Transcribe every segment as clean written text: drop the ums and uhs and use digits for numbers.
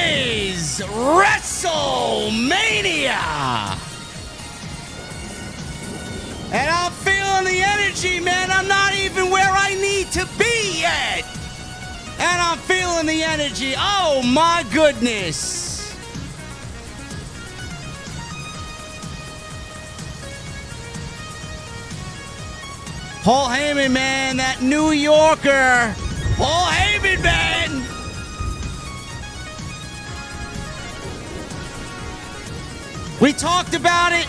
is WrestleMania! And I'm feeling the energy, man. I'm not even where I need to be yet. And I'm feeling the energy. Oh, my goodness. Paul Heyman, man, that New Yorker. Paul Heyman, man. We talked about it.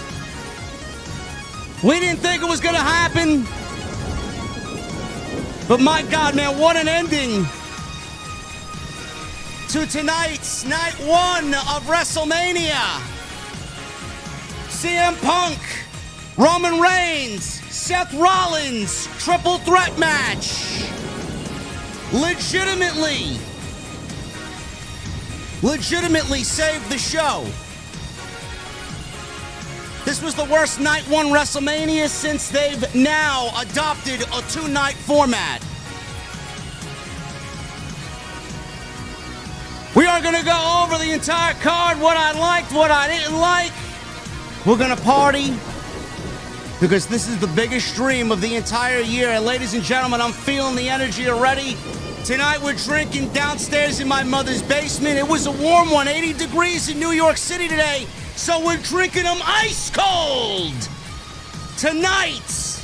We didn't think it was going to happen. But my God, man, what an ending to tonight's night one of WrestleMania. CM Punk, Roman Reigns, Seth Rollins, triple threat match. Legitimately saved the show. This was the worst night one WrestleMania since they've now adopted a two-night format. We are going to go over the entire card, what I liked, what I didn't like. We're going to party because this is the biggest stream of the entire year. And ladies and gentlemen, I'm feeling the energy already. Tonight we're drinking downstairs in my mother's basement. It was a warm one, 80 degrees in New York City today. So we're drinking them ice cold tonight.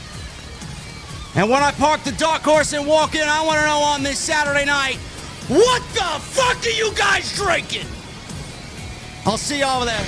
And when I park the dark horse and walk in, I want to know on this Saturday night, what the fuck are you guys drinking? I'll see you over there.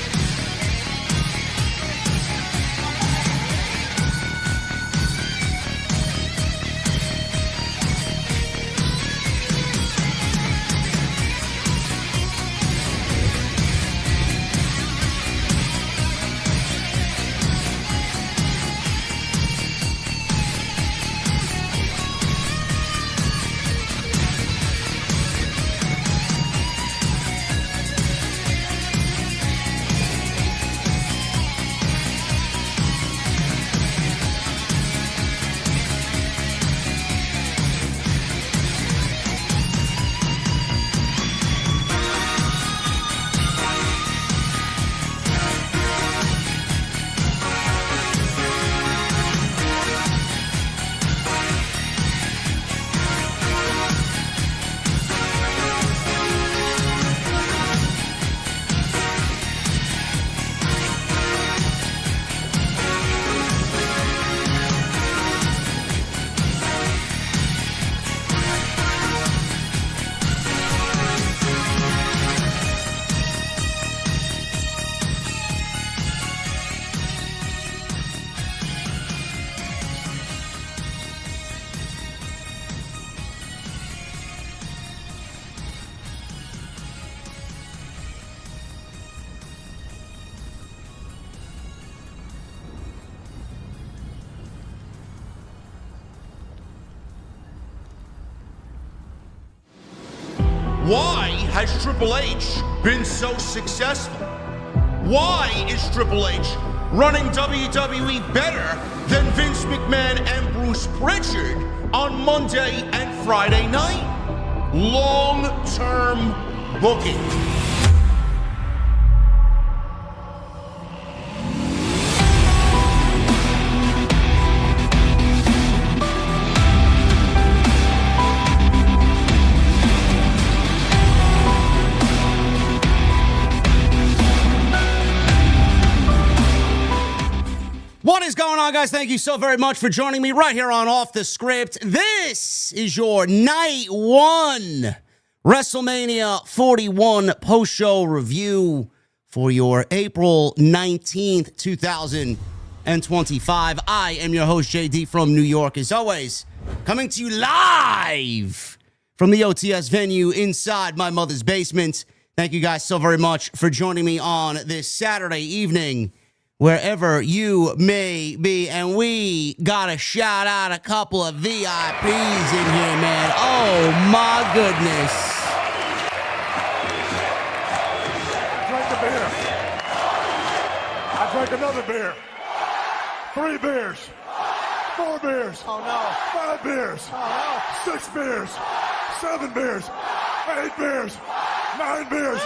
Why has Triple H been so successful? Why is Triple H running WWE better than Vince McMahon and Bruce Pritchard on Monday and Friday night? Long-term booking. What is going on, guys? Thank you so very much for joining me right here on Off the Script. This is your Night 1 WrestleMania 41 post-show review for your April 19th, 2025. I am your host, JD from New York, as always, coming to you live from the OTS venue inside my mother's basement. Thank you guys so very much for joining me on this Saturday evening, wherever you may be. And we gotta shout out a couple of VIPs in here, man. Oh my goodness. I drank a beer. I drank another beer. 3 beers. 4 beers. Oh no. 5 beers. Oh no. 6 beers. 7 beers. 8 beers. 9 beers.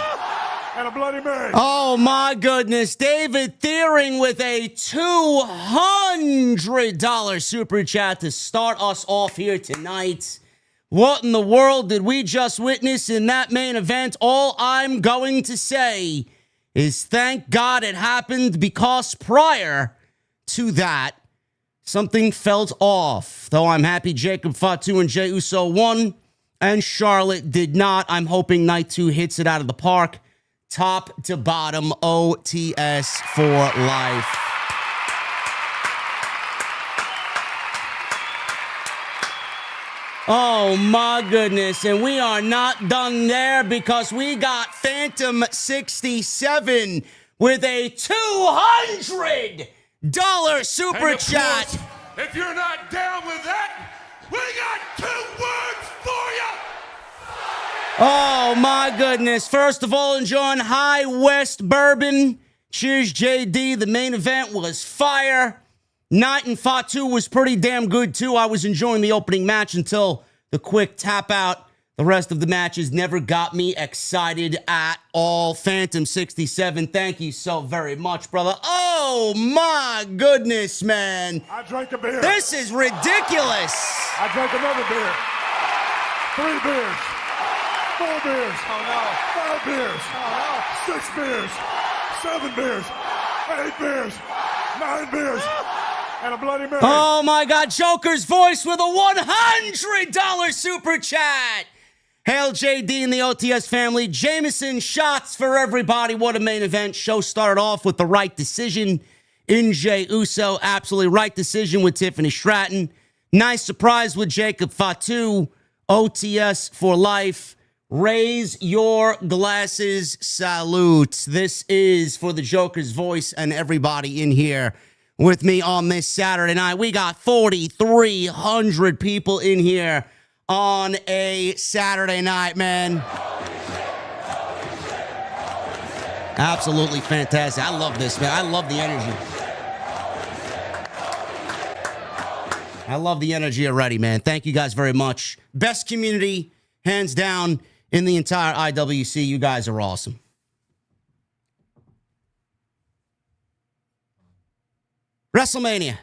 and a Bloody Mary. Oh, my goodness. David Thiering with a $200 super chat to start us off here tonight. What in the world did we just witness in that main event? All I'm going to say is thank God it happened, because prior to that, something felt off. Though I'm happy Jacob Fatu and Jey Uso won and Charlotte did not. I'm hoping night 2 hits it out of the park. Top to bottom, OTS for life. Oh, my goodness. And we are not done there, because we got Phantom 67 with a $200 super chat. Course, if you're not down with that, we got 2 words for you. Oh, my goodness. First of all, enjoying High West Bourbon. Cheers, JD. The main event was fire. Knight and Fatu was pretty damn good, too. I was enjoying the opening match until the quick tap out. The rest of the matches never got me excited at all. Phantom 67, thank you so very much, brother. Oh, my goodness, man. I drank a beer. This is ridiculous. I drank another beer. 3 beers. 4 beers. Oh, no. 5 beers. Oh, no. 6 beers. 7 beers. 8 beers. 9 beers. And a Bloody Mary. Oh, my God. Joker's voice with a $100 super chat. Hail JD and the OTS family. Jameson shots for everybody. What a main event. Show started off with the right decision in Jey Uso. Absolutely right decision with Tiffany Stratton. Nice surprise with Jacob Fatu. OTS for life. Raise your glasses. Salute. This is for the Joker's voice and everybody in here with me on this Saturday night. We got 4,300 people in here on a Saturday night, man. Absolutely fantastic. I love this, man. I love the energy. I love the energy already, man. Thank you guys very much. Best community, hands down, in the entire IWC. You guys are awesome. WrestleMania.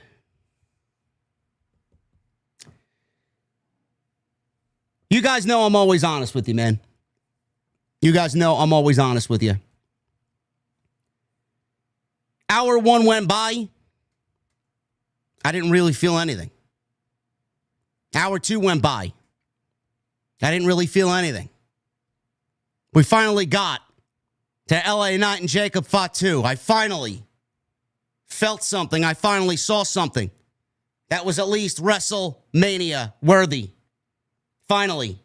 You guys know I'm always honest with you, man. You guys know I'm always honest with you. Hour 1 went by. I didn't really feel anything. Hour 2 went by. I didn't really feel anything. We finally got to LA Knight and Jacob Fatu. I finally felt something. I finally saw something that was at least WrestleMania worthy. Finally,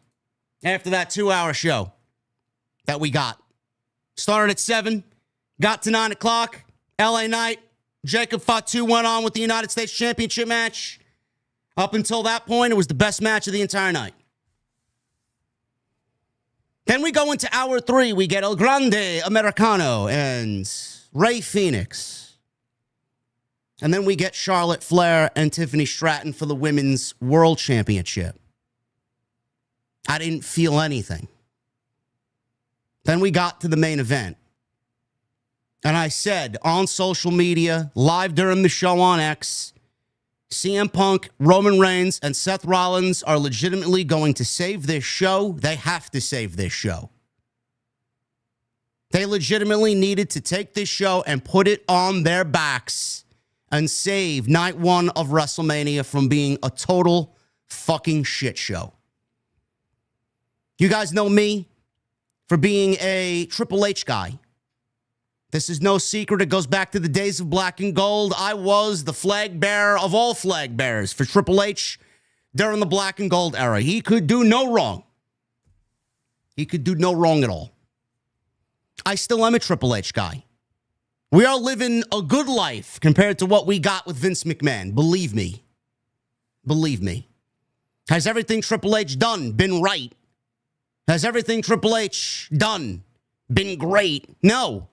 after that 2-hour show that we got. Started at 7, got to 9 o'clock. LA Knight, Jacob Fatu went on with the United States Championship match. Up until that point, it was the best match of the entire night. Then we go into hour 3. We get El Grande Americano and Rey Fenix. And then we get Charlotte Flair and Tiffany Stratton for the Women's World Championship. I didn't feel anything. Then we got to the main event. And I said on social media, live during the show on X, CM Punk, Roman Reigns, and Seth Rollins are legitimately going to save this show. They have to save this show. They legitimately needed to take this show and put it on their backs and save night 1 of WrestleMania from being a total fucking shit show. You guys know me for being a Triple H guy. This is no secret. It goes back to the days of Black and Gold. I was the flag bearer of all flag bearers for Triple H during the Black and Gold era. He could do no wrong. He could do no wrong at all. I still am a Triple H guy. We are living a good life compared to what we got with Vince McMahon. Believe me. Believe me. Has everything Triple H done been right? Has everything Triple H done been great? No.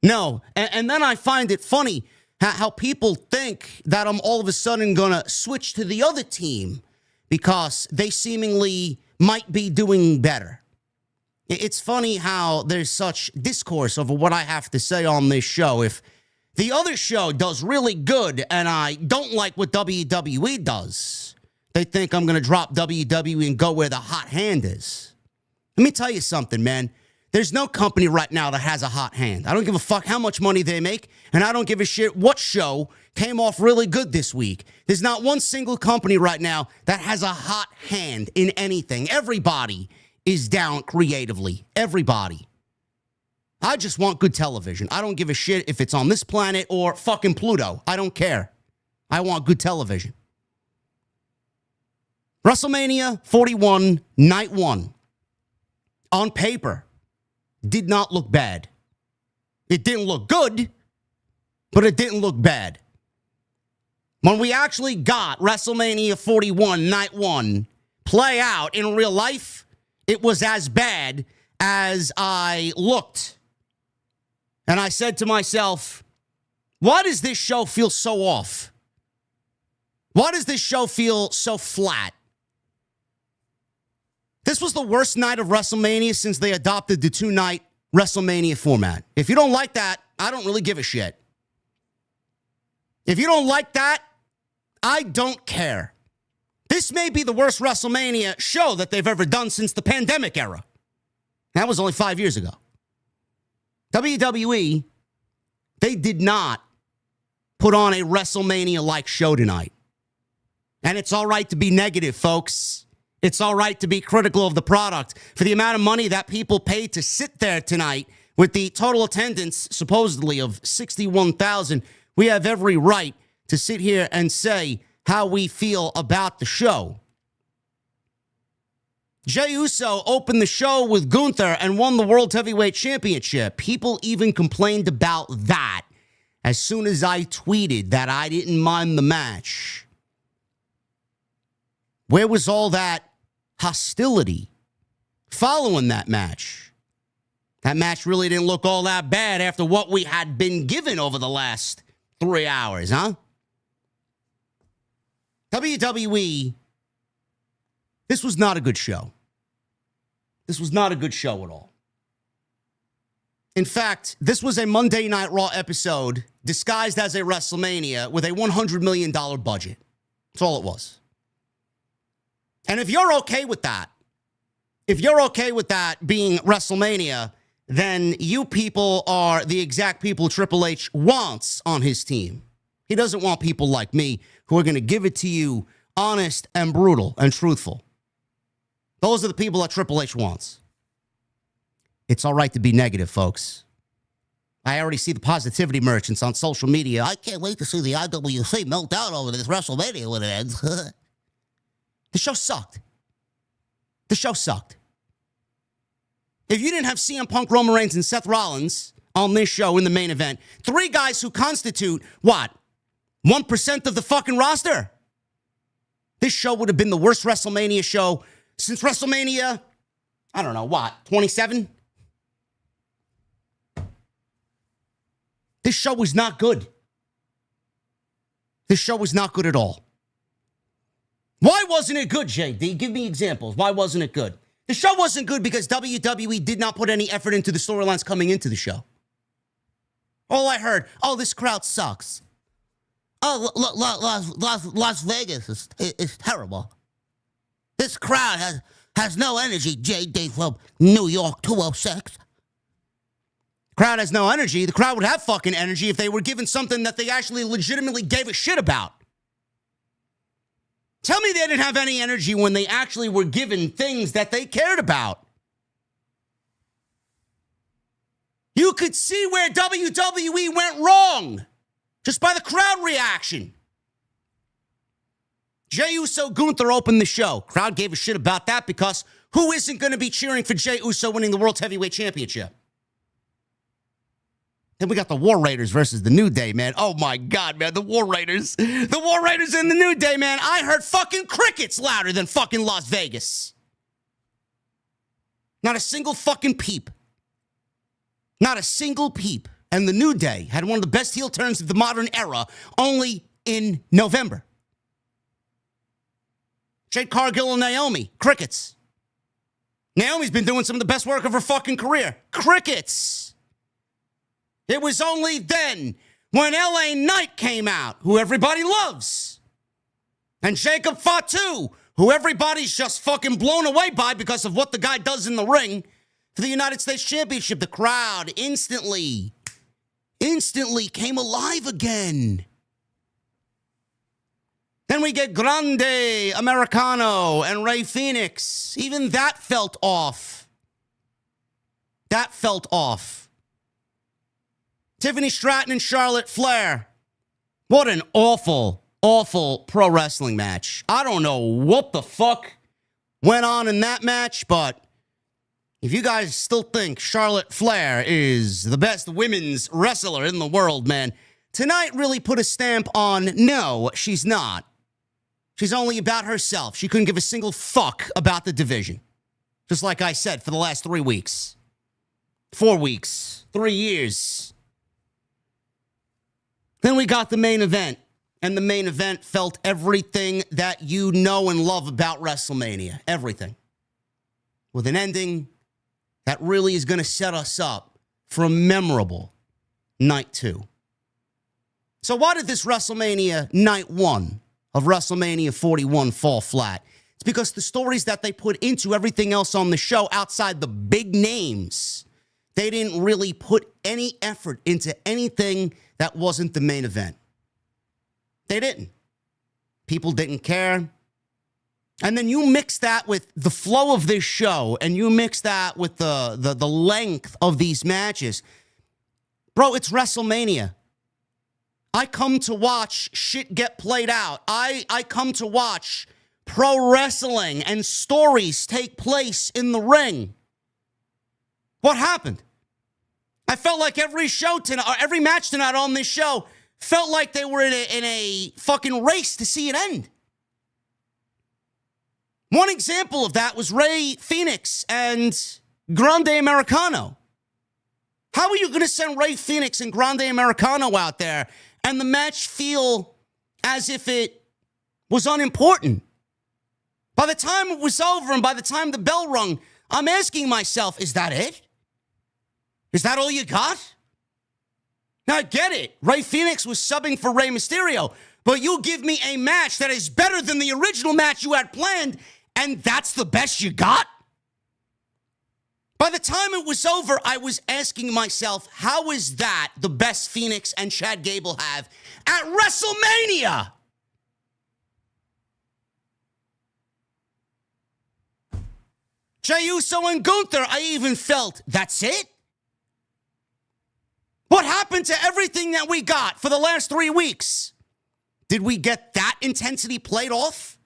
No. And then I find it funny how people think that I'm all of a sudden going to switch to the other team because they seemingly might be doing better. It's funny how there's such discourse over what I have to say on this show. If the other show does really good and I don't like what WWE does, they think I'm going to drop WWE and go where the hot hand is. Let me tell you something, man. There's no company right now that has a hot hand. I don't give a fuck how much money they make, and I don't give a shit what show came off really good this week. There's not one single company right now that has a hot hand in anything. Everybody is down creatively. Everybody. I just want good television. I don't give a shit if it's on this planet or fucking Pluto. I don't care. I want good television. WrestleMania 41, Night 1. On paper, did not look bad. It didn't look good, but it didn't look bad. When we actually got WrestleMania 41, Night 1 play out in real life, it was as bad as I looked. And I said to myself, why does this show feel so off? Why does this show feel so flat? This was the worst night of WrestleMania since they adopted the two-night WrestleMania format. If you don't like that, I don't really give a shit. If you don't like that, I don't care. This may be the worst WrestleMania show that they've ever done since the pandemic era. That was only 5 years ago. WWE, they did not put on a WrestleMania-like show tonight. And it's all right to be negative, folks. It's all right to be critical of the product. For the amount of money that people paid to sit there tonight with the total attendance, supposedly, of 61,000, we have every right to sit here and say how we feel about the show. Jey Uso opened the show with Gunther and won the World Heavyweight Championship. People even complained about that as soon as I tweeted that I didn't mind the match. Where was all that hostility following that match? That match really didn't look all that bad after what we had been given over the last 3 hours, huh? WWE, this was not a good show. This was not a good show at all. In fact, this was a Monday Night Raw episode disguised as a WrestleMania with a $100 million budget. That's all it was. And if you're okay with that, being WrestleMania, then you people are the exact people Triple H wants on his team. He doesn't want people like me who are going to give it to you honest and brutal and truthful. Those are the people that Triple H wants. It's all right to be negative, folks. I already see the positivity merchants on social media. I can't wait to see the IWC melt down over this WrestleMania when it ends. The show sucked. The show sucked. If you didn't have CM Punk, Roman Reigns, and Seth Rollins on this show in the main event, three guys who constitute, what, 1% of the fucking roster? This show would have been the worst WrestleMania show since WrestleMania, I don't know, what, 27? This show was not good. This show was not good at all. Why wasn't it good, JD? Give me examples. Why wasn't it good? The show wasn't good because WWE did not put any effort into the storylines coming into the show. All I heard, oh, this crowd sucks. Oh, Las Vegas is terrible. This crowd has no energy, JD from New York 206. Crowd has no energy. The crowd would have fucking energy if they were given something that they actually legitimately gave a shit about. Tell me they didn't have any energy when they actually were given things that they cared about. You could see where WWE went wrong just by the crowd reaction. Jey Uso, Gunther opened the show. Crowd gave a shit about that because who isn't going to be cheering for Jey Uso winning the World Heavyweight Championship? Then we got the War Raiders versus the New Day, man. Oh, my God, man. The War Raiders. The War Raiders and the New Day, man. I heard fucking crickets louder than fucking Las Vegas. Not a single fucking peep. Not a single peep. And the New Day had one of the best heel turns of the modern era only in November. Jade Cargill and Naomi. Crickets. Naomi's been doing some of the best work of her fucking career. Crickets. It was only then when LA Knight came out, who everybody loves, and Jacob Fatu, who everybody's just fucking blown away by because of what the guy does in the ring for the United States Championship. The crowd instantly came alive again. Then we get Grande Americano and Rey Fénix. Even that felt off. That felt off. Tiffany Stratton and Charlotte Flair. What an awful pro wrestling match. I don't know what the fuck went on in that match, but if you guys still think Charlotte Flair is the best women's wrestler in the world, man, tonight really put a stamp on no, she's not. She's only about herself. She couldn't give a single fuck about the division. Just like I said for the last 3 weeks. 4 weeks. 3 years. Then we got the main event. And the main event felt everything that you know and love about WrestleMania. Everything. With an ending that really is going to set us up for a memorable night 2. So why did this WrestleMania night 1 of WrestleMania 41 fall flat? It's because the stories that they put into everything else on the show outside the big names, they didn't really put any effort into anything that wasn't the main event. They didn't. People didn't care. And then you mix that with the flow of this show, and you mix that with the length of these matches. Bro, it's WrestleMania. I come to watch shit get played out. I come to watch pro wrestling and stories take place in the ring. What happened? I felt like every show tonight, or every match tonight on this show, felt like they were in a fucking race to see it end. One example of that was Rey Fénix and Grande Americano. How are you going to send Rey Fénix and Grande Americano out there and the match feel as if it was unimportant? By the time it was over and by the time the bell rung, I'm asking myself, is that it? Is that all you got? Now, I get it. Rey Fénix was subbing for Rey Mysterio, but you give me a match that is better than the original match you had planned, and that's the best you got? By the time it was over, I was asking myself, how is that the best Fénix and Chad Gable have at WrestleMania? Jey Uso and Gunther, I even felt, that's it? What happened to everything that we got for the last 3 weeks? Did we get that intensity played off?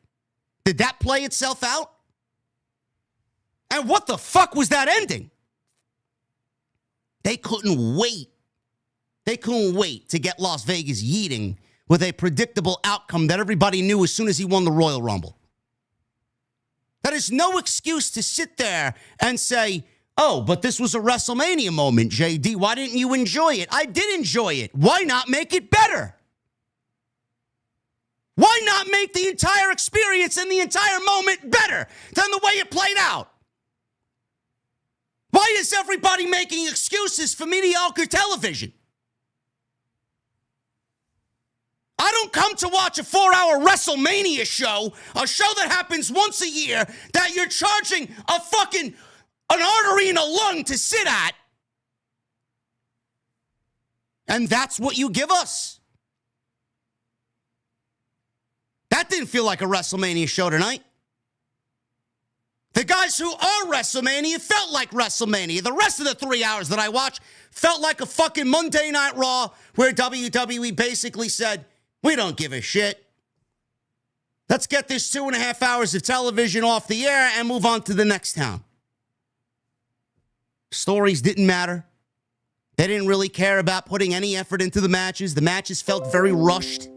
Did that play itself out? And what the fuck was that ending? They couldn't wait. They couldn't wait to get Las Vegas yeeting with a predictable outcome that everybody knew as soon as he won the Royal Rumble. That is no excuse to sit there and say, oh, but this was a WrestleMania moment, JD. Why didn't you enjoy it? I did enjoy it. Why not make it better? Why not make the entire experience and the entire moment better than the way it played out? Why is everybody making excuses for mediocre television? I don't come to watch a 4-hour WrestleMania show, a show that happens once a year, that you're charging an artery and a lung to sit at. And that's what you give us. That didn't feel like a WrestleMania show tonight. The guys who are WrestleMania felt like WrestleMania. The rest of the 3 hours that I watched felt like a fucking Monday Night Raw where WWE basically said, we don't give a shit. Let's get this 2.5 hours of television off the air and move on to the next town. Stories didn't matter. They didn't really care about putting any effort into the matches. The matches felt very rushed.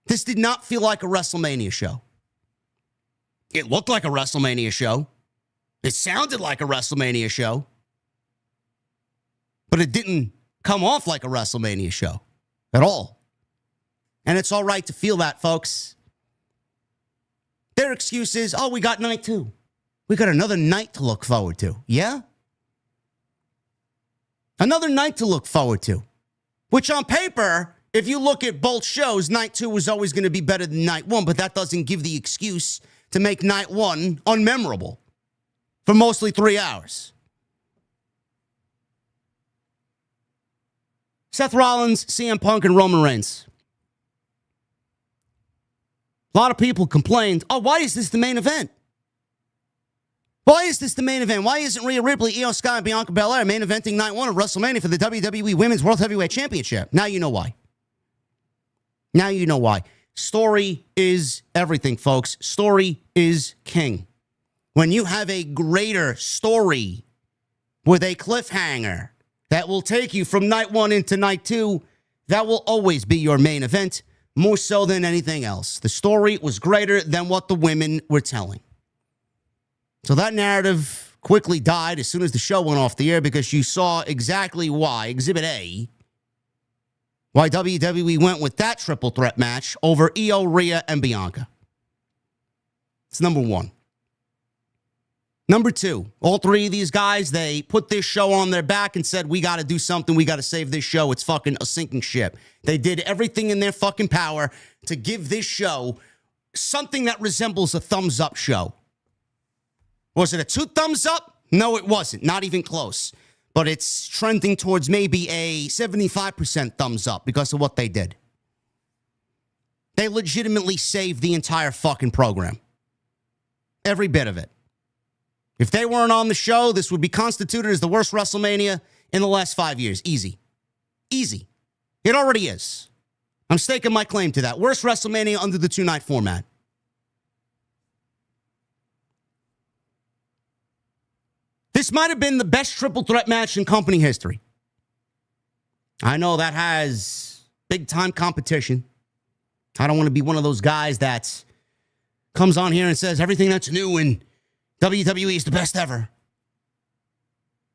This did not feel like a WrestleMania show. It looked like a WrestleMania show. It sounded like a WrestleMania show. But it didn't come off like a WrestleMania show at all. And it's all right to feel that, folks. Their excuse is, oh, we got night 2. We got another night to look forward to. Yeah? Another night to look forward to. Which on paper, if you look at both shows, night 2 was always going to be better than night 1, but that doesn't give the excuse to make night 1 unmemorable for mostly 3 hours. Seth Rollins, CM Punk, and Roman Reigns. A lot of people complained, oh, why is this the main event? Why is this the main event? Why isn't Rhea Ripley, Io Sky, and Bianca Belair main eventing night 1 of WrestleMania for the WWE Women's World Heavyweight Championship? Now you know why. Now you know why. Story is everything, folks. Story is king. When you have a greater story with a cliffhanger that will take you from night 1 into night 2, that will always be your main event, more so than anything else. The story was greater than what the women were telling. So that narrative quickly died as soon as the show went off the air because you saw exactly why, Exhibit A, why WWE went with that triple threat match over Io, Rhea, and Bianca. It's number 1. Number 2, all 3 of these guys, they put this show on their back and said, we got to do something. We got to save this show. It's fucking a sinking ship. They did everything in their fucking power to give this show something that resembles a thumbs up show. Was it a 2 thumbs up? No, it wasn't. Not even close. But it's trending towards maybe a 75% thumbs up because of what they did. They legitimately saved the entire fucking program. Every bit of it. If they weren't on the show, this would be constituted as the worst WrestleMania in the last 5 years. Easy. Easy. It already is. I'm staking my claim to that. Worst WrestleMania under the 2-night format. This might have been the best triple threat match in company history. I know that has big-time competition. I don't want to be one of those guys that comes on here and says everything that's new in WWE is the best ever.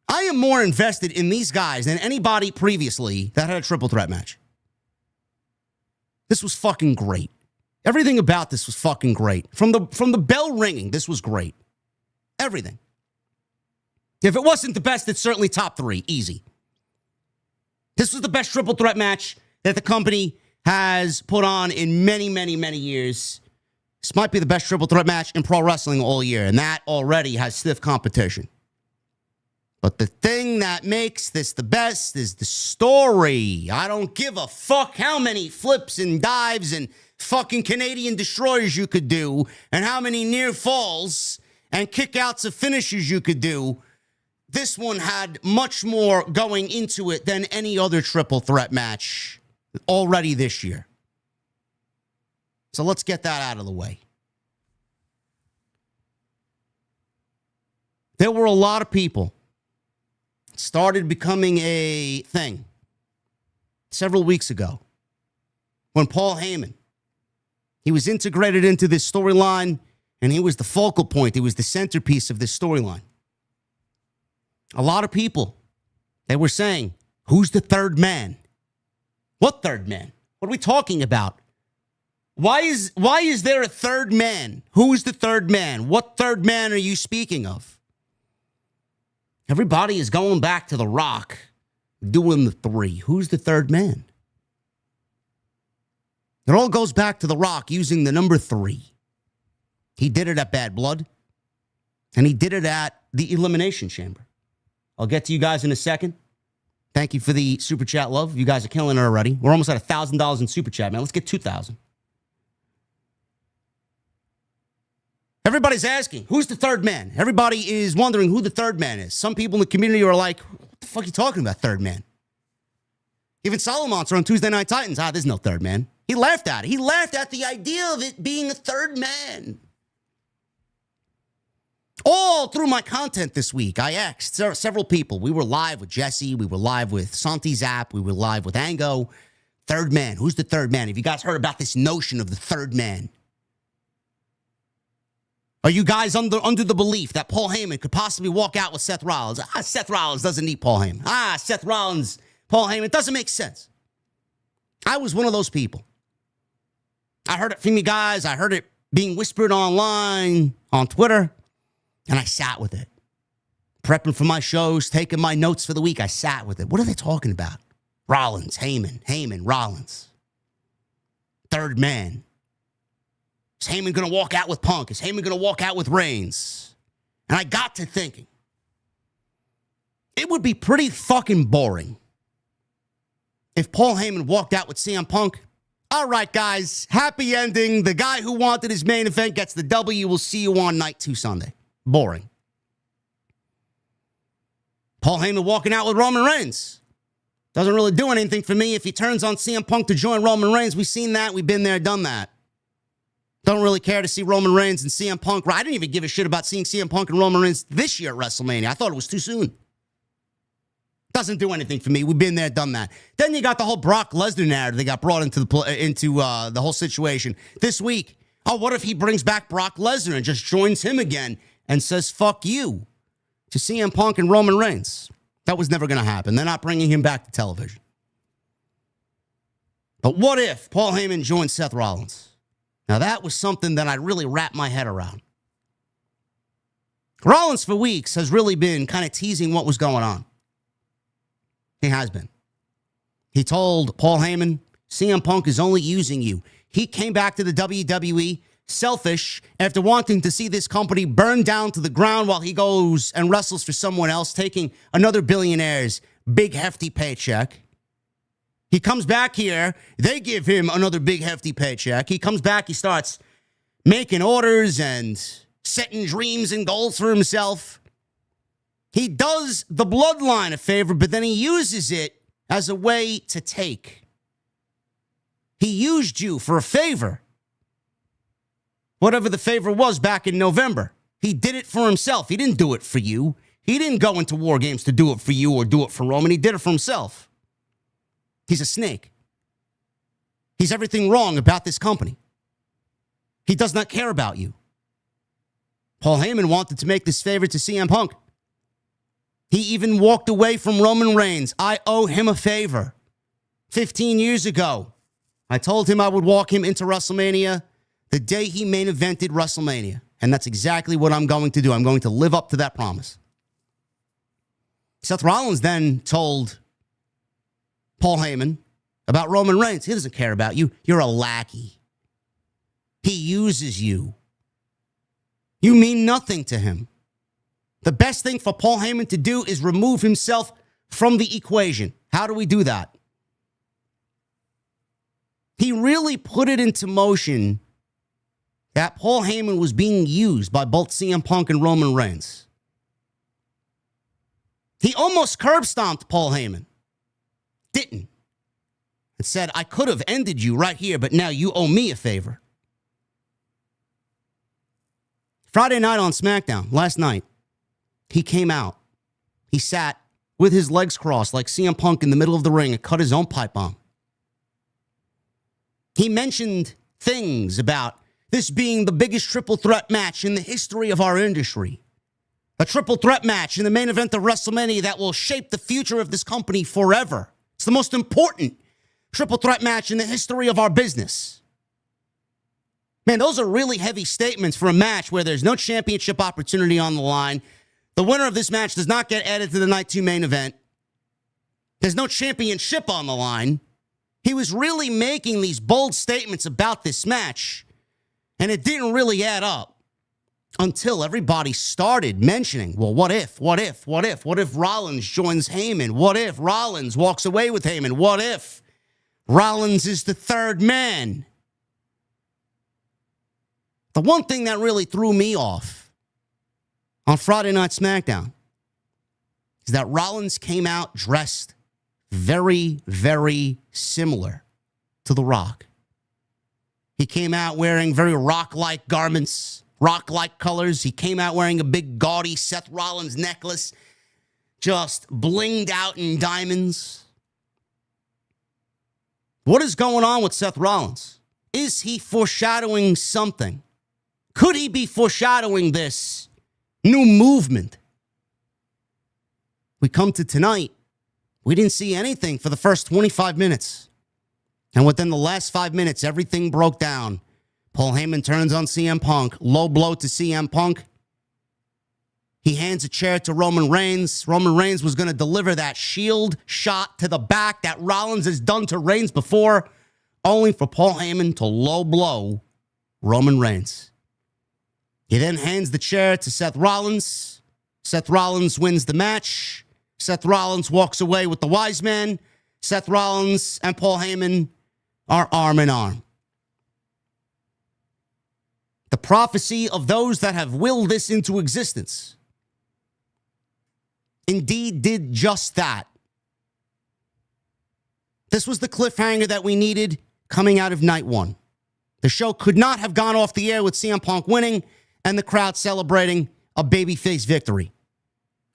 I am more invested in these guys than anybody previously that had a triple threat match. This was fucking great. Everything about this was fucking great. From the bell ringing, this was great. Everything. If it wasn't the best, it's certainly top 3. Easy. This was the best triple threat match that the company has put on in many, many, many years. This might be the best triple threat match in pro wrestling all year, and that already has stiff competition. But the thing that makes this the best is the story. I don't give a fuck how many flips and dives and fucking Canadian destroyers you could do, and how many near falls and kickouts of finishes you could do. This one had much more going into it than any other triple threat match already this year. So let's get that out of the way. There were a lot of people. It started becoming a thing several weeks ago when Paul Heyman, he was integrated into this storyline, and he was the focal point. He was the centerpiece of this storyline. A lot of people, they were saying, who's the third man? What third man? What are we talking about? Why is there a third man? Who is the third man? What third man are you speaking of? Everybody is going back to The Rock, doing the 3. Who's the third man? It all goes back to The Rock using the number 3. He did it at Bad Blood, and he did it at the Elimination Chamber. I'll get to you guys in a second. Thank you for the super chat love. You guys are killing it already. We're almost at $1,000 in super chat, man. Let's get 2,000. Everybody's asking, who's the third man? Everybody is wondering who the third man is. Some people in the community are like, what the fuck are you talking about, third man? Even Solomonster on Tuesday Night Titans, there's no third man. He laughed at it. He laughed at the idea of it being a third man. All through my content this week, I asked several people. We were live with Jesse. We were live with Santi Zap. We were live with Ango. Third man. Who's the third man? Have you guys heard about this notion of the third man? Are you guys under the belief that Paul Heyman could possibly walk out with Seth Rollins? Seth Rollins doesn't need Paul Heyman. Seth Rollins, Paul Heyman. It doesn't make sense. I was one of those people. I heard it from you guys. I heard it being whispered online, on Twitter, and I sat with it. Prepping for my shows, taking my notes for the week, I sat with it. What are they talking about? Rollins, Heyman, Rollins. Third man. Is Heyman going to walk out with Punk? Is Heyman going to walk out with Reigns? And I got to thinking, it would be pretty fucking boring if Paul Heyman walked out with CM Punk. All right, guys, happy ending. The guy who wanted his main event gets the W. We'll see you on night 2 Sunday. Boring. Paul Heyman walking out with Roman Reigns. Doesn't really do anything for me if he turns on CM Punk to join Roman Reigns. We've seen that. We've been there, done that. Don't really care to see Roman Reigns and CM Punk. I didn't even give a shit about seeing CM Punk and Roman Reigns this year at WrestleMania. I thought it was too soon. Doesn't do anything for me. We've been there, done that. Then you got the whole Brock Lesnar narrative that got brought into the whole situation this week. Oh, what if he brings back Brock Lesnar and just joins him again and says, fuck you, to CM Punk and Roman Reigns? That was never going to happen. They're not bringing him back to television. But what if Paul Heyman joined Seth Rollins? Now, that was something that I really wrapped my head around. Rollins, for weeks, has really been kind of teasing what was going on. He has been. He told Paul Heyman, CM Punk is only using you. He came back to the WWE selfish after wanting to see this company burn down to the ground while he goes and wrestles for someone else, taking another billionaire's big, hefty paycheck. He comes back here. They give him another big, hefty paycheck. He comes back. He starts making orders and setting dreams and goals for himself. He does the bloodline a favor, but then he uses it as a way to take. He used you for a favor. Whatever the favor was back in November. He did it for himself. He didn't do it for you. He didn't go into War Games to do it for you or do it for Roman. He did it for himself. He's a snake. He's everything wrong about this company. He does not care about you. Paul Heyman wanted to make this favor to CM Punk. He even walked away from Roman Reigns. I owe him a favor. 15 years ago, I told him I would walk him into WrestleMania the day he main evented WrestleMania. And that's exactly what I'm going to do. I'm going to live up to that promise. Seth Rollins then told Paul Heyman about Roman Reigns. He doesn't care about you. You're a lackey. He uses you. You mean nothing to him. The best thing for Paul Heyman to do is remove himself from the equation. How do we do that? He really put it into motion that Paul Heyman was being used by both CM Punk and Roman Reigns. He almost curb stomped Paul Heyman. Didn't. And said, I could have ended you right here, but now you owe me a favor. Friday night on SmackDown, last night, he came out. He sat with his legs crossed like CM Punk in the middle of the ring and cut his own pipe bomb. He mentioned things about this being the biggest triple threat match in the history of our industry. A triple threat match in the main event of WrestleMania that will shape the future of this company forever. It's the most important triple threat match in the history of our business. Man, those are really heavy statements for a match where there's no championship opportunity on the line. The winner of this match does not get added to the Night 2 main event. There's no championship on the line. He was really making these bold statements about this match, and it didn't really add up until everybody started mentioning, well, what if Rollins joins Heyman? What if Rollins walks away with Heyman? What if Rollins is the third man? The one thing that really threw me off on Friday Night SmackDown is that Rollins came out dressed very, very similar to The Rock. He came out wearing very Rock-like garments, Rock-like colors. He came out wearing a big gaudy Seth Rollins necklace, just blinged out in diamonds. What is going on with Seth Rollins? Is he foreshadowing something? Could he be foreshadowing this new movement? We come to tonight. We didn't see anything for the first 25 minutes. And within the last 5 minutes, everything broke down Paul Heyman turns on CM Punk. Low blow to CM Punk. He hands a chair to Roman Reigns. Roman Reigns was going to deliver that shield shot to the back that Rollins has done to Reigns before, only for Paul Heyman to low blow Roman Reigns. He then hands the chair to Seth Rollins. Seth Rollins wins the match. Seth Rollins walks away with the wise man. Seth Rollins and Paul Heyman are arm in arm. The prophecy of those that have willed this into existence indeed did just that. This was the cliffhanger that we needed coming out of night one. The show could not have gone off the air with CM Punk winning and the crowd celebrating a babyface victory.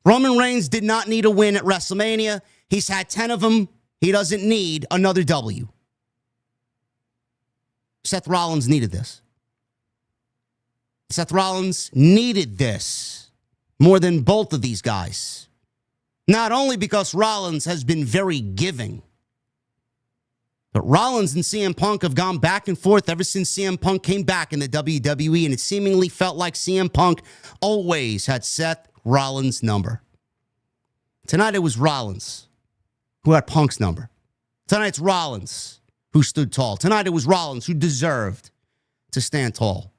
Roman Reigns did not need a win at WrestleMania. He's had 10 of them. He doesn't need another W. Seth Rollins needed this. Seth Rollins needed this more than both of these guys. Not only because Rollins has been very giving, but Rollins and CM Punk have gone back and forth ever since CM Punk came back in the WWE, and it seemingly felt like CM Punk always had Seth Rollins' number. Tonight it was Rollins who had Punk's number. Tonight it's Rollins who stood tall. Tonight it was Rollins who deserved to stand tall.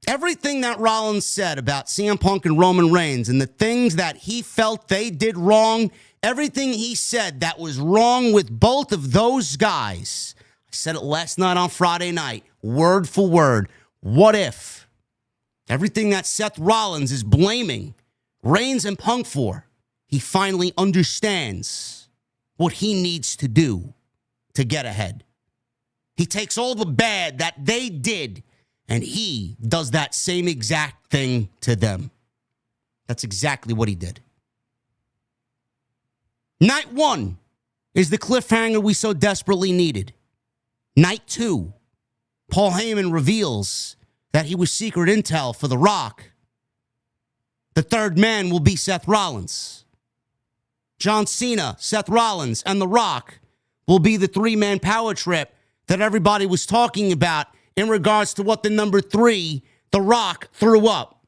Everything that Rollins said about CM Punk and Roman Reigns and the things that he felt they did wrong, everything he said that was wrong with both of those guys, I said it last night on Friday night, word for word. What if everything that Seth Rollins is blaming Reigns and Punk for, he finally understands what he needs to do to get ahead? He takes all the bad that they did and he does that same exact thing to them. That's exactly what he did. Night one is the cliffhanger we so desperately needed. Night two, Paul Heyman reveals that he was secret intel for The Rock. The third man will be Seth Rollins. John Cena, Seth Rollins, and The Rock will be the three-man power trip that everybody was talking about in regards to what the number 3, The Rock, threw up.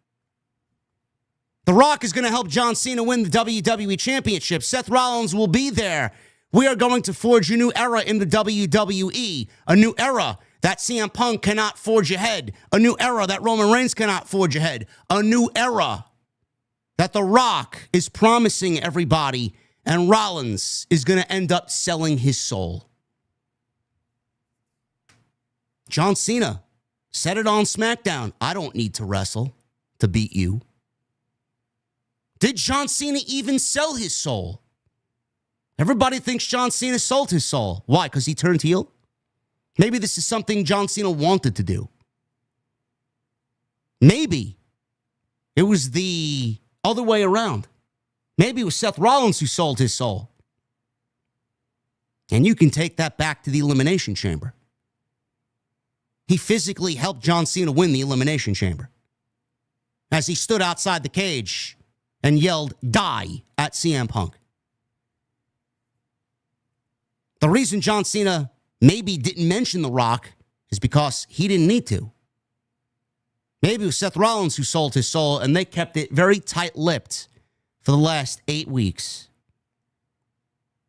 The Rock is going to help John Cena win the WWE Championship. Seth Rollins will be there. We are going to forge a new era in the WWE. A new era that CM Punk cannot forge ahead. A new era that Roman Reigns cannot forge ahead. A new era that The Rock is promising everybody, and Rollins is going to end up selling his soul. John Cena said it on SmackDown. I don't need to wrestle to beat you. Did John Cena even sell his soul? Everybody thinks John Cena sold his soul. Why? Because he turned heel? Maybe this is something John Cena wanted to do. Maybe it was the other way around. Maybe it was Seth Rollins who sold his soul. And you can take that back to the Elimination Chamber. He physically helped John Cena win the Elimination Chamber as he stood outside the cage and yelled, "Die," at CM Punk. The reason John Cena maybe didn't mention The Rock is because he didn't need to. Maybe it was Seth Rollins who sold his soul, and they kept it very tight-lipped for the last 8 weeks.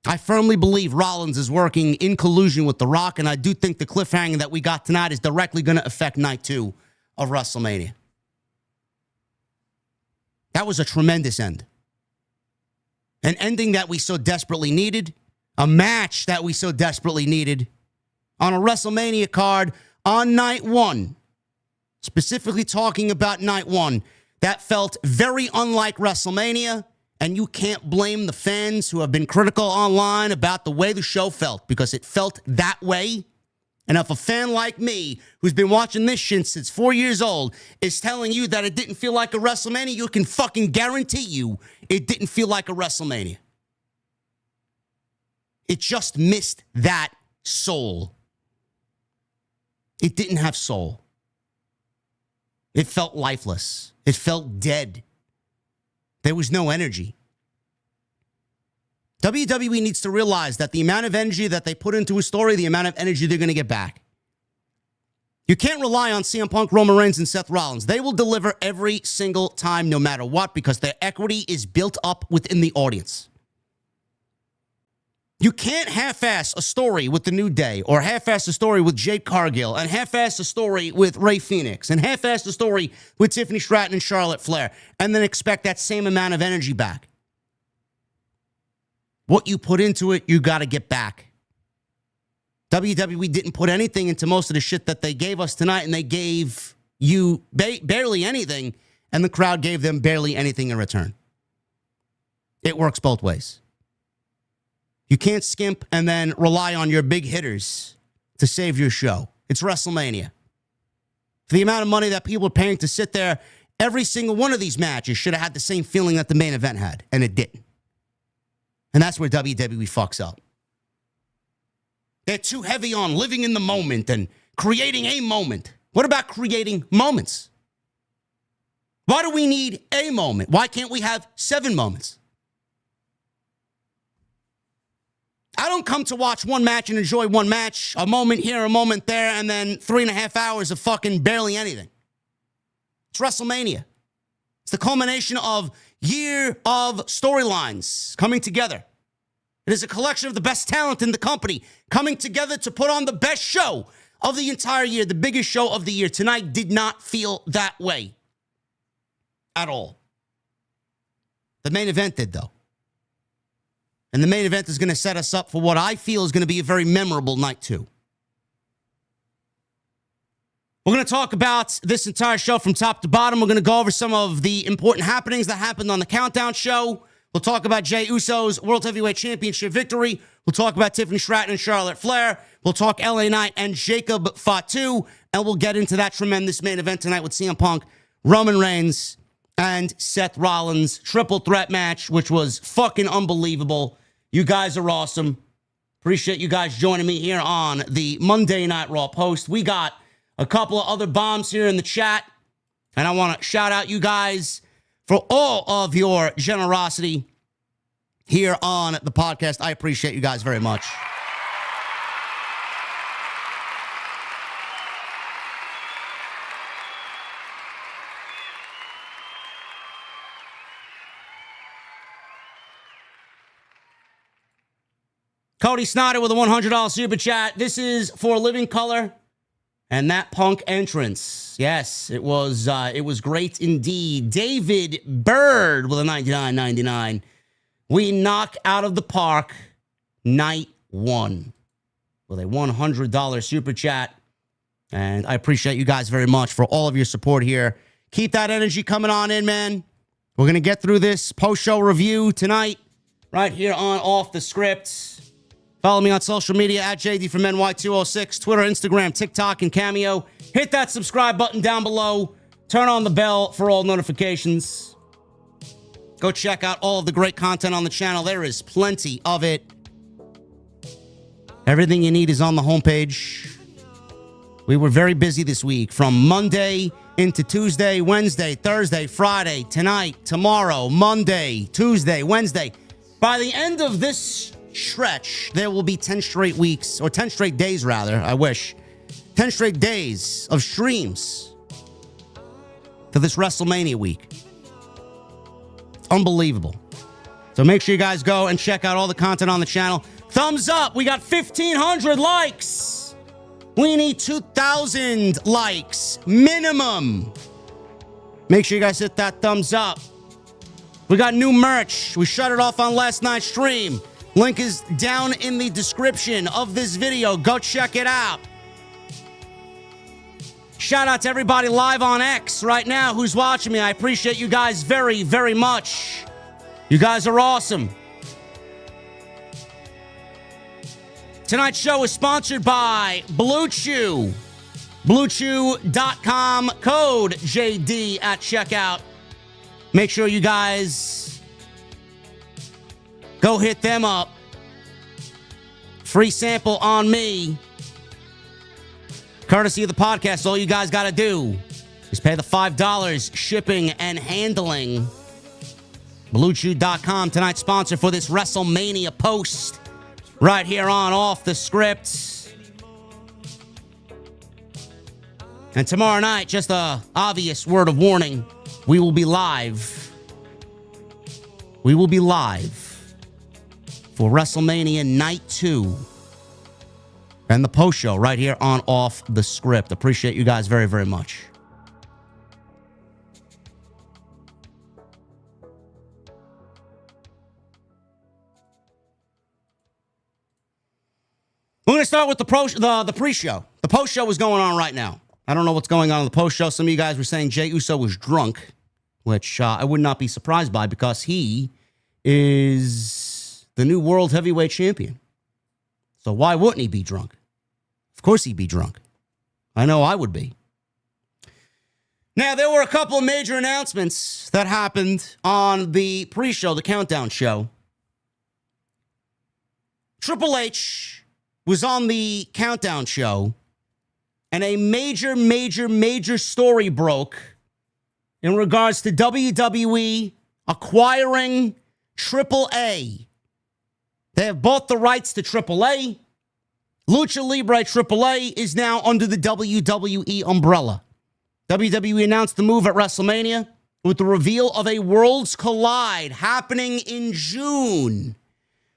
I firmly believe Rollins is working in collusion with The Rock, and I do think the cliffhanger that we got tonight is directly going to affect night 2 of WrestleMania. That was a tremendous end. An ending that we so desperately needed, a match that we so desperately needed, on a WrestleMania card on night 1. Specifically talking about night 1, that felt very unlike WrestleMania. And you can't blame the fans who have been critical online about the way the show felt, because it felt that way. And if a fan like me, who's been watching this shit since 4 years old, is telling you that it didn't feel like a WrestleMania, you can fucking guarantee you it didn't feel like a WrestleMania. It just missed that soul. It didn't have soul. It felt lifeless. It felt dead. There was no energy. WWE needs to realize that the amount of energy that they put into a story, the amount of energy they're going to get back. You can't rely on CM Punk, Roman Reigns, and Seth Rollins. They will deliver every single time, no matter what, because their equity is built up within the audience. You can't half-ass a story with The New Day, or half-ass a story with Jade Cargill, and half-ass a story with Rey Fenix, and half-ass a story with Tiffany Stratton and Charlotte Flair, and then expect that same amount of energy back. What you put into it, you got to get back. WWE didn't put anything into most of the shit that they gave us tonight, and they gave you barely anything, and the crowd gave them barely anything in return. It works both ways. You can't skimp and then rely on your big hitters to save your show. It's WrestleMania. For the amount of money that people are paying to sit there, every single one of these matches should have had the same feeling that the main event had, and it didn't. And that's where WWE fucks up. They're too heavy on living in the moment and creating a moment. What about creating moments? Why do we need a moment? Why can't we have 7 moments? I don't come to watch one match and enjoy one match, a moment here, a moment there, and then 3.5 hours of fucking barely anything. It's WrestleMania. It's the culmination of year of storylines coming together. It is a collection of the best talent in the company coming together to put on the best show of the entire year, the biggest show of the year. Tonight did not feel that way at all. The main event did, though. And the main event is going to set us up for what I feel is going to be a very memorable night, too. We're going to talk about this entire show from top to bottom. We're going to go over some of the important happenings that happened on the Countdown show. We'll talk about Jey Uso's World Heavyweight Championship victory. We'll talk about Tiffany Stratton and Charlotte Flair. We'll talk LA Knight and Jacob Fatu. And we'll get into that tremendous main event tonight with CM Punk, Roman Reigns, and Seth Rollins. Triple threat match, which was fucking unbelievable. You guys are awesome. Appreciate you guys joining me here on the Monday Night Raw post. We got a couple of other bombs here in the chat. And I want to shout out you guys for all of your generosity here on the podcast. I appreciate you guys very much. Cody Snyder with a $100 super chat. This is for Living Color and that Punk entrance. Yes, it was great indeed. David Bird with a $99.99. We knock out of the park night 1 with a $100 super chat. And I appreciate you guys very much for all of your support here. Keep that energy coming on in, man. We're going to get through this post-show review tonight right here on Off the Script. Follow me on social media at JDfromNY206, Twitter, Instagram, TikTok, and Cameo. Hit that subscribe button down below. Turn on the bell for all notifications. Go check out all of the great content on the channel. There is plenty of it. Everything you need is on the homepage. We were very busy this week, from Monday into Tuesday, Wednesday, Thursday, Friday, tonight, tomorrow, Monday, Tuesday, Wednesday. By the end of this stretch, there will be 10 straight weeks, or 10 straight days rather, I wish. 10 straight days of streams for this WrestleMania week. It's unbelievable. So make sure you guys go and check out all the content on the channel. Thumbs up. We got 1,500 likes. We need 2,000 likes minimum. Make sure you guys hit that thumbs up. We got new merch. We shut it off on last night's stream. Link is down in the description of this video. Go check it out. Shout out to everybody live on X right now who's watching me. I appreciate you guys very, very much. You guys are awesome. Tonight's show is sponsored by Blue Chew. BlueChew.com, code JD at checkout. Make sure you guys go hit them up. Free sample on me. Courtesy of the podcast. All you guys got to do is pay the $5 shipping and handling. BlueChew.com, tonight's sponsor for this WrestleMania post. Right here on Off the Script. And tomorrow night, just a obvious word of warning, we will be live. We will be live for WrestleMania Night 2 and the post show right here on Off the Script. Appreciate you guys very, very much. We're going to start with the pre-show. The post show is going on right now. I don't know what's going on in the post show. Some of you guys were saying Jey Uso was drunk, which I would not be surprised by because he is the new world heavyweight champion. So why wouldn't he be drunk? Of course he'd be drunk. I know I would be. Now, there were a couple of major announcements that happened on the pre-show, the countdown show. Triple H was on the countdown show, and a major story broke in regards to WWE acquiring AAA. They have bought the rights to AAA. Lucha Libre AAA is now under the WWE umbrella. WWE announced the move at WrestleMania with the reveal of a Worlds Collide happening in June.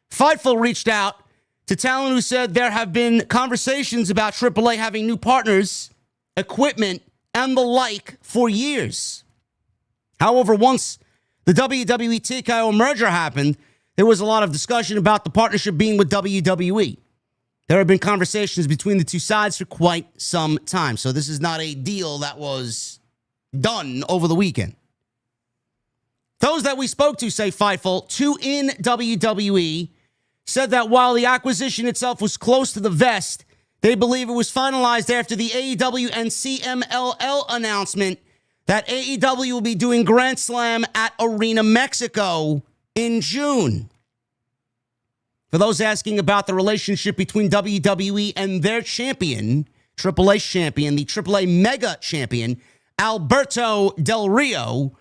Fightful reached out to talent who said there have been conversations about AAA having new partners, equipment, and the like for years. However, once the WWE TKO merger happened, there was a lot of discussion about the partnership being with WWE. There have been conversations between the two sides for quite some time, so this is not a deal that was done over the weekend. Those that we spoke to, say Fightful, two in WWE, said that while the acquisition itself was close to the vest, they believe it was finalized after the AEW and CMLL announcement that AEW will be doing Grand Slam at Arena Mexico in June. For those asking about the relationship between WWE and their champion, Triple H champion, the AAA Mega Champion, Alberto Del Rio,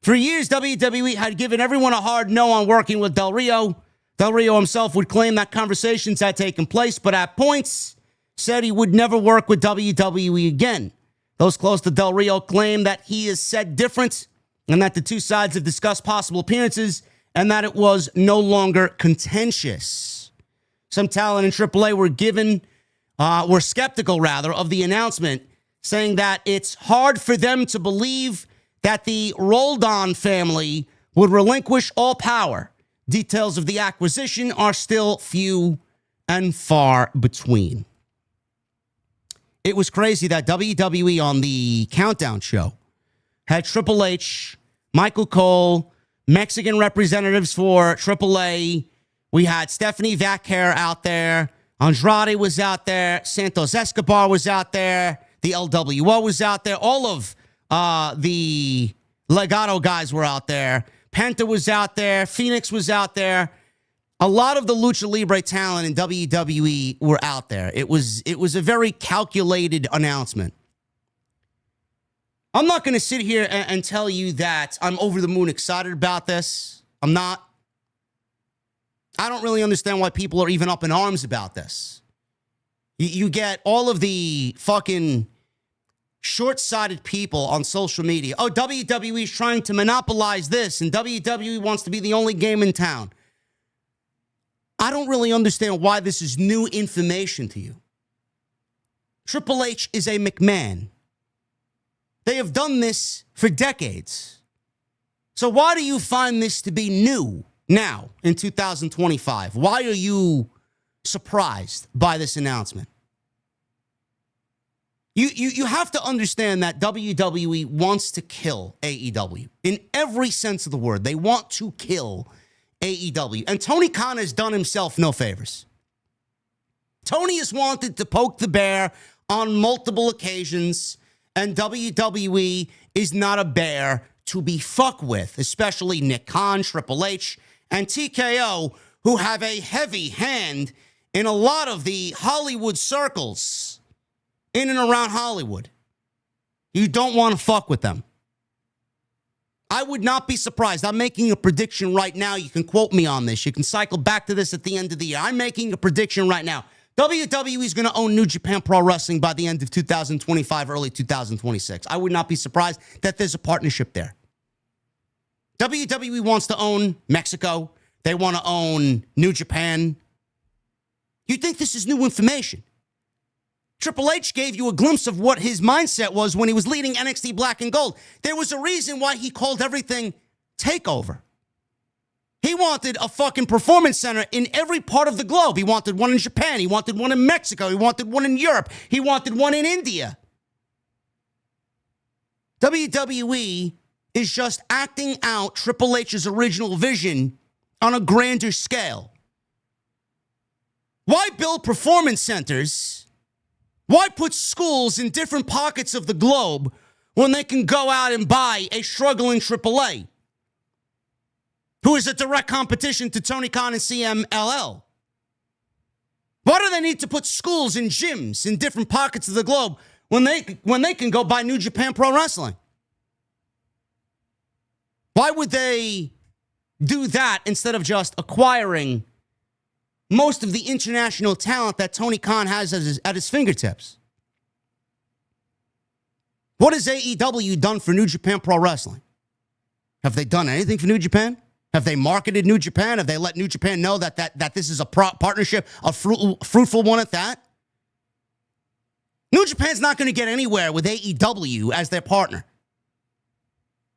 for years WWE had given everyone a hard no on working with Del Rio. Del Rio himself would claim that conversations had taken place, but at points said he would never work with WWE again. Those close to Del Rio claim that he has said different and that the two sides have discussed possible appearances and that it was no longer contentious. Some talent in AAA were skeptical of the announcement, saying that it's hard for them to believe that the Roldan family would relinquish all power. Details of the acquisition are still few and far between. It was crazy that WWE on the countdown show had Triple H, Michael Cole, Mexican representatives for AAA. We had Stephanie Vaquer out there. Andrade was out there. Santos Escobar was out there. The LWO was out there. All of the Legado guys were out there. Penta was out there. Phoenix was out there. A lot of the Lucha Libre talent in WWE were out there. It was a very calculated announcement. I'm not going to sit here and tell you that I'm over the moon excited about this. I'm not. I don't really understand why people are even up in arms about this. You get all of the fucking short-sighted people on social media. Oh, WWE is trying to monopolize this, and WWE wants to be the only game in town. I don't really understand why this is new information to you. Triple H is a McMahon. They have done this for decades. So why do you find this to be new now in 2025? Why are you surprised by this announcement? You have to understand that WWE wants to kill AEW. In every sense of the word, they want to kill AEW. And Tony Khan has done himself no favors. Tony has wanted to poke the bear on multiple occasions, and WWE is not a bear to be fucked with, especially Nick Khan, Triple H, and TKO, who have a heavy hand in a lot of the Hollywood circles in and around Hollywood. You don't want to fuck with them. I would not be surprised. I'm making a prediction right now. You can quote me on this. You can cycle back to this at the end of the year. I'm making a prediction right now. WWE is going to own New Japan Pro Wrestling by the end of 2025, early 2026. I would not be surprised that there's a partnership there. WWE wants to own Mexico. They want to own New Japan. You think this is new information? Triple H gave you a glimpse of what his mindset was when he was leading NXT Black and Gold. There was a reason why he called everything TakeOver. He wanted a fucking performance center in every part of the globe. He wanted one in Japan. He wanted one in Mexico. He wanted one in Europe. He wanted one in India. WWE is just acting out Triple H's original vision on a grander scale. Why build performance centers? Why put schools in different pockets of the globe when they can go out and buy a struggling AAA, who is a direct competition to Tony Khan and CMLL? Why do they need to put schools and gyms in different pockets of the globe when they can go buy New Japan Pro Wrestling? Why would they do that instead of just acquiring most of the international talent that Tony Khan has at his fingertips? What has AEW done for New Japan Pro Wrestling? Have they done anything for New Japan? Have they marketed New Japan? Have they let New Japan know that this is a partnership, a fruitful one at that? New Japan's not going to get anywhere with AEW as their partner.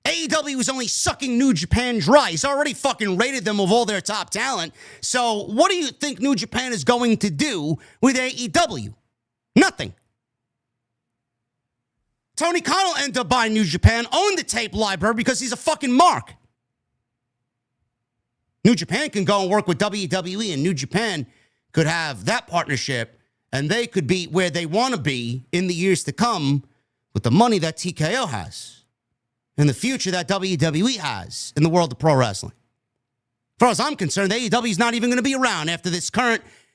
AEW is only sucking New Japan dry. He's already fucking rated them of all their top talent. So what do you think New Japan is going to do with AEW? Nothing. Tony Khan will end up buying New Japan, own the tape library because he's a fucking mark. New Japan can go and work with WWE, and New Japan could have that partnership, and they could be where they want to be in the years to come with the money that TKO has and the future that WWE has in the world of pro wrestling. As far as I'm concerned, AEW is not even going to be around after this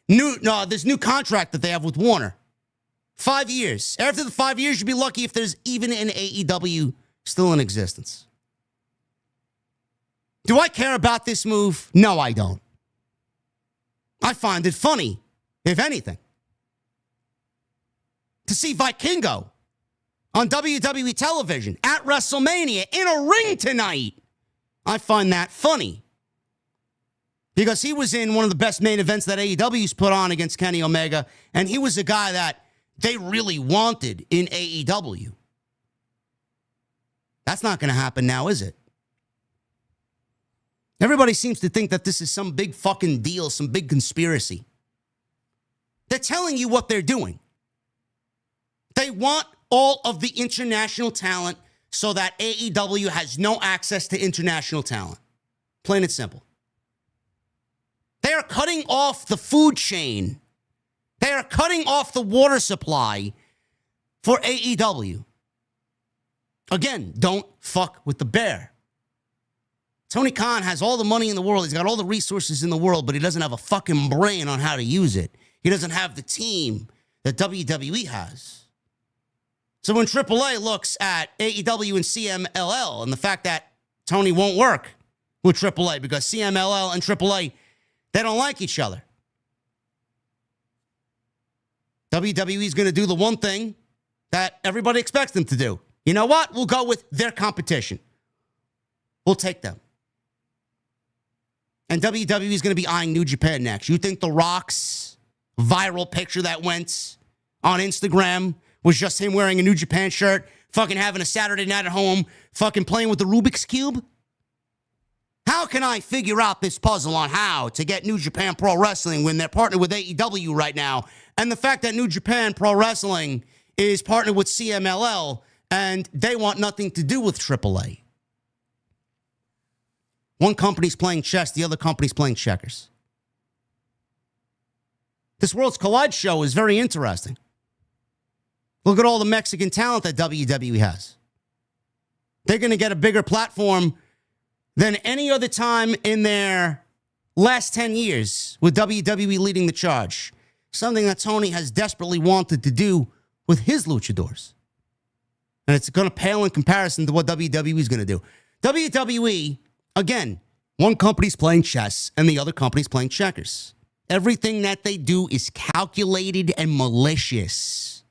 new contract that they have with Warner. 5 years. After the 5 years, you'd be lucky if there's even an AEW still in existence. Do I care about this move? No, I don't. I find it funny, if anything. To see Vikingo on WWE television at WrestleMania in a ring tonight, I find that funny. Because he was in one of the best main events that AEW's put on against Kenny Omega, and he was a guy that they really wanted in AEW. That's not going to happen now, is it? Everybody seems to think that this is some big fucking deal, some big conspiracy. They're telling you what they're doing. They want all of the international talent so that AEW has no access to international talent. Plain and simple. They are cutting off the food chain. They are cutting off the water supply for AEW. Again, don't fuck with the bear. Tony Khan has all the money in the world. He's got all the resources in the world, but he doesn't have a fucking brain on how to use it. He doesn't have the team that WWE has. So when AAA looks at AEW and CMLL and the fact that Tony won't work with AAA because CMLL and AAA, they don't like each other. WWE is going to do the one thing that everybody expects them to do. You know what? We'll go with their competition. We'll take them. And WWE is going to be eyeing New Japan next. You think The Rock's viral picture that went on Instagram was just him wearing a New Japan shirt, fucking having a Saturday night at home, fucking playing with the Rubik's Cube? How can I figure out this puzzle on how to get New Japan Pro Wrestling when they're partnered with AEW right now? And the fact that New Japan Pro Wrestling is partnered with CMLL and they want nothing to do with AAA. One company's playing chess, the other company's playing checkers. This Worlds Collide show is very interesting. Look at all the Mexican talent that WWE has. They're going to get a bigger platform than any other time in their last 10 years with WWE leading the charge. Something that Tony has desperately wanted to do with his luchadors. And it's going to pale in comparison to what WWE is going to do. WWE, again, one company's playing chess and the other company's playing checkers. Everything that they do is calculated and malicious.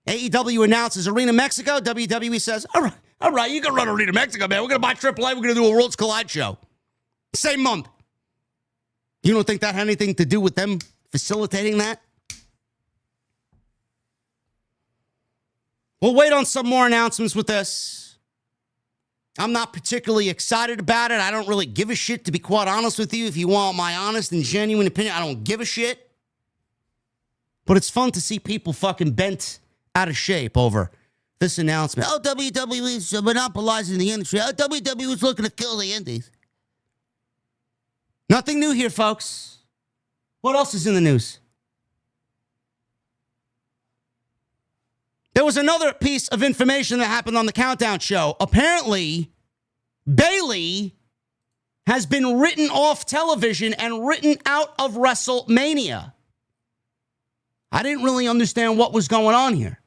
AEW announces Arena Mexico. WWE says, all right, you can run Arena Mexico, man. We're going to buy AAA. We're going to do a Worlds Collide show. Same month. You don't think that had anything to do with them facilitating that? We'll wait on some more announcements with this. I'm not particularly excited about it. I don't really give a shit, to be quite honest with you. If you want my honest and genuine opinion, I don't give a shit. But it's fun to see people fucking bent out of shape over this announcement. Oh, WWE is monopolizing the industry. Oh, WWE is looking to kill the indies. Nothing new here, folks. What else is in the news? There was another piece of information that happened on the Countdown show. Apparently, Bayley has been written off television and written out of WrestleMania. I didn't really understand what was going on here.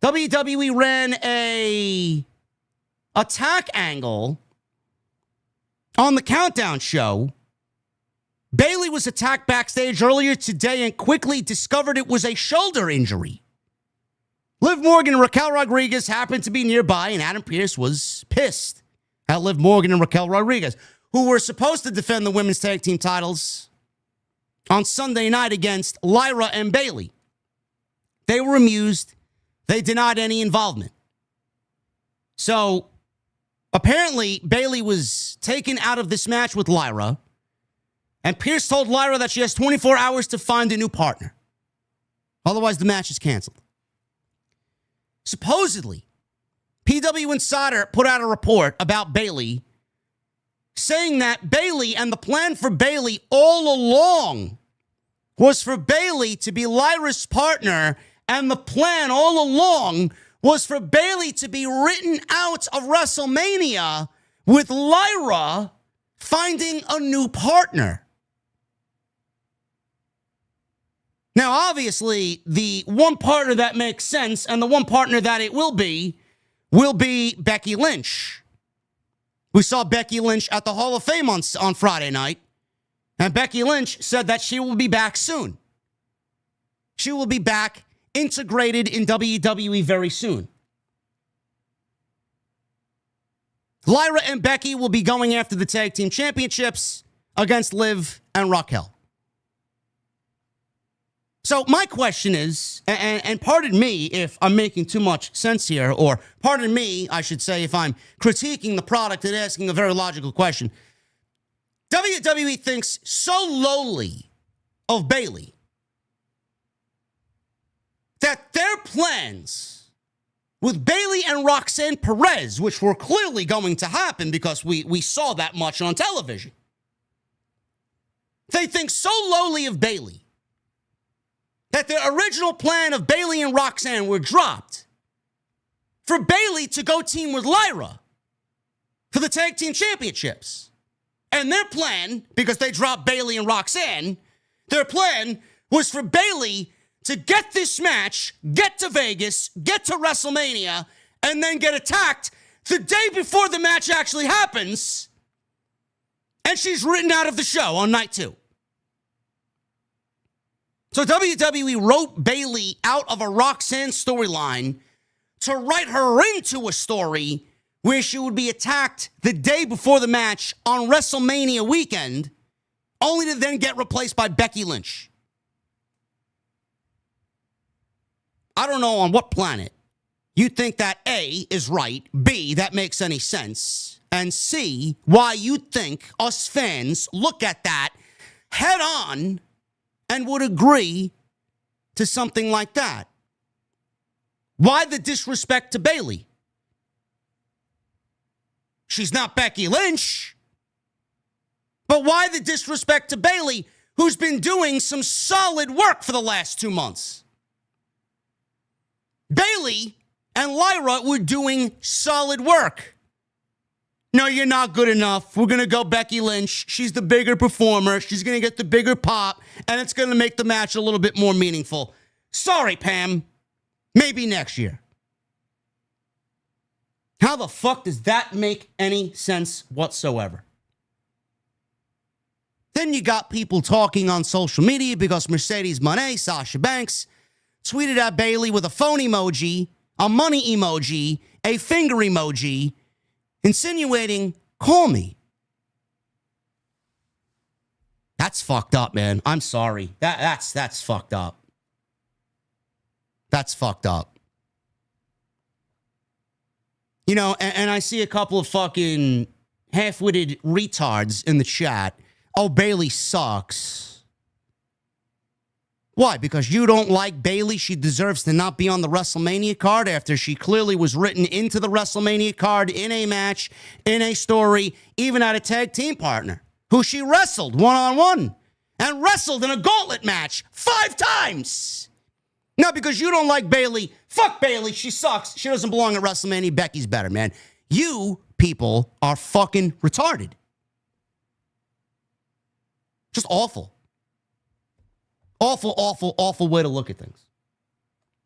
WWE ran a attack angle on the Countdown show. Bayley was attacked backstage earlier today and quickly discovered it was a shoulder injury. Liv Morgan and Raquel Rodriguez happened to be nearby, and Adam Pearce was pissed at Liv Morgan and Raquel Rodriguez, who were supposed to defend the women's tag team titles on Sunday night against Lyra and Bayley. They were amused. They denied any involvement. So, apparently, Bayley was taken out of this match with Lyra, and Pearce told Lyra that she has 24 hours to find a new partner. Otherwise, the match is canceled. Supposedly, PW Insider put out a report about Bayley saying that Bayley and the plan for Bayley all along was for Bayley to be Lyra's partner, and the plan all along was for Bayley to be written out of WrestleMania with Lyra finding a new partner. Now, obviously, the one partner that makes sense and the one partner that it will be Becky Lynch. We saw Becky Lynch at the Hall of Fame on Friday night, and Becky Lynch said that she will be back soon. She will be back integrated in WWE very soon. Lyra and Becky will be going after the tag team championships against Liv and Raquel. So my question is, and pardon me if I'm making too much sense here, or pardon me, I should say, if I'm critiquing the product and asking a very logical question. WWE thinks so lowly of Bayley that their plans with Bayley and Roxanne Perez, which were clearly going to happen because we saw that much on television, they think so lowly of Bayley that the original plan of Bayley and Roxanne were dropped for Bayley to go team with Lyra for the tag team championships. And their plan, because they dropped Bayley and Roxanne, their plan was for Bayley to get this match, get to Vegas, get to WrestleMania, and then get attacked the day before the match actually happens, and she's written out of the show on night 2. So WWE wrote Bayley out of a Roxanne storyline to write her into a story where she would be attacked the day before the match on WrestleMania weekend, only to then get replaced by Becky Lynch. I don't know on what planet you think that A, is right, B, that makes any sense, and C, why you think us fans look at that head on and would agree to something like that. Why the disrespect to Bayley? She's not Becky Lynch. But why the disrespect to Bayley, who's been doing some solid work for the last 2 months? Bayley and Lyra were doing solid work. No, you're not good enough. We're going to go Becky Lynch. She's the bigger performer. She's going to get the bigger pop, and it's going to make the match a little bit more meaningful. Sorry, Pam. Maybe next year. How the fuck does that make any sense whatsoever? Then you got people talking on social media because Mercedes Moné, Sasha Banks, tweeted at Bayley with a phone emoji, a money emoji, a finger emoji, insinuating, call me. That's fucked up, man. I'm sorry. That's fucked up. That's fucked up. You know, and I see a couple of fucking half-witted retards in the chat. Oh, Bayley sucks. Why? Because you don't like Bayley? She deserves to not be on the WrestleMania card after she clearly was written into the WrestleMania card in a match, in a story, even had a tag team partner who she wrestled one-on-one and wrestled in a gauntlet match 5 times. Now, because you don't like Bayley, fuck Bayley, she sucks. She doesn't belong at WrestleMania. Becky's better, man. You people are fucking retarded. Just awful. Awful, awful, awful way to look at things.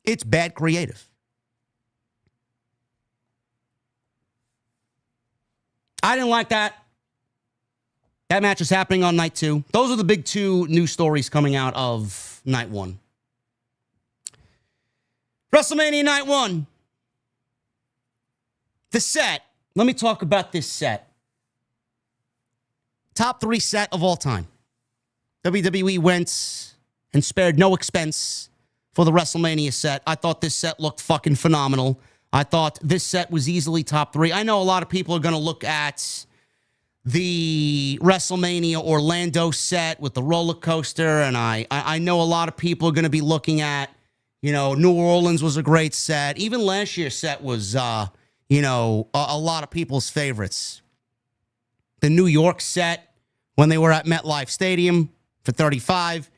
It's bad creative. I didn't like that. That match is happening on night 2. Those are the big 2 news stories coming out of night 1. WrestleMania night 1. The set. Let me talk about this set. Top 3 set of all time. WWE went and spared no expense for the WrestleMania set. I thought this set looked fucking phenomenal. I thought this set was easily top 3. I know a lot of people are going to look at the WrestleMania Orlando set with the roller coaster, and I know a lot of people are going to be looking at, you know, New Orleans was a great set. Even last year's set was, you know, a lot of people's favorites. The New York set, when they were at MetLife Stadium for 35.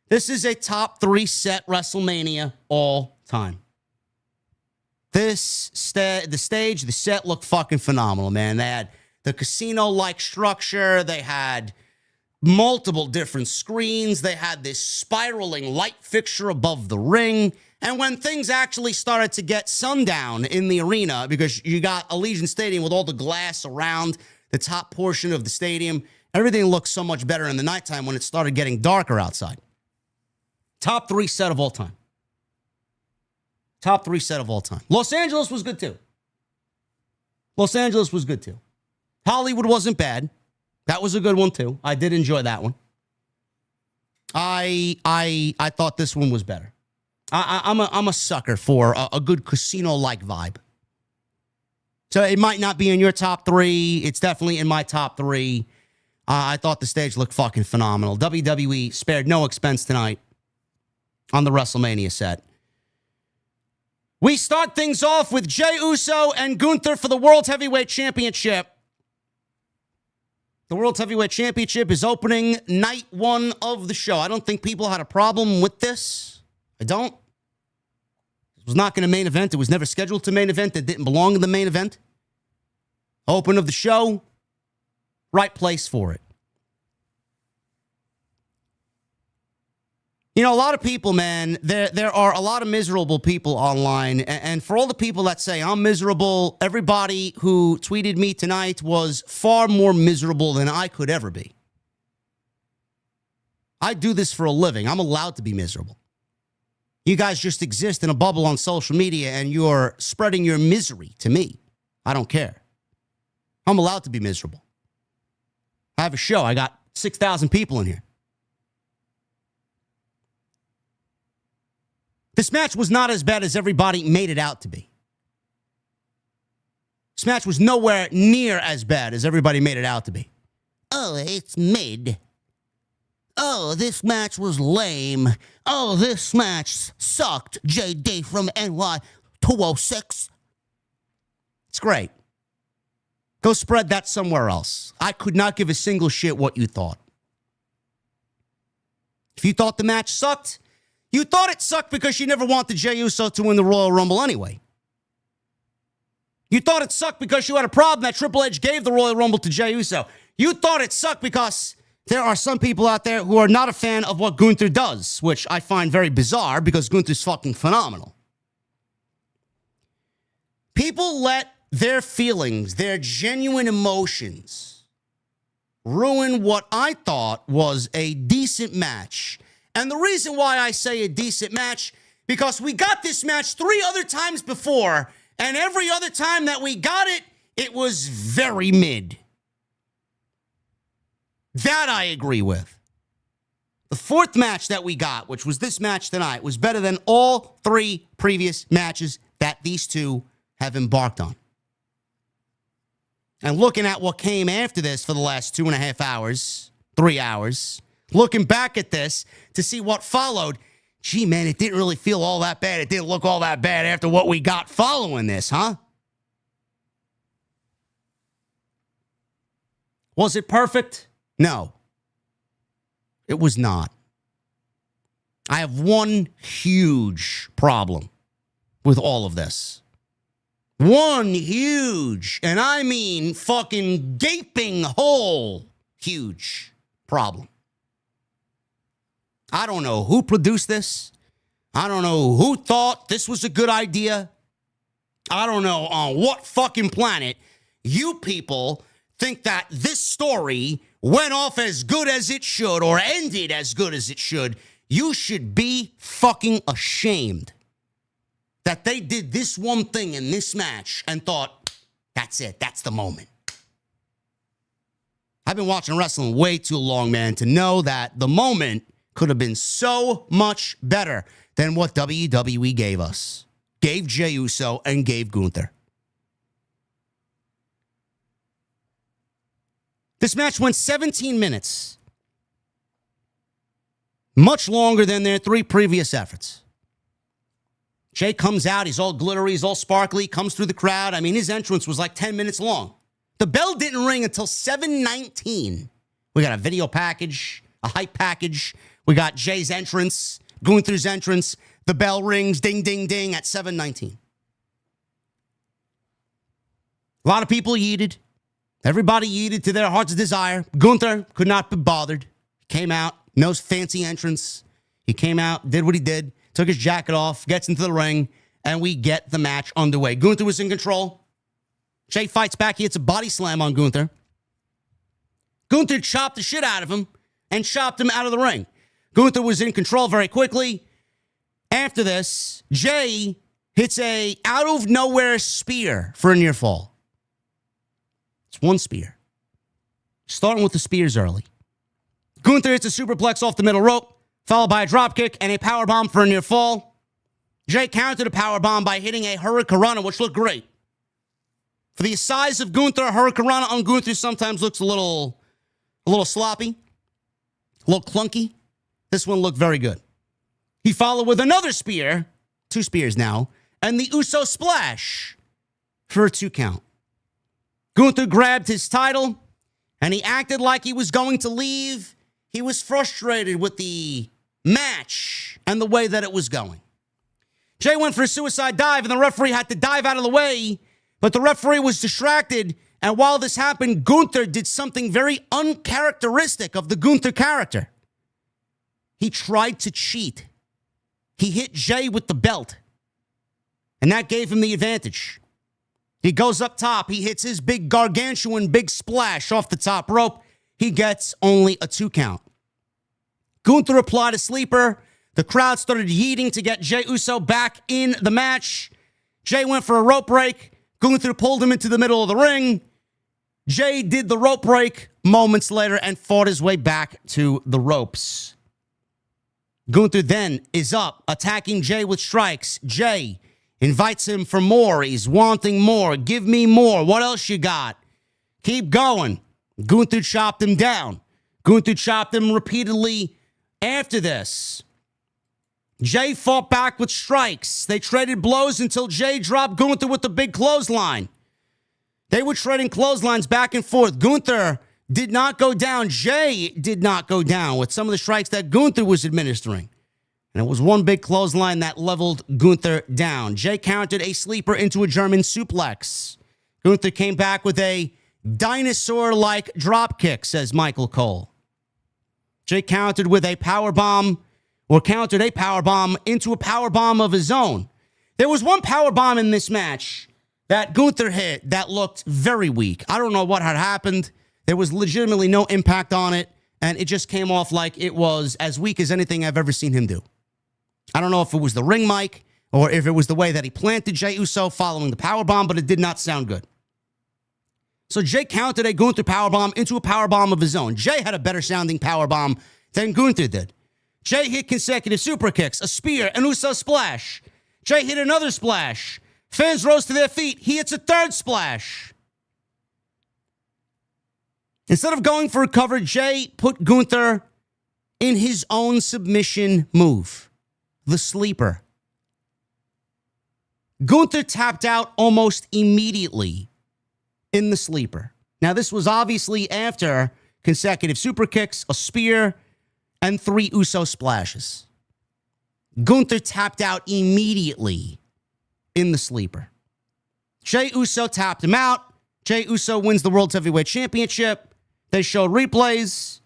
This is a top 3 set WrestleMania all time. The set looked fucking phenomenal, man. They had the casino-like structure. They had multiple different screens. They had this spiraling light fixture above the ring. And when things actually started to get sundown in the arena, because you got Allegiant Stadium with all the glass around the top portion of the stadium, everything looked so much better in the nighttime when it started getting darker outside. Top 3 set of all time. Top 3 set of all time. Los Angeles was good too. Los Angeles was good too. Hollywood wasn't bad. That was a good one too. I did enjoy that one. I thought this one was better. I'm a sucker for a good casino-like vibe. So it might not be in your top 3. It's definitely in my top 3. I thought the stage looked fucking phenomenal. WWE spared no expense tonight on the WrestleMania set. We start things off with Jey Uso and Gunther for the World Heavyweight Championship. The World Heavyweight Championship is opening night 1 of the show. I don't think people had a problem with this. I don't. It was not going to main event. It was never scheduled to main event. It didn't belong in the main event. Open of the show. Right place for it. You know, a lot of people, man, there are a lot of miserable people online. And for all the people that say I'm miserable, everybody who tweeted me tonight was far more miserable than I could ever be. I do this for a living. I'm allowed to be miserable. You guys just exist in a bubble on social media and you're spreading your misery to me. I don't care. I'm allowed to be miserable. I have a show. I got 6,000 people in here. This match was not as bad as everybody made it out to be. This match was nowhere near as bad as everybody made it out to be. Oh, it's mid. Oh, this match was lame. Oh, this match sucked. JD from NY 206. It's great. Go spread that somewhere else. I could not give a single shit what you thought. If you thought the match sucked, you thought it sucked because you never wanted Jey Uso to win the Royal Rumble anyway. You thought it sucked because you had a problem that Triple H gave the Royal Rumble to Jey Uso. You thought it sucked because there are some people out there who are not a fan of what Gunther does, which I find very bizarre because Gunther's fucking phenomenal. People let their feelings, their genuine emotions, ruin what I thought was a decent match. And the reason why I say a decent match, because we got this match 3 other times before, and every other time that we got it, it was very mid. That I agree with. The 4th match that we got, which was this match tonight, was better than all 3 previous matches that these two have embarked on. And looking at what came after this for the last 2.5 hours, 3 hours, looking back at this to see what followed, gee, man, it didn't really feel all that bad. It didn't look all that bad after what we got following this, huh? Was it perfect? No. It was not. I have one huge problem with all of this. One huge, and I mean fucking gaping hole, huge problem. I don't know who produced this. I don't know who thought this was a good idea. I don't know on what fucking planet you people think that this story went off as good as it should or ended as good as it should. You should be fucking ashamed that they did this one thing in this match and thought, that's it, that's the moment. I've been watching wrestling way too long, man, to know that the moment could have been so much better than what WWE gave us. Gave Jey Uso and gave Gunther. This match went 17 minutes. Much longer than their 3 previous efforts. Jey comes out, he's all glittery, he's all sparkly, comes through the crowd. I mean, his entrance was like 10 minutes long. The bell didn't ring until 7:19. We got a video package, a hype package. We got Jey's entrance, Gunther's entrance. The bell rings, ding, ding, ding, at 7:19. A lot of people yeeted. Everybody yeeted to their heart's desire. Gunther could not be bothered. Came out, no fancy entrance. He came out, did what he did, took his jacket off, gets into the ring, and we get the match underway. Gunther was in control. Jey fights back. He hits a body slam on Gunther. Gunther chopped the shit out of him and chopped him out of the ring. Gunther was in control very quickly. After this, Jey hits a out-of-nowhere spear for a near fall. It's one spear. Starting with the spears early. Gunther hits a superplex off the middle rope, followed by a dropkick and a powerbomb for a near fall. Jey countered a powerbomb by hitting a hurricanrana, which looked great. For the size of Gunther, a hurricanrana on Gunther sometimes looks a little sloppy, a little clunky. This one looked very good. He followed with another spear, 2 spears now, and the Uso splash for a 2 count. Gunther grabbed his title, and he acted like he was going to leave. He was frustrated with the match and the way that it was going. Jey went for a suicide dive, and the referee had to dive out of the way, but the referee was distracted, and while this happened, Gunther did something very uncharacteristic of the Gunther character. He tried to cheat. He hit Jey with the belt, and that gave him the advantage. He goes up top. He hits his big gargantuan big splash off the top rope. He gets only a 2 count. Gunther applied a sleeper. The crowd started yeeting to get Jey Uso back in the match. Jey went for a rope break. Gunther pulled him into the middle of the ring. Jey did the rope break moments later and fought his way back to the ropes. Gunther then is up, attacking Jey with strikes. Jey invites him for more. He's wanting more. Give me more. What else you got? Keep going. Gunther chopped him down. Gunther chopped him repeatedly after this. Jey fought back with strikes. They traded blows until Jey dropped Gunther with the big clothesline. They were trading clotheslines back and forth. Gunther did not go down. Jey did not go down with some of the strikes that Gunther was administering. And it was one big clothesline that leveled Gunther down. Jey countered a sleeper into a German suplex. Gunther came back with a dinosaur-like drop kick, says Michael Cole. Jey countered with a powerbomb, or countered a powerbomb into a powerbomb of his own. There was one powerbomb in this match that Gunther hit that looked very weak. I don't know what had happened. There was legitimately no impact on it, and it just came off like it was as weak as anything I've ever seen him do. I don't know if it was the ring mic or if it was the way that he planted Jey Uso following the powerbomb, but it did not sound good. So Jey countered a Gunther powerbomb into a powerbomb of his own. Jey had a better sounding powerbomb than Gunther did. Jey hit consecutive super kicks, a spear, an Uso splash. Jey hit another splash. Fans rose to their feet. He hits a third splash. Instead of going for a cover, Jey put Gunther in his own submission move, the sleeper. Gunther tapped out almost immediately in the sleeper. Now, this was obviously after consecutive super kicks, a spear, and 3 Uso splashes. Gunther tapped out immediately in the sleeper. Jey Uso tapped him out. Jey Uso wins the World Heavyweight Championship. They showed replays.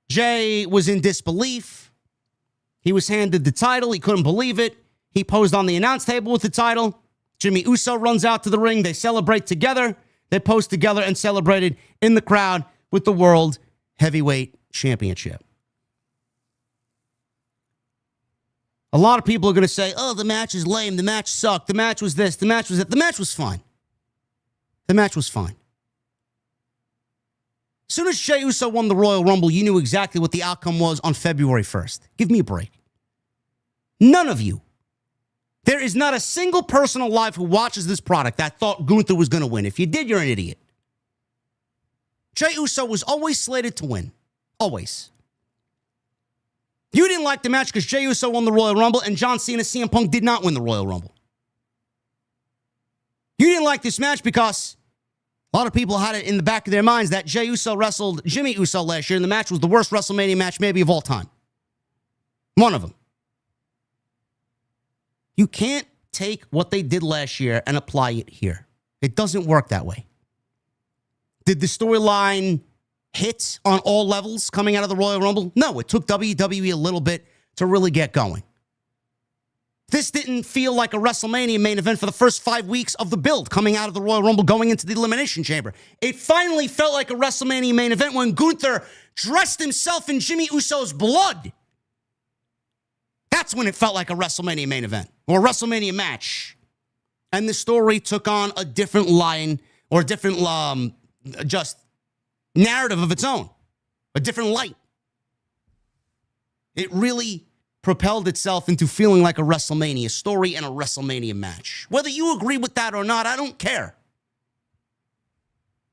Jey was in disbelief. He was handed the title. He couldn't believe it. He posed on the announce table with the title. Jimmy Uso runs out to the ring. They celebrate together. They posed together and celebrated in the crowd with the World Heavyweight Championship. A lot of people are going to say, oh, the match is lame. The match sucked. The match was this. The match was that. The match was fine. The match was fine. As soon as Jey Uso won the Royal Rumble, you knew exactly what the outcome was on February 1st. Give me a break. None of you. There is not a single person alive who watches this product that thought Gunther was going to win. If you did, you're an idiot. Jey Uso was always slated to win. Always. You didn't like the match because Jey Uso won the Royal Rumble and John Cena, CM Punk did not win the Royal Rumble. You didn't like this match because a lot of people had it in the back of their minds that Jey Uso wrestled Jimmy Uso last year and the match was the worst WrestleMania match maybe of all time. One of them. You can't take what they did last year and apply it here. It doesn't work that way. Did the storyline hit on all levels coming out of the Royal Rumble? No, it took WWE a little bit to really get going. This didn't feel like a WrestleMania main event for the first 5 weeks of the build coming out of the Royal Rumble going into the Elimination Chamber. It finally felt like a WrestleMania main event when Gunther dressed himself in Jimmy Uso's blood. That's when it felt like a WrestleMania main event or a WrestleMania match. And the story took on a different line or a different just narrative of its own, a different light. It really propelled itself into feeling like a WrestleMania story and a WrestleMania match. Whether you agree with that or not, I don't care.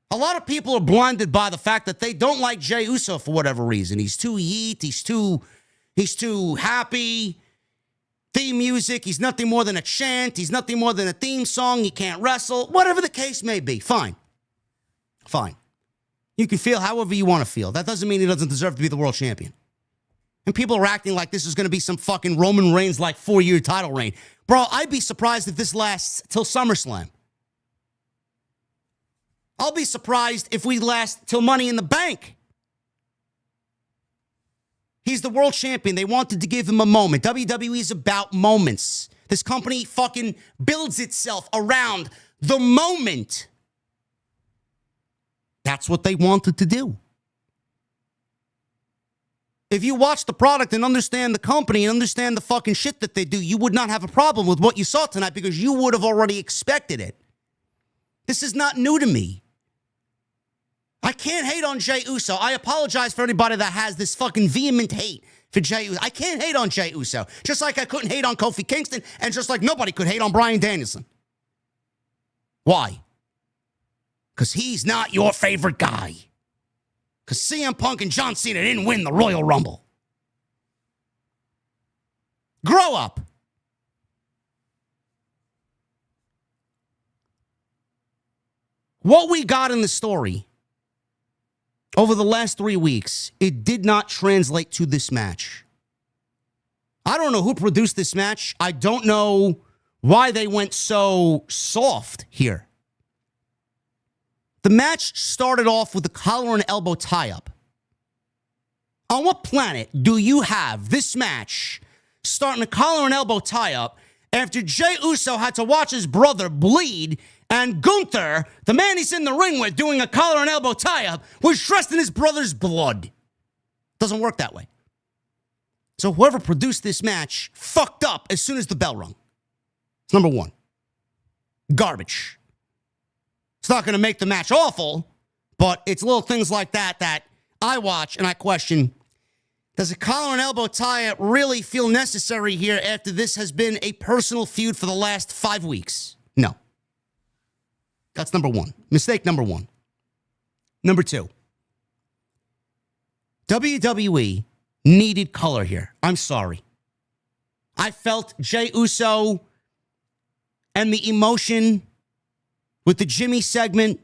A lot of people are blinded by the fact that they don't like Jey Uso for whatever reason. He's too yeet. He's too happy. Theme music. He's nothing more than a chant. He's nothing more than a theme song. He can't wrestle. Whatever the case may be. Fine. Fine. You can feel however you want to feel. That doesn't mean he doesn't deserve to be the world champion. And people are acting like this is going to be some fucking Roman Reigns like 4-year title reign. Bro, I'd be surprised if this lasts till SummerSlam. I'll be surprised if we last till Money in the Bank. He's the world champion. They wanted to give him a moment. WWE is about moments. This company fucking builds itself around the moment. That's what they wanted to do. If you watch the product and understand the company and understand the fucking shit that they do, you would not have a problem with what you saw tonight because you would have already expected it. This is not new to me. I can't hate on Jey Uso. I apologize for anybody that has this fucking vehement hate for Jey Uso. I can't hate on Jey Uso. Just like I couldn't hate on Kofi Kingston and just like nobody could hate on Bryan Danielson. Why? Because he's not your favorite guy. Because CM Punk and John Cena didn't win the Royal Rumble. Grow up. What we got in the story over the last 3 weeks, it did not translate to this match. I don't know who produced this match. I don't know why they went so soft here. The match started off with a collar and elbow tie-up. On what planet do you have this match starting a collar and elbow tie-up after Jey Uso had to watch his brother bleed And Gunther, the man he's in the ring with doing a collar and elbow tie-up, was dressed in his brother's blood. Doesn't work that way. So whoever produced this match fucked up as soon as the bell rung. It's number one. Garbage. It's not going to make the match awful, but it's little things like that that I watch and I question, does a collar and elbow tie-up really feel necessary here after this has been a personal feud for the last 5 weeks? No. That's number one. Mistake number one. Number two. WWE needed color here. I'm sorry. I felt Jey Uso and the emotion with the Jimmy segment,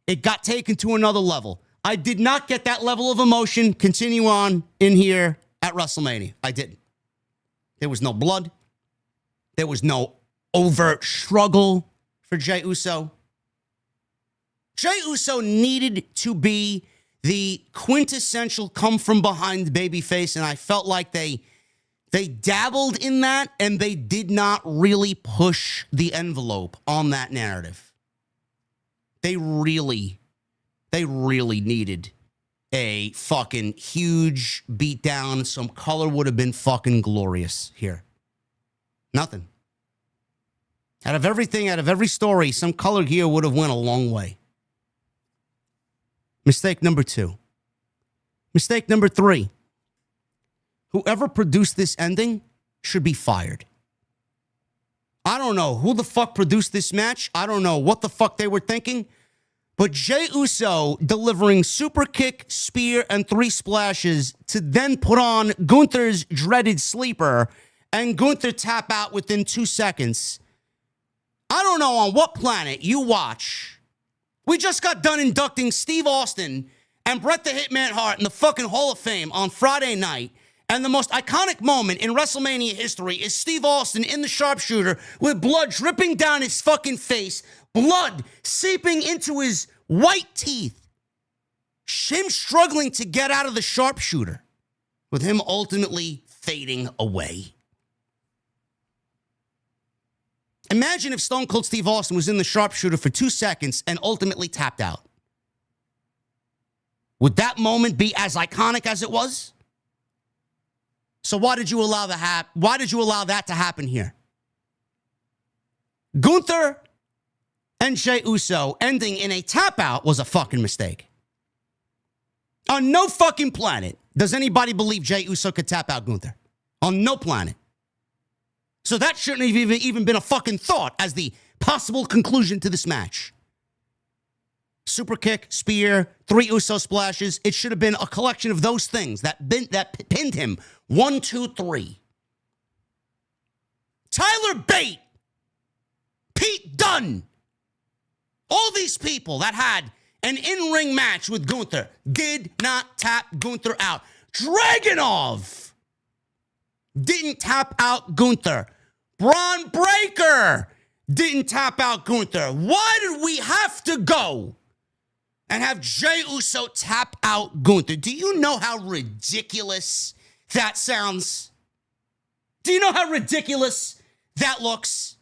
it got taken to another level. I did not get that level of emotion continue on in here at WrestleMania. I didn't. There was no blood. There was no overt struggle for Jey Uso. Jey Uso needed to be the quintessential come-from-behind babyface, and I felt like they dabbled in that, and they did not really push the envelope on that narrative. They really needed a fucking huge beatdown. Some color would have been fucking glorious here. Nothing. Out of everything, out of every story, some color here would have went a long way. Mistake number two. Mistake number three. Whoever produced this ending should be fired. I don't know who the fuck produced this match. I don't know what the fuck they were thinking. But Jey Uso delivering super kick, spear, and 3 splashes to then put on Gunther's dreaded sleeper and Gunther tap out within 2 seconds. I don't know on what planet you watch. We just got done inducting Steve Austin and Bret the Hitman Hart in the fucking Hall of Fame on Friday night. And the most iconic moment in WrestleMania history is Steve Austin in the sharpshooter with blood dripping down his fucking face, blood seeping into his white teeth. Him struggling to get out of the sharpshooter, with him ultimately fading away. Imagine if Stone Cold Steve Austin was in the sharpshooter for 2 seconds and ultimately tapped out. Would that moment be as iconic as it was? So why did you allow that to happen here? Gunther and Jey Uso ending in a tap out was a fucking mistake. On no fucking planet does anybody believe Jey Uso could tap out Gunther. On no planet. So that shouldn't have even been a fucking thought as the possible conclusion to this match. Super kick, spear, 3 Uso splashes. It should have been a collection of those things that pinned him. 1, 2, 3. Tyler Bate, Pete Dunne, all these people that had an in-ring match with Gunther did not tap Gunther out. Dragunov didn't tap out Gunther. Braun Breaker didn't tap out Gunther. Why did we have to go and have Jey Uso tap out Gunther? Do you know how ridiculous that sounds? Do you know how ridiculous that looks?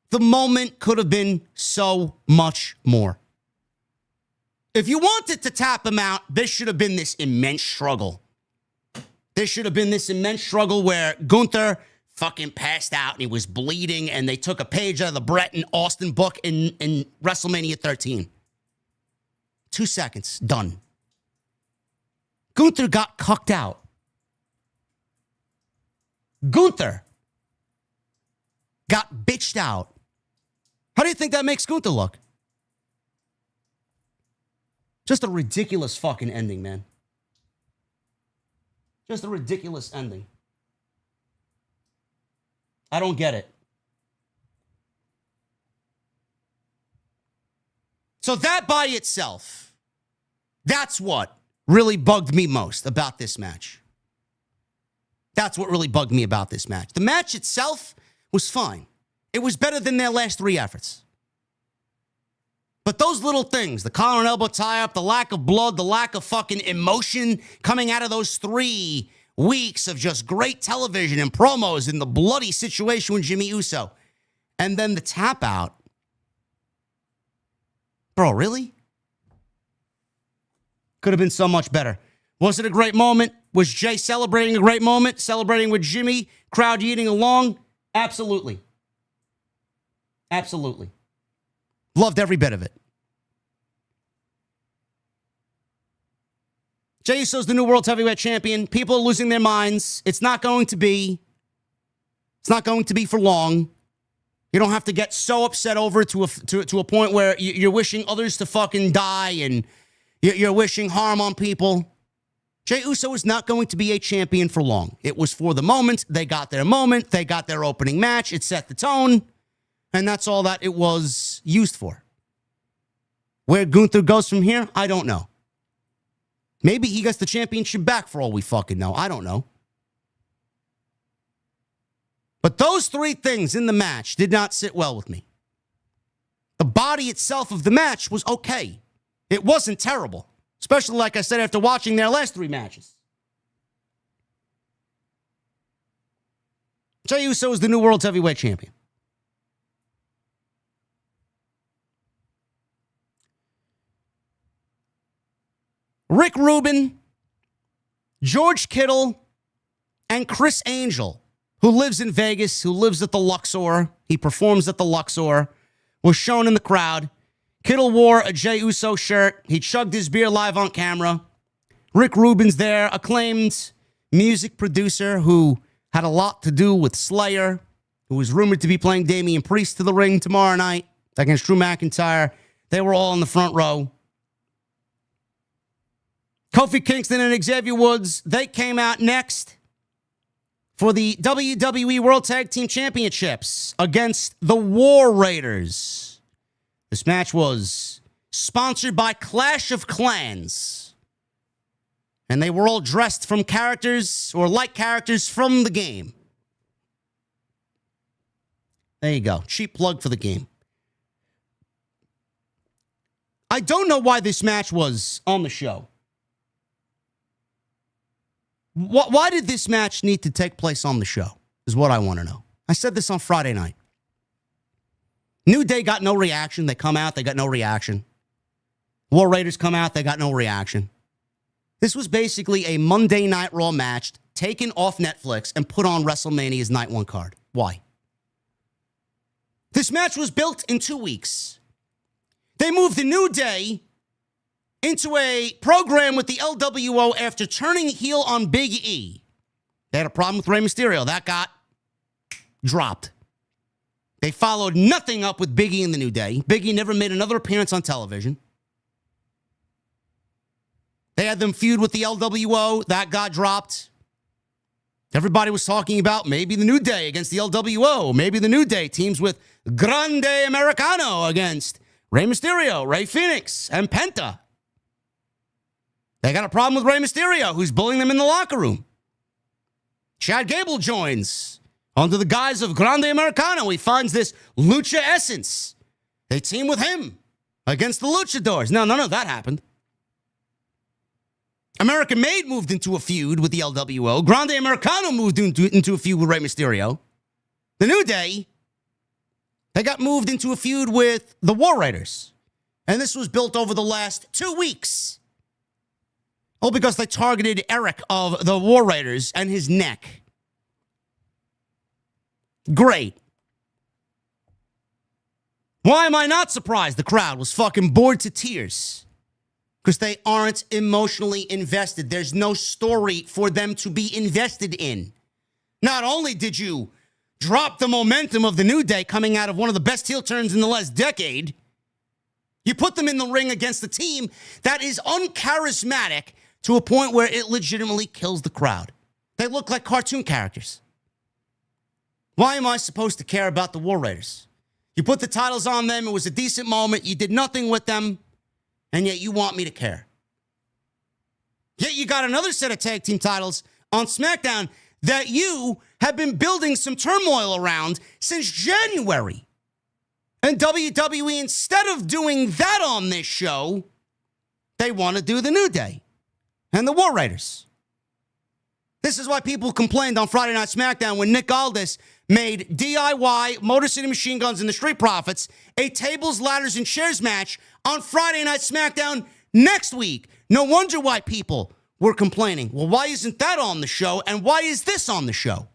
The moment could have been so much more. If you wanted to tap him out, there should have been this immense struggle. There should have been this immense struggle where Gunther fucking passed out and he was bleeding and they took a page out of the Bret and Austin book in WrestleMania 13. 2 seconds, done. Gunther got cucked out. Gunther got bitched out. How do you think that makes Gunther look? Just a ridiculous fucking ending, man. Just a ridiculous ending. I don't get it. So that by itself, that's what really bugged me most about this match. That's what really bugged me about this match. The match itself was fine. It was better than their last 3 efforts. But those little things, the collar and elbow tie-up, the lack of blood, the lack of fucking emotion coming out of those 3 weeks of just great television and promos in the bloody situation with Jimmy Uso. And then the tap out. Bro, really? Could have been so much better. Was it a great moment? Was Jay celebrating a great moment? Celebrating with Jimmy? Crowd eating along? Absolutely. Absolutely. Loved every bit of it. Jey Uso's the new World Heavyweight Champion. People are losing their minds. It's not going to be for long. You don't have to get so upset over to a point where you're wishing others to fucking die and you're wishing harm on people. Jey Uso is not going to be a champion for long. It was for the moment. They got their moment. They got their opening match. It set the tone. And that's all that it was used for. Where Gunther goes from here, I don't know. Maybe he gets the championship back for all we fucking know. I don't know. But those three things in the match did not sit well with me. The body itself of the match was okay. It wasn't terrible. Especially, like I said, after watching their last three matches. Jey Uso is the new World Heavyweight Champion. Rick Rubin, George Kittle, and Chris Angel, who lives in Vegas, who lives at the Luxor. He performs at the Luxor, was shown in the crowd. Kittle wore a Jey Uso shirt. He chugged his beer live on camera. Rick Rubin's there, acclaimed music producer who had a lot to do with Slayer, who was rumored to be playing Damian Priest to the ring tomorrow night against Drew McIntyre. They were all in the front row. Kofi Kingston and Xavier Woods, they came out next for the WWE World Tag Team Championships against the War Raiders. This match was sponsored by Clash of Clans. And they were all dressed from characters or like characters from the game. There you go. Cheap plug for the game. I don't know why this match was on the show. Why did this match need to take place on the show is what I want to know. I said this on Friday night. New Day got no reaction. They come out, they got no reaction. War Raiders come out, they got no reaction. This was basically a Monday Night Raw match taken off Netflix and put on WrestleMania's Night 1 card. Why? This match was built in 2 weeks. They moved the New Day into a program with the LWO after turning heel on Big E. They had a problem with Rey Mysterio. That got dropped. They followed nothing up with Big E in the New Day. Big E never made another appearance on television. They had them feud with the LWO. That got dropped. Everybody was talking about maybe the New Day against the LWO. Maybe the New Day teams with Grande Americano against Rey Mysterio, Rey Fenix, and Penta. They got a problem with Rey Mysterio, who's bullying them in the locker room. Chad Gable joins under the guise of Grande Americano. He finds this Lucha Essence. They team with him against the Luchadors. No, none of that happened. American Made moved into a feud with the LWO. Grande Americano moved into a feud with Rey Mysterio. The New Day, they got moved into a feud with the War Raiders. And this was built over the last 2 weeks. All because they targeted Eric of the War Raiders and his neck. Great. Why am I not surprised the crowd was fucking bored to tears? Because they aren't emotionally invested. There's no story for them to be invested in. Not only did you drop the momentum of the New Day coming out of one of the best heel turns in the last decade, you put them in the ring against a team that is uncharismatic to a point where it legitimately kills the crowd. They look like cartoon characters. Why am I supposed to care about the War Raiders? You put the titles on them. It was a decent moment. You did nothing with them. And yet you want me to care. Yet you got another set of tag team titles on SmackDown that you have been building some turmoil around since January. And WWE, instead of doing that on this show, they want to do the New Day and the War Raiders. This is why people complained on Friday Night SmackDown when Nick Aldis made DIY Motor City Machine Guns and the Street Profits a tables, ladders, and chairs match on Friday Night SmackDown next week. No wonder why people were complaining. Well, why isn't that on the show? And why is this on the show?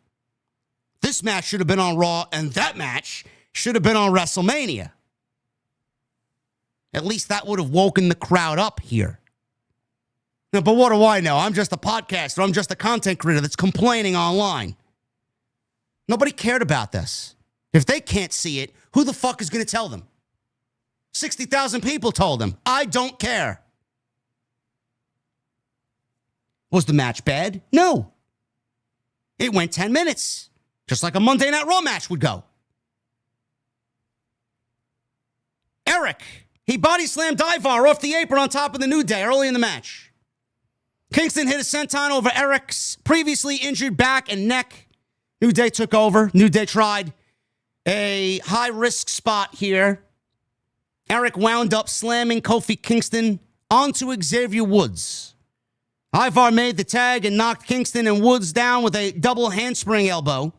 This match should have been on Raw, and that match should have been on WrestleMania. At least that would have woken the crowd up here. No, but what do I know? I'm just a podcaster. I'm just a content creator that's complaining online. Nobody cared about this. If they can't see it, who the fuck is going to tell them? 60,000 people told them. I don't care. Was the match bad? No. It went 10 minutes, just like a Monday Night Raw match would go. Eric, he body slammed Ivar off the apron on top of the New Day early in the match. Kingston hit a senton over Eric's previously injured back and neck. New Day took over. New Day tried a high-risk spot here. Eric wound up slamming Kofi Kingston onto Xavier Woods. Ivar made the tag and knocked Kingston and Woods down with a double handspring elbow.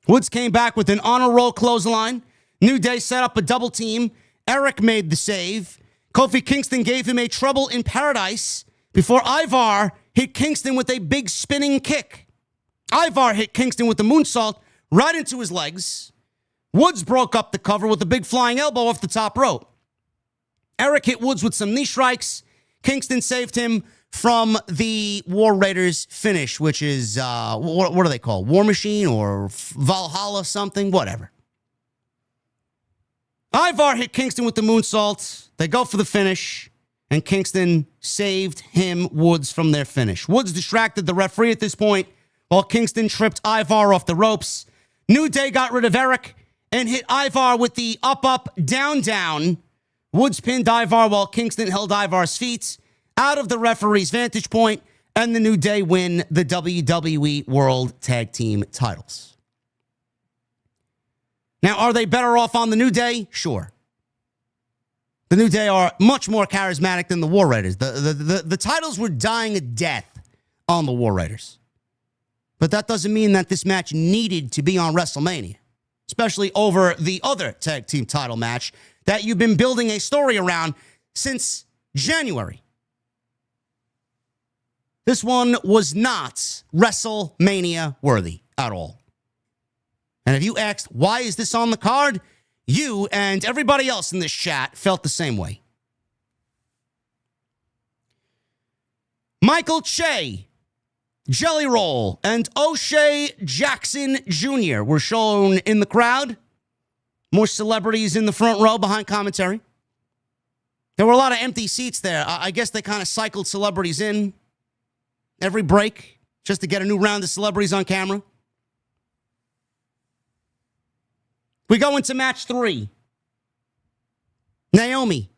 Woods came back with an honor roll clothesline. New Day set up a double team. Eric made the save. Kofi Kingston gave him a trouble in paradise before Ivar hit Kingston with a big spinning kick. Ivar hit Kingston with the moonsault right into his legs. Woods broke up the cover with a big flying elbow off the top rope. Eric hit Woods with some knee strikes. Kingston saved him from the War Raiders finish, which is, what are they called? War Machine or Valhalla something? Whatever. Ivar hit Kingston with the moonsault. They go for the finish, and Kingston saved Woods from their finish. Woods distracted the referee at this point while Kingston tripped Ivar off the ropes. New Day got rid of Eric and hit Ivar with the up, down, down. Woods pinned Ivar while Kingston held Ivar's feet out of the referee's vantage point, and the New Day win the WWE World Tag Team titles. Now, are they better off on the New Day? Sure. The New Day are much more charismatic than the War Raiders. The titles were dying a death on the War Raiders. But that doesn't mean that this match needed to be on WrestleMania, especially over the other tag team title match that you've been building a story around since January. This one was not WrestleMania worthy at all. And if you asked, why is this on the card? You and everybody else in this chat felt the same way. Michael Che, Jelly Roll, and O'Shea Jackson Jr. were shown in the crowd. More celebrities in the front row behind commentary. There were a lot of empty seats there. I guess they kind of cycled celebrities in every break just to get a new round of celebrities on camera. We go into match 3. Naomi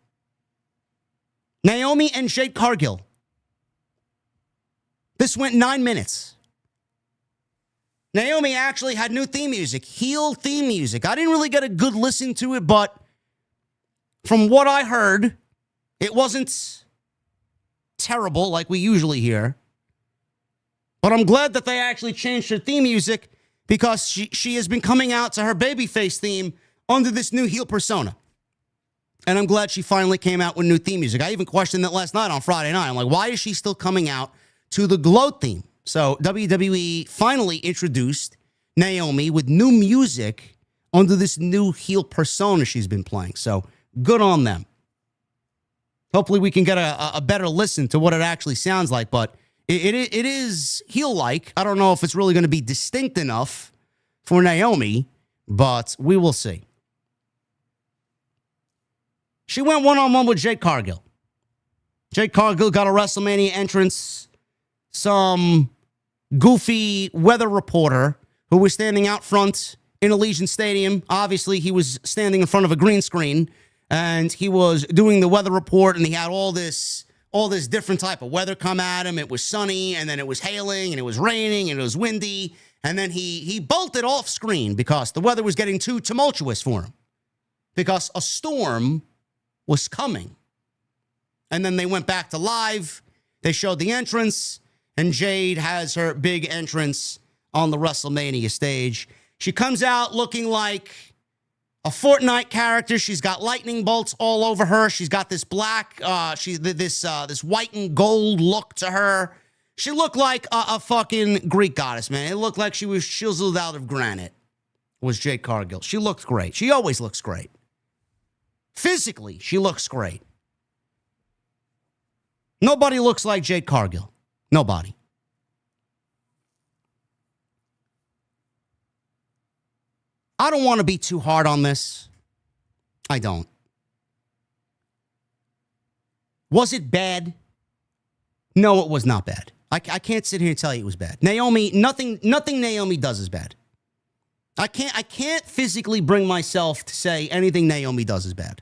and Jade Cargill. This went 9 minutes. Naomi actually had new theme music, heel theme music. I didn't really get a good listen to it, but from what I heard, it wasn't terrible like we usually hear. But I'm glad that they actually changed her theme music because she has been coming out to her babyface theme under this new heel persona. And I'm glad she finally came out with new theme music. I even questioned that last night on Friday night. I'm like, why is she still coming out to the Gloat theme? So WWE finally introduced Naomi with new music under this new heel persona she's been playing. So good on them. Hopefully we can get a better listen to what it actually sounds like, but it is heel-like. I don't know if it's really going to be distinct enough for Naomi, but we will see. She went one-on-one with Jade Cargill. Jade Cargill got a WrestleMania entrance. Some goofy weather reporter who was standing out front in Allegiant Stadium. Obviously, he was standing in front of a green screen, and he was doing the weather report, and he had all this different type of weather come at him. It was sunny, and then it was hailing, and it was raining, and it was windy, and then he bolted off screen because the weather was getting too tumultuous for him, because a storm was coming. And then they went back to live. They showed the entrance, And Jade has her big entrance on the WrestleMania stage. She comes out looking like a Fortnite character. She's got lightning bolts all over her. She's got this black, this white and gold look to her. She looked like a fucking Greek goddess, man. It looked like she was chiseled out of granite. Was Jade Cargill. She looked great. She always looks great. Physically, she looks great. Nobody looks like Jade Cargill. Nobody. I don't want to be too hard on this. I don't. Was it bad? No, it was not bad. I can't sit here and tell you it was bad. Naomi, nothing Naomi does is bad. I can't physically bring myself to say anything Naomi does is bad.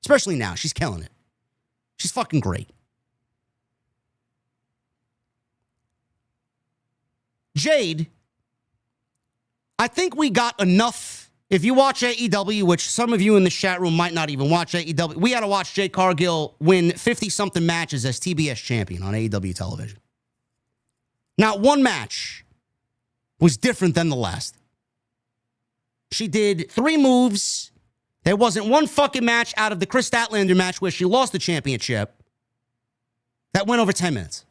Especially now. She's killing it. She's fucking great. Jade, I think we got enough. If you watch AEW, which some of you in the chat room might not even watch AEW, we had to watch Jade Cargill win 50-something matches as TBS champion on AEW television. Not one match was different than the last. She did 3 moves. There wasn't one fucking match out of the Chris Statlander match where she lost the championship that went over 10 minutes.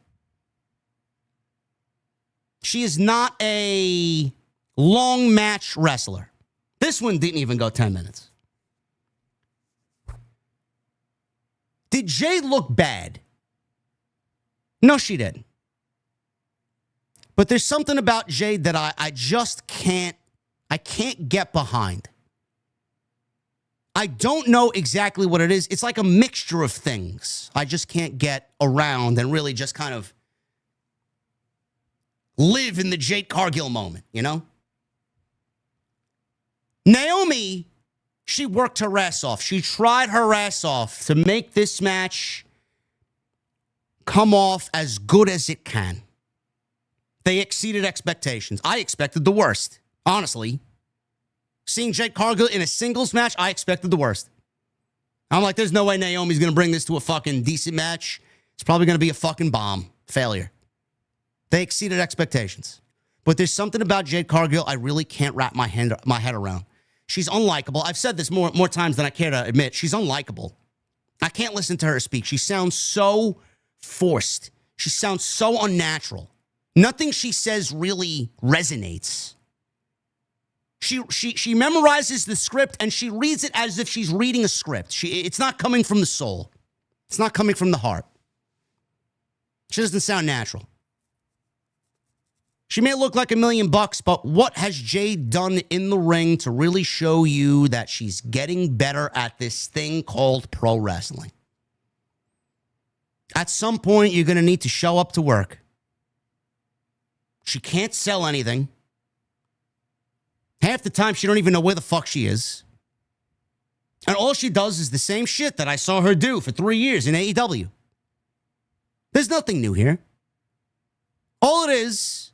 She is not a long match wrestler. This one didn't even go 10 minutes. Did Jade look bad? No, she didn't. But there's something about Jade that I just can't get behind. I don't know exactly what it is. It's like a mixture of things. I just can't get around and really just kind of live in the Jade Cargill moment, you know? Naomi, she worked her ass off. She tried her ass off to make this match come off as good as it can. They exceeded expectations. I expected the worst, honestly. Seeing Jade Cargill in a singles match, I expected the worst. I'm like, there's no way Naomi's going to bring this to a fucking decent match. It's probably going to be a fucking bomb. Failure. They exceeded expectations. But there's something about Jade Cargill I really can't wrap my head around. She's unlikable. I've said this more times than I care to admit. She's unlikable. I can't listen to her speak. She sounds so forced. She sounds so unnatural. Nothing she says really resonates. She memorizes the script and she reads it as if she's reading a script. It's not coming from the soul. It's not coming from the heart. She doesn't sound natural. She may look like $1 million, but what has Jade done in the ring to really show you that she's getting better at this thing called pro wrestling? At some point, you're going to need to show up to work. She can't sell anything. Half the time, she don't even know where the fuck she is. And all she does is the same shit that I saw her do for 3 years in AEW. There's nothing new here. All it is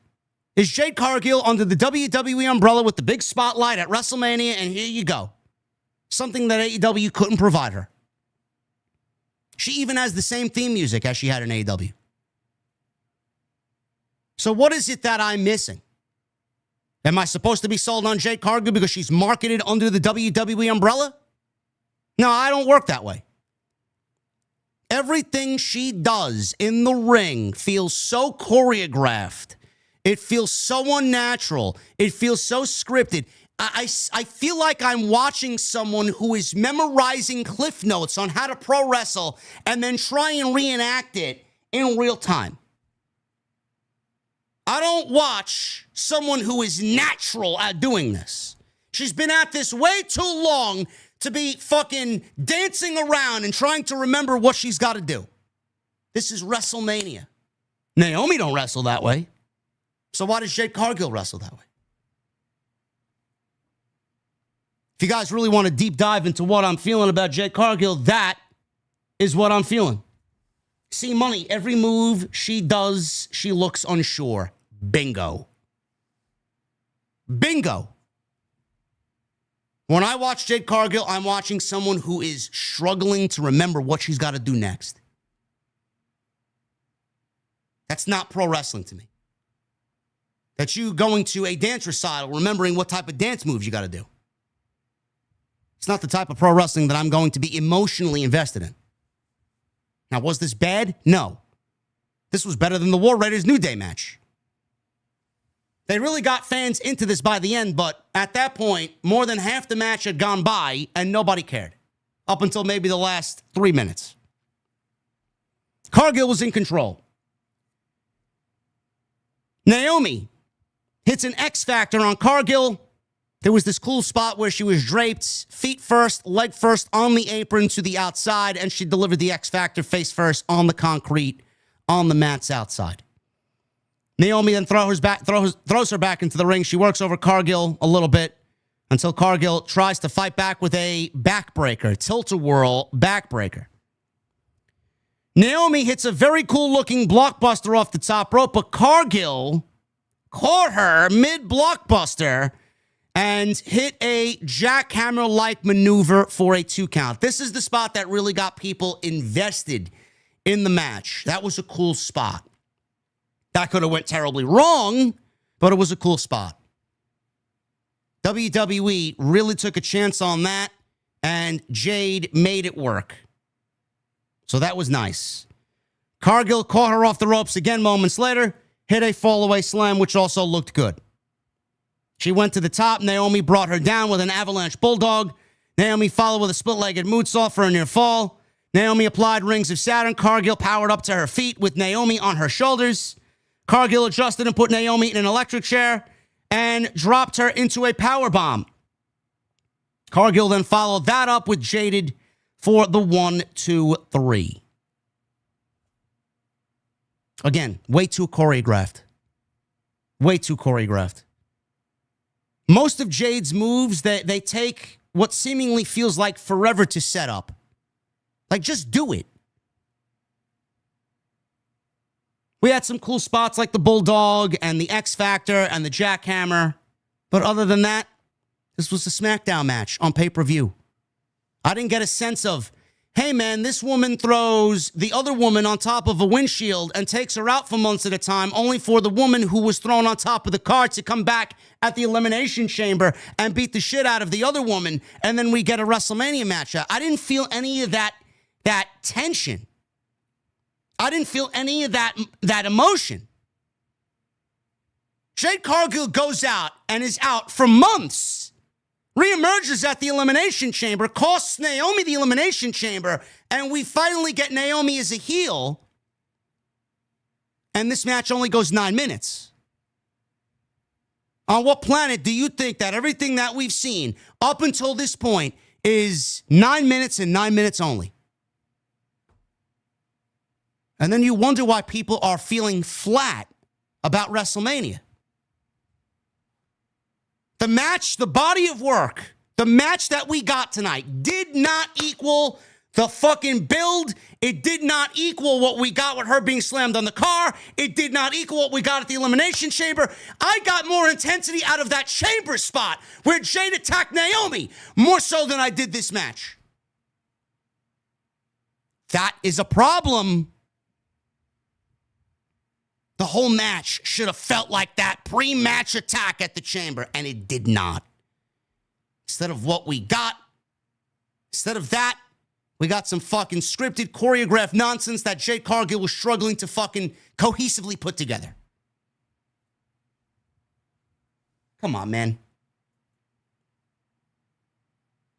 Jade Cargill under the WWE umbrella with the big spotlight at WrestleMania, and here you go. Something that AEW couldn't provide her. She even has the same theme music as she had in AEW. So what is it that I'm missing? Am I supposed to be sold on Jade Cargill because she's marketed under the WWE umbrella? No, I don't work that way. Everything she does in the ring feels so choreographed. It feels so unnatural. It feels so scripted. I feel like I'm watching someone who is memorizing cliff notes on how to pro wrestle and then try and reenact it in real time. I don't watch someone who is natural at doing this. She's been at this way too long to be fucking dancing around and trying to remember what she's got to do. This is WrestleMania. Naomi don't wrestle that way. So why does Jade Cargill wrestle that way? If you guys really want to deep dive into what I'm feeling about Jade Cargill, that is what I'm feeling. See, money, every move she does, she looks unsure. Bingo. Bingo. When I watch Jade Cargill, I'm watching someone who is struggling to remember what she's got to do next. That's not pro wrestling to me. That's you going to a dance recital, remembering what type of dance moves you got to do. It's not the type of pro wrestling that I'm going to be emotionally invested in. Now, was this bad? No. This was better than the War Raiders New Day match. They really got fans into this by the end, but at that point, more than half the match had gone by and nobody cared. Up until maybe the last 3 minutes. Cargill was in control. Naomi hits an X Factor on Cargill. There was this cool spot where she was draped, feet first, leg first, on the apron to the outside, and she delivered the X Factor face first on the concrete, on the mats outside. Naomi then throws her back into the ring. She works over Cargill a little bit until Cargill tries to fight back with a backbreaker, tilt-a-whirl backbreaker. Naomi hits a very cool-looking blockbuster off the top rope, but Cargill caught her mid-blockbuster and hit a jackhammer-like maneuver for a 2 count. This is the spot that really got people invested in the match. That was a cool spot. That could have went terribly wrong, but it was a cool spot. WWE really took a chance on that, and Jade made it work. So that was nice. Cargill caught her off the ropes again moments later, hit a fallaway slam, which also looked good. She went to the top. Naomi brought her down with an avalanche bulldog. Naomi followed with a split-legged moonsault for a near fall. Naomi applied rings of Saturn. Cargill powered up to her feet with Naomi on her shoulders. Cargill adjusted and put Naomi in an electric chair and dropped her into a powerbomb. Cargill then followed that up with Jaded for the 1, 2, 3. Again, way too choreographed. Way too choreographed. Most of Jade's moves, they take what seemingly feels like forever to set up. Like, just do it. We had some cool spots like the Bulldog and the X Factor and the Jackhammer. But other than that, this was a SmackDown match on pay-per-view. I didn't get a sense of, hey, man, this woman throws the other woman on top of a windshield and takes her out for months at a time, only for the woman who was thrown on top of the car to come back at the Elimination Chamber and beat the shit out of the other woman, and then we get a WrestleMania match. I didn't feel any of that tension. I didn't feel any of that emotion. Jade Cargill goes out and is out for months. Reemerges at the Elimination Chamber, costs Naomi the Elimination Chamber, and we finally get Naomi as a heel. And this match only goes 9 minutes. On what planet do you think that everything that we've seen up until this point is 9 minutes and 9 minutes only? And then you wonder why people are feeling flat about WrestleMania. The match, the body of work, the match that we got tonight did not equal the fucking build. It did not equal what we got with her being slammed on the car. It did not equal what we got at the Elimination Chamber. I got more intensity out of that chamber spot where Jade attacked Naomi, more so than I did this match. That is a problem. The whole match should have felt like that pre-match attack at the chamber, and it did not. Instead of what we got, instead of that, we got some fucking scripted, choreographed nonsense that Jade Cargill was struggling to fucking cohesively put together. Come on, man.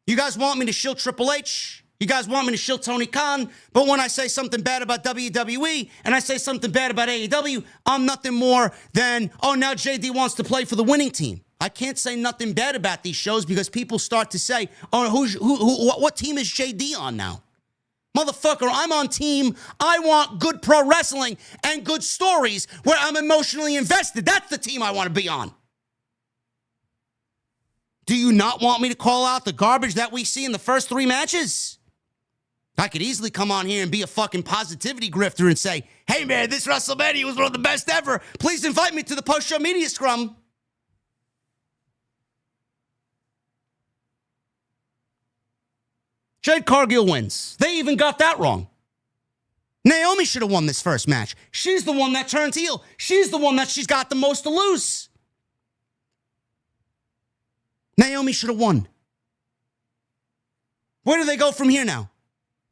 You guys want me to shill Triple H? You guys want me to shill Tony Khan, but when I say something bad about WWE and I say something bad about AEW, I'm nothing more than, oh, now JD wants to play for the winning team. I can't say nothing bad about these shows because people start to say, oh, what team is JD on now? Motherfucker, I'm on team. I want good pro wrestling and good stories where I'm emotionally invested. That's the team I want to be on. Do you not want me to call out the garbage that we see in the first 3 matches? I could easily come on here and be a fucking positivity grifter and say, hey, man, this WrestleMania was one of the best ever. Please invite me to the post-show media scrum. Jade Cargill wins. They even got that wrong. Naomi should have won this first match. She's the one that turned heel. She's the one that she's got the most to lose. Naomi should have won. Where do they go from here now?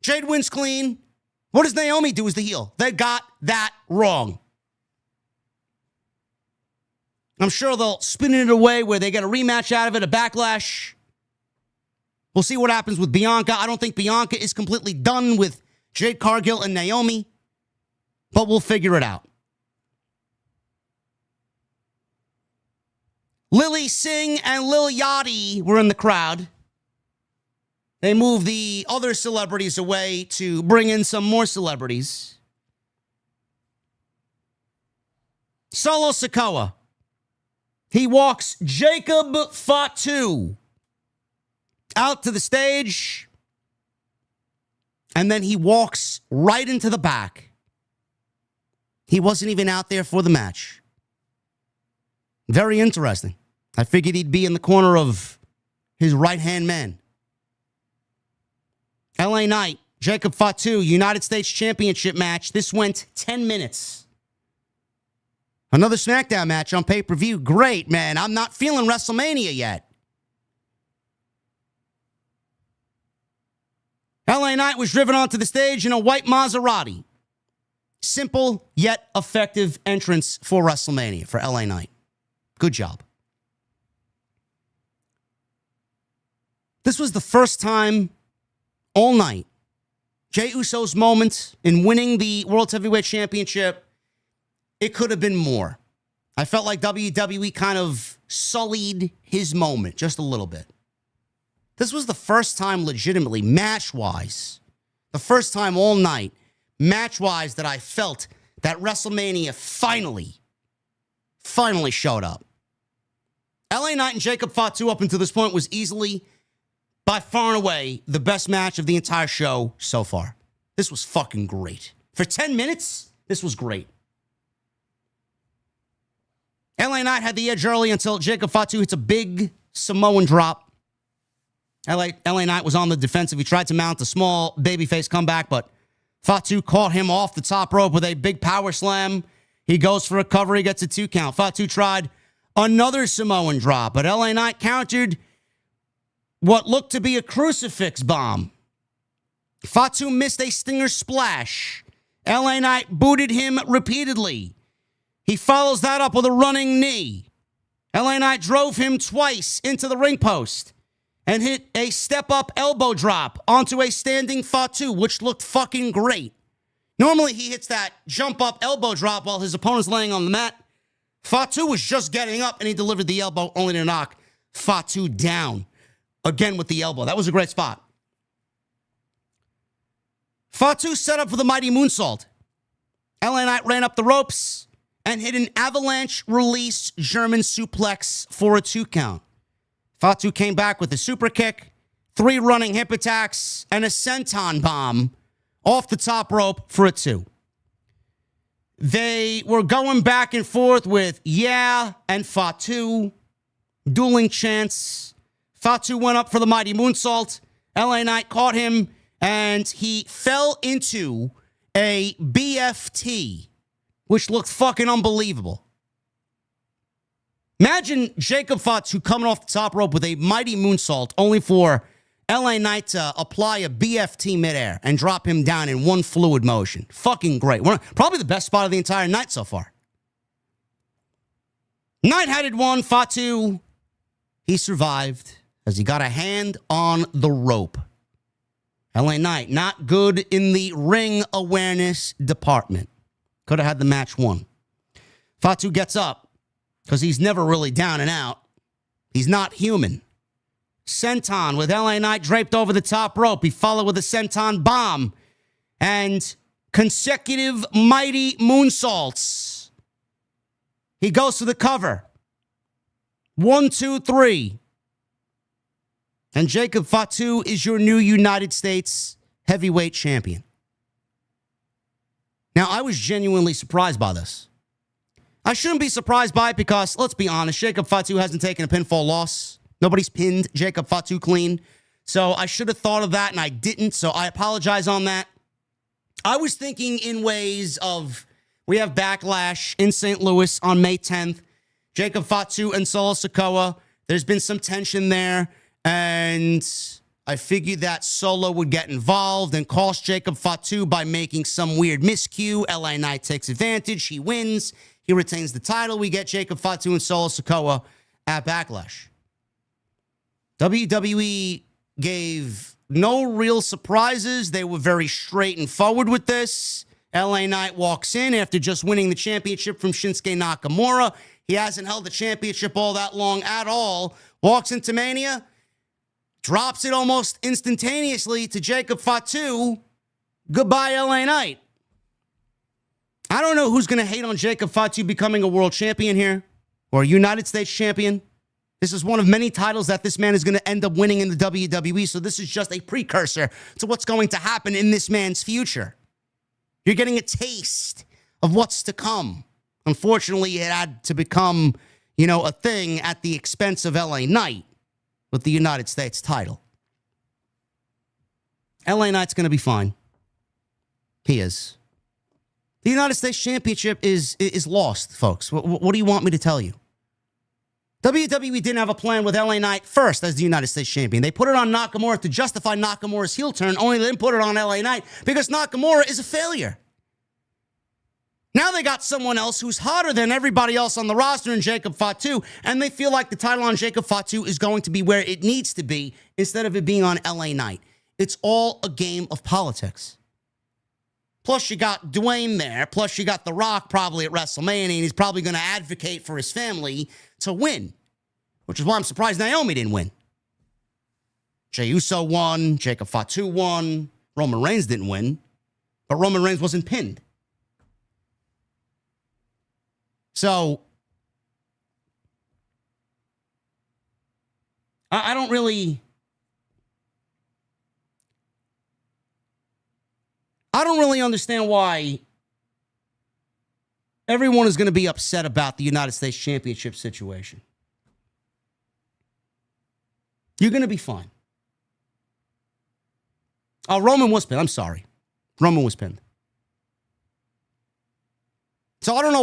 Jade wins clean. What does Naomi do as the heel? They got that wrong. I'm sure they'll spin it away where they get a rematch out of it, a backlash. We'll see what happens with Bianca. I don't think Bianca is completely done with Jade Cargill and Naomi, but we'll figure it out. Lily Singh and Lil Yachty were in the crowd. They moved the other celebrities away to bring in some more celebrities. Solo Sikoa. He walks Jacob Fatu out to the stage, and then he walks right into the back. He wasn't even out there for the match. Very interesting. I figured he'd be in the corner of his right-hand man. LA Knight, Jacob Fatu, United States Championship match. This went 10 minutes. Another SmackDown match on pay-per-view. Great, man. I'm not feeling WrestleMania yet. LA Knight was driven onto the stage in a white Maserati. Simple yet effective entrance for WrestleMania for LA Knight. Good job. This was the first time all night Jey Uso's moment in winning the World Heavyweight Championship, it could have been more. I felt like WWE kind of sullied his moment just a little bit. This was the first time legitimately, match-wise, the first time all night, match-wise, that I felt that WrestleMania finally showed up. LA Knight and Jacob Fatu up until this point was easily, by far and away, the best match of the entire show so far. This was fucking great. For 10 minutes, this was great. LA Knight had the edge early until Jacob Fatu hits a big Samoan drop. LA Knight was on the defensive. He tried to mount a small babyface comeback, but Fatu caught him off the top rope with a big power slam. He goes for a cover. He gets a 2 count. Fatu tried another Samoan drop, but LA Knight countered what looked to be a crucifix bomb. Fatu missed a stinger splash. LA Knight booted him repeatedly. He follows that up with a running knee. LA Knight drove him twice into the ring post and hit a step-up elbow drop onto a standing Fatu, which looked fucking great. Normally, he hits that jump-up elbow drop while his opponent's laying on the mat. Fatu was just getting up, and he delivered the elbow only to knock Fatu down. Again with the elbow. That was a great spot. Fatu set up for the mighty moonsault. LA Knight ran up the ropes and hit an avalanche release German suplex for a 2 count. Fatu came back with a super kick, 3 running hip attacks, and a senton bomb off the top rope for a 2. They were going back and forth with yeah and Fatu, dueling chants. Fatu went up for the mighty moonsault. LA Knight caught him, and he fell into a BFT, which looked fucking unbelievable. Imagine Jacob Fatu coming off the top rope with a mighty moonsault, only for LA Knight to apply a BFT midair and drop him down in one fluid motion. Fucking great. Probably the best spot of the entire night so far. Knight had it won. Fatu, he survived as he got a hand on the rope. LA Knight, not good in the ring awareness department. Could have had the match won. Fatu gets up because he's never really down and out. He's not human. Senton with LA Knight draped over the top rope. He followed with a senton bomb and consecutive mighty moonsaults. He goes for the cover. 1, 2, 3. And Jacob Fatu is your new United States heavyweight champion. Now, I was genuinely surprised by this. I shouldn't be surprised by it because, let's be honest, Jacob Fatu hasn't taken a pinfall loss. Nobody's pinned Jacob Fatu clean. So I should have thought of that, and I didn't, so I apologize on that. I was thinking in ways of, we have Backlash in St. Louis on May 10th. Jacob Fatu and Solo Sikoa. There's been some tension there, and I figured that Solo would get involved and cost Jacob Fatu by making some weird miscue. LA Knight takes advantage. He wins. He retains the title. We get Jacob Fatu and Solo Sikoa at Backlash. WWE gave no real surprises. They were very straight and forward with this. LA Knight walks in after just winning the championship from Shinsuke Nakamura. He hasn't held the championship all that long at all. Walks into Mania, drops it almost instantaneously to Jacob Fatu. Goodbye, LA Knight. I don't know who's going to hate on Jacob Fatu becoming a world champion here or a United States champion. This is one of many titles that this man is going to end up winning in the WWE, so this is just a precursor to what's going to happen in this man's future. You're getting a taste of what's to come. Unfortunately, it had to become, a thing at the expense of LA Knight with the United States title. LA Knight's going to be fine. He is. The United States Championship is lost, folks. What do you want me to tell you? WWE didn't have a plan with LA Knight first as the United States Champion. They put it on Nakamura to justify Nakamura's heel turn, only they didn't put it on LA Knight because Nakamura is a failure. Now they got someone else who's hotter than everybody else on the roster in Jacob Fatu, and they feel like the title on Jacob Fatu is going to be where it needs to be instead of it being on LA Knight. It's all a game of politics. Plus, you got Dwayne there. Plus, you got The Rock probably at WrestleMania, and he's probably going to advocate for his family to win, which is why I'm surprised Naomi didn't win. Jey Uso won. Jacob Fatu won. Roman Reigns didn't win, but Roman Reigns wasn't pinned. So, I don't really understand why everyone is going to be upset about the United States Championship situation. You're going to be fine. Oh, Roman was pinned. I'm sorry. Roman was pinned. So I don't know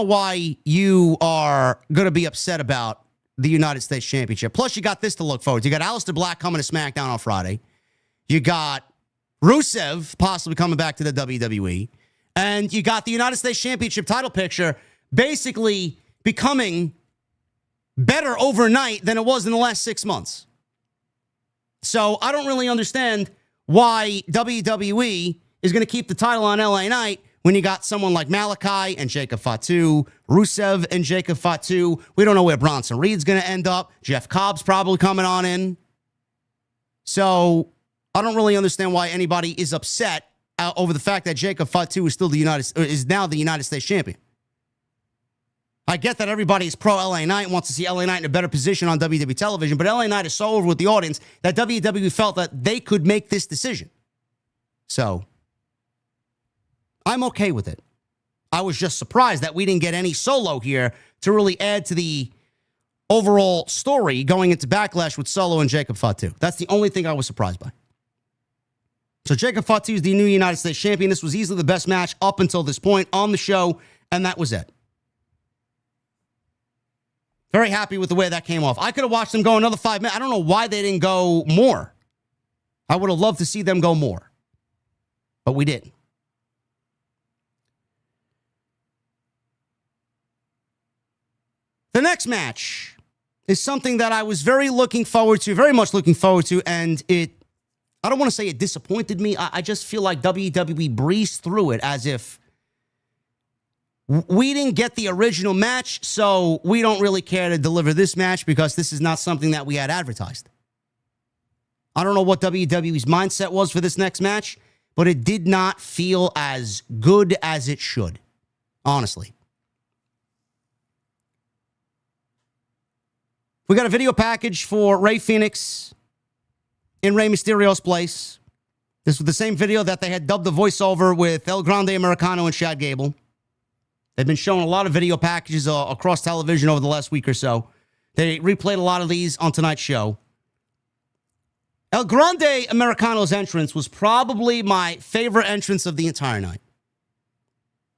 why you are going to be upset about the United States Championship. Plus, you got this to look forward to. You got Aleister Black coming to SmackDown on Friday. You got Rusev possibly coming back to the WWE. And you got the United States Championship title picture basically becoming better overnight than it was in the last 6 months. So I don't really understand why WWE is going to keep the title on LA Knight when you got someone like Malachi and Jacob Fatu, Rusev and Jacob Fatu. We don't know where Bronson Reed's going to end up. Jeff Cobb's probably coming on in. So I don't really understand why anybody is upset over the fact that Jacob Fatu is now the United States champion. I get that everybody is pro LA Knight and wants to see LA Knight in a better position on WWE television, but LA Knight is so over with the audience that WWE felt that they could make this decision. So I'm okay with it. I was just surprised that we didn't get any Solo here to really add to the overall story going into Backlash with Solo and Jacob Fatu. That's the only thing I was surprised by. So Jacob Fatu is the new United States champion. This was easily the best match up until this point on the show, and that was it. Very happy with the way that came off. I could have watched them go another 5 minutes. I don't know why they didn't go more. I would have loved to see them go more, but we didn't. The next match is something that I was very much looking forward to, and I don't want to say it disappointed me. I just feel like WWE breezed through it as if we didn't get the original match, so we don't really care to deliver this match because this is not something that we had advertised. I don't know what WWE's mindset was for this next match, but it did not feel as good as it should, honestly. We got a video package for Rey Fenix in Rey Mysterio's place. This was the same video that they had dubbed the voiceover with El Grande Americano and Chad Gable. They've been showing a lot of video packages across television over the last week or so. They replayed a lot of these on tonight's show. El Grande Americano's entrance was probably my favorite entrance of the entire night.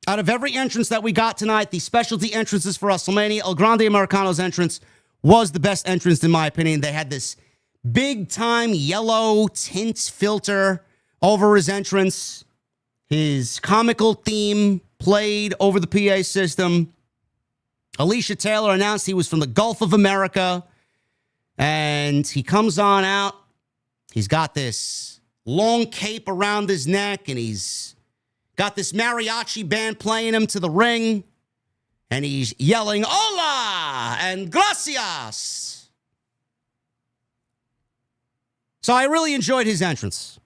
Out of every entrance that we got tonight, the specialty entrances for WrestleMania, El Grande Americano's entrance was the best entrance in my opinion. They had this big-time yellow tint filter over his entrance. His comical theme played over the PA system. Alicia Taylor announced he was from the Gulf of America. And he comes on out. He's got this long cape around his neck, and he's got this mariachi band playing him to the ring. And he's yelling, "Hola!" and "Gracias!" So I really enjoyed his entrance.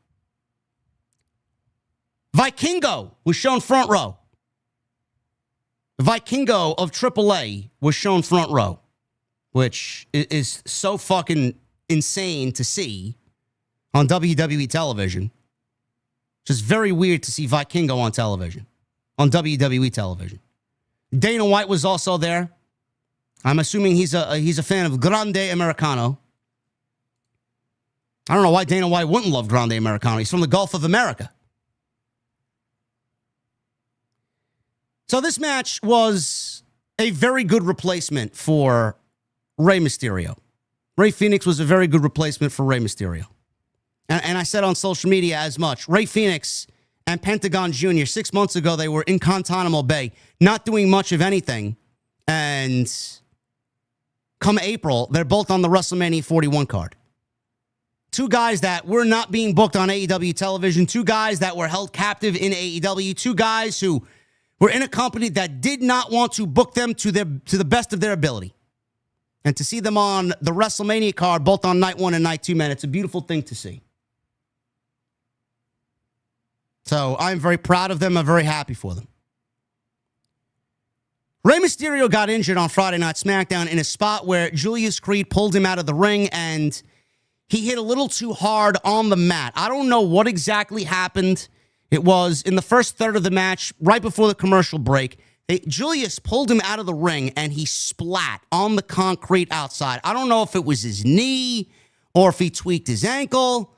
Vikingo was shown front row. Vikingo of AAA was shown front row, which is so fucking insane to see on WWE television. Just very weird to see Vikingo on television, on WWE television. Dana White was also there. I'm assuming he's a fan of Grande Americano. I don't know why Dana White wouldn't love Grande Americano. He's from the Gulf of America. So this match was a very good replacement for Rey Mysterio. Rey Fenix was a very good replacement for Rey Mysterio. And I said on social media as much. Rey Fenix and Pentagon Jr., 6 months ago, they were in Guantanamo Bay, not doing much of anything. And come April, they're both on the WrestleMania 41 card. Two guys that were not being booked on AEW television. Two guys that were held captive in AEW. Two guys who were in a company that did not want to book them to the best of their ability. And to see them on the WrestleMania card, both on night one and night two, man, it's a beautiful thing to see. So I'm very proud of them. I'm very happy for them. Rey Mysterio got injured on Friday Night SmackDown in a spot where Julius Creed pulled him out of the ring and he hit a little too hard on the mat. I don't know what exactly happened. It was in the first third of the match, right before the commercial break. Julius pulled him out of the ring and he splat on the concrete outside. I don't know if it was his knee or if he tweaked his ankle.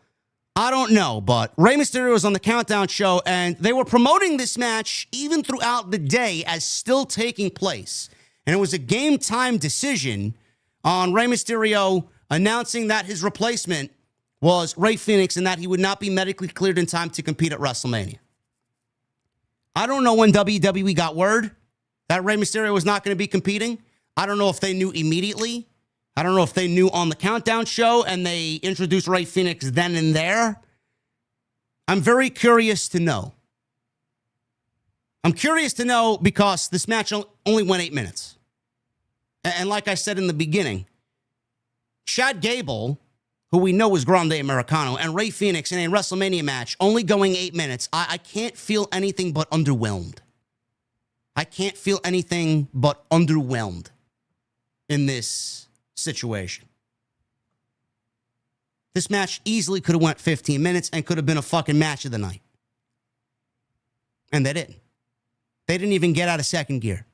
I don't know, but Rey Mysterio was on the Countdown show and they were promoting this match even throughout the day as still taking place. And it was a game time decision on Rey Mysterio announcing that his replacement was Rey Fenix and that he would not be medically cleared in time to compete at WrestleMania. I don't know when WWE got word that Rey Mysterio was not going to be competing. I don't know if they knew immediately. I don't know if they knew on the Countdown show and they introduced Rey Fenix then and there. I'm very curious to know. I'm curious to know because this match only went 8 minutes. And like I said in the beginning, Chad Gable, who we know is Grande Americano, and Rey Fenix in a WrestleMania match only going 8 minutes, I can't feel anything but underwhelmed. I can't feel anything but underwhelmed in this situation. This match easily could have went 15 minutes and could have been a fucking match of the night. And they didn't. They didn't even get out of second gear.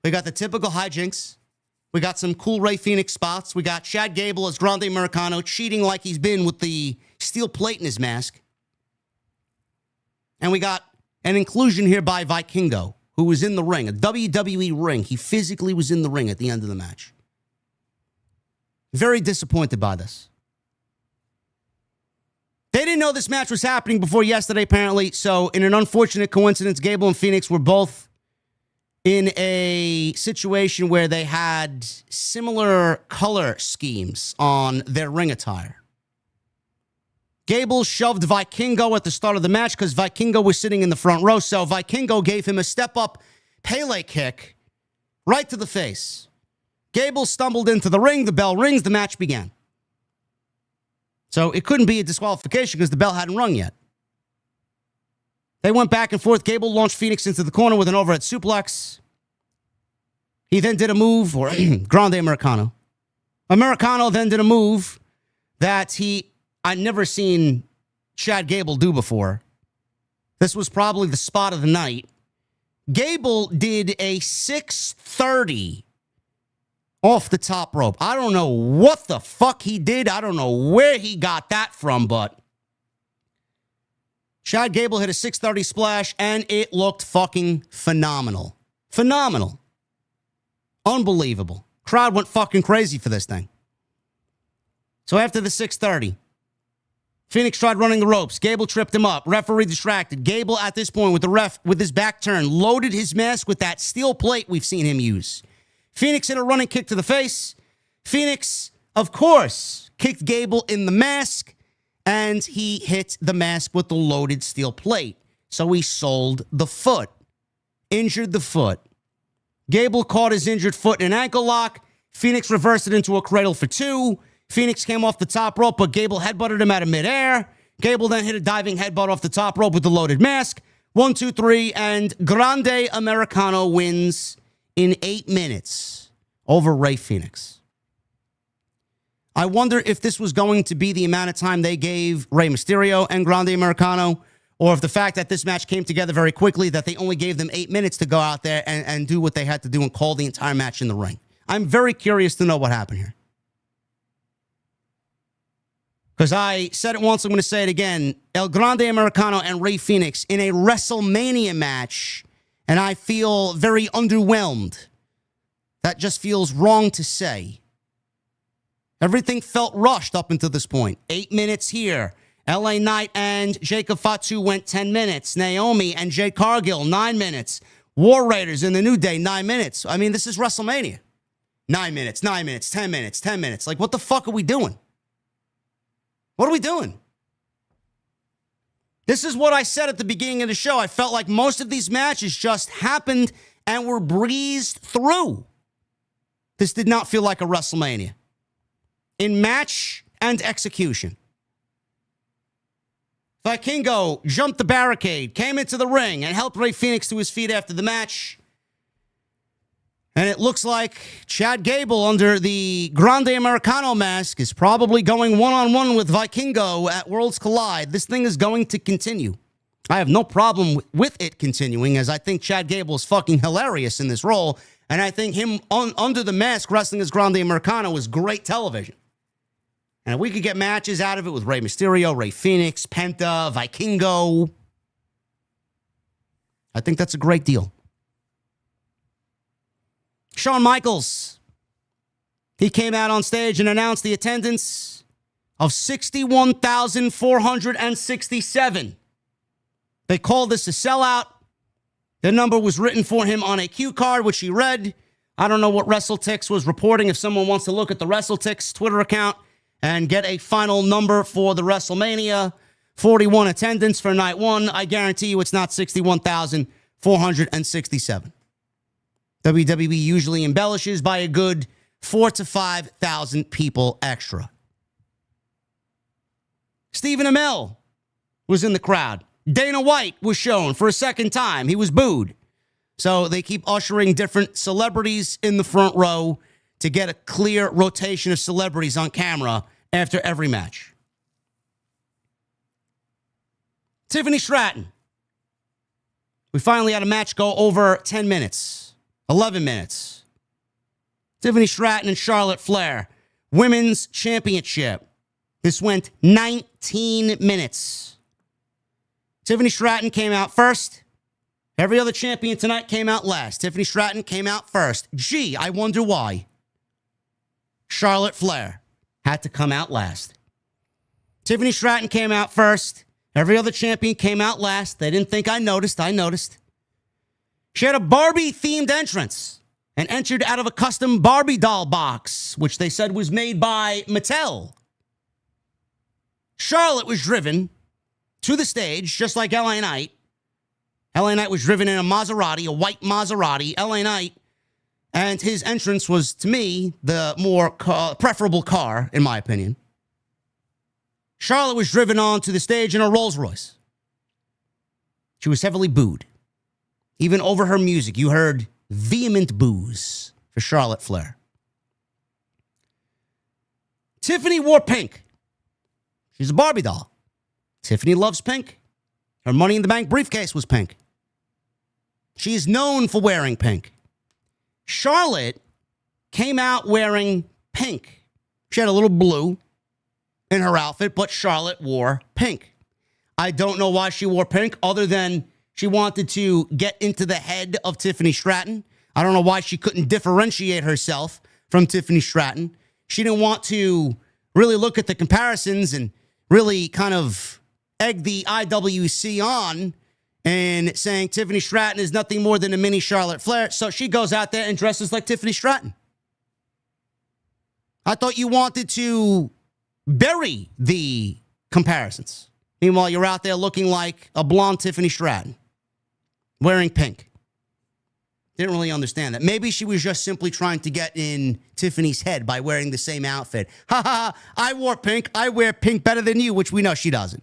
We got the typical hijinks. We got some cool Rey Fenix spots. We got Chad Gable as Grande Americano cheating like he's been with the steel plate in his mask. And we got an inclusion here by Vikingo, who was in the ring, a WWE ring. He physically was in the ring at the end of the match. Very disappointed by this. They didn't know this match was happening before yesterday, apparently. So, in an unfortunate coincidence, Gable and Fenix were both in a situation where they had similar color schemes on their ring attire. Gable shoved Vikingo at the start of the match because Vikingo was sitting in the front row. So, Vikingo gave him a step-up Pele kick right to the face. Gable stumbled into the ring. The bell rings. The match began. So it couldn't be a disqualification because the bell hadn't rung yet. They went back and forth. Gable launched Fenix into the corner with an overhead suplex. He then did a move, or Grande Americano. Americano then did a move that I'd never seen Chad Gable do before. This was probably the spot of the night. Gable did a 630 off the top rope. I don't know what the fuck he did. I don't know where he got that from, but Chad Gable hit a 630 splash, and it looked fucking phenomenal. Phenomenal. Unbelievable. Crowd went fucking crazy for this thing. So after the 630, Phoenix tried running the ropes. Gable tripped him up. Referee distracted. Gable, at this point, with the ref, with his back turned, loaded his mask with that steel plate we've seen him use. Phoenix hit a running kick to the face. Phoenix, of course, kicked Gable in the mask, and he hit the mask with the loaded steel plate. So he sold the foot. Injured the foot. Gable caught his injured foot in an ankle lock. Phoenix reversed it into a cradle for two. Phoenix came off the top rope, but Gable headbutted him out of midair. Gable then hit a diving headbutt off the top rope with the loaded mask. 1, 2, 3, and Grande Americano wins in 8 minutes over Rey Fenix. I wonder if this was going to be the amount of time they gave Rey Mysterio and Grande Americano, or if the fact that this match came together very quickly, that they only gave them 8 minutes to go out there and do what they had to do and call the entire match in the ring. I'm very curious to know what happened here. Because I said it once, I'm going to say it again. El Grande Americano and Rey Fenix in a WrestleMania match, and I feel very underwhelmed. That just feels wrong to say. Everything felt rushed up until this point. 8 minutes here. LA Knight and Jacob Fatu went 10 minutes. Naomi and Jade Cargill, 9 minutes. War Raiders in the New Day, 9 minutes. I mean, this is WrestleMania. 9 minutes, 9 minutes, 10 minutes, 10 minutes. Like, what the fuck are we doing? What are we doing? This is what I said at the beginning of the show. I felt like most of these matches just happened and were breezed through. This did not feel like a WrestleMania. In match and execution. Vikingo jumped the barricade, came into the ring, and helped Rey Fenix to his feet after the match. And it looks like Chad Gable, under the Grande Americano mask, is probably going one-on-one with Vikingo at Worlds Collide. This thing is going to continue. I have no problem with it continuing, as I think Chad Gable is fucking hilarious in this role. And I think him under the mask wrestling as Grande Americano is great television. And if we could get matches out of it with Rey Mysterio, Rey Fenix, Penta, Vikingo, I think that's a great deal. Shawn Michaels, he came out on stage and announced the attendance of 61,467. They called this a sellout. The number was written for him on a cue card, which he read. I don't know what WrestleTix was reporting. If someone wants to look at the WrestleTix Twitter account and get a final number for the WrestleMania 41 attendance for night one, I guarantee you it's not 61,467. WWE usually embellishes by a good 4,000 to 5,000 people extra. Stephen Amell was in the crowd. Dana White was shown for a second time. He was booed. So they keep ushering different celebrities in the front row to get a clear rotation of celebrities on camera after every match. Tiffany Stratton. We finally had a match go over 10 minutes. 11 minutes. Tiffany Stratton and Charlotte Flair. Women's Championship. This went 19 minutes. Tiffany Stratton came out first. Every other champion tonight came out last. Tiffany Stratton came out first. Gee, I wonder why. Charlotte Flair had to come out last. Tiffany Stratton came out first. Every other champion came out last. They didn't think I noticed. I noticed. She had a Barbie-themed entrance and entered out of a custom Barbie doll box, which they said was made by Mattel. Charlotte was driven to the stage, just like LA Knight. LA Knight was driven in a Maserati, a white Maserati. LA Knight, and his entrance was, to me, the more preferable car, in my opinion. Charlotte was driven onto the stage in a Rolls Royce. She was heavily booed. Even over her music, you heard vehement boos for Charlotte Flair. Tiffany wore pink. She's a Barbie doll. Tiffany loves pink. Her Money in the Bank briefcase was pink. She is known for wearing pink. Charlotte came out wearing pink. She had a little blue in her outfit, but Charlotte wore pink. I don't know why she wore pink other than she wanted to get into the head of Tiffany Stratton. I don't know why she couldn't differentiate herself from Tiffany Stratton. She didn't want to really look at the comparisons and really kind of egg the IWC on and saying Tiffany Stratton is nothing more than a mini Charlotte Flair. So she goes out there and dresses like Tiffany Stratton. I thought you wanted to bury the comparisons. Meanwhile, you're out there looking like a blonde Tiffany Stratton, wearing pink. Didn't really understand that. Maybe she was just simply trying to get in Tiffany's head by wearing the same outfit. Ha ha ha, I wore pink. I wear pink better than you, which we know she doesn't.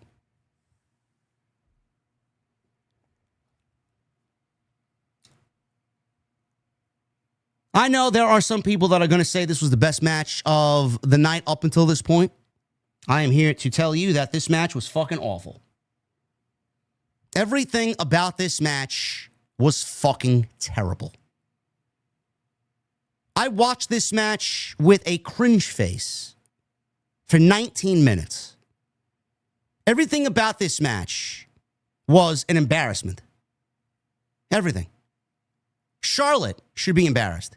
I know there are some people that are going to say this was the best match of the night up until this point. I am here to tell you that this match was fucking awful. Everything about this match was fucking terrible. I watched this match with a cringe face for 19 minutes. Everything about this match was an embarrassment. Everything. Charlotte should be embarrassed.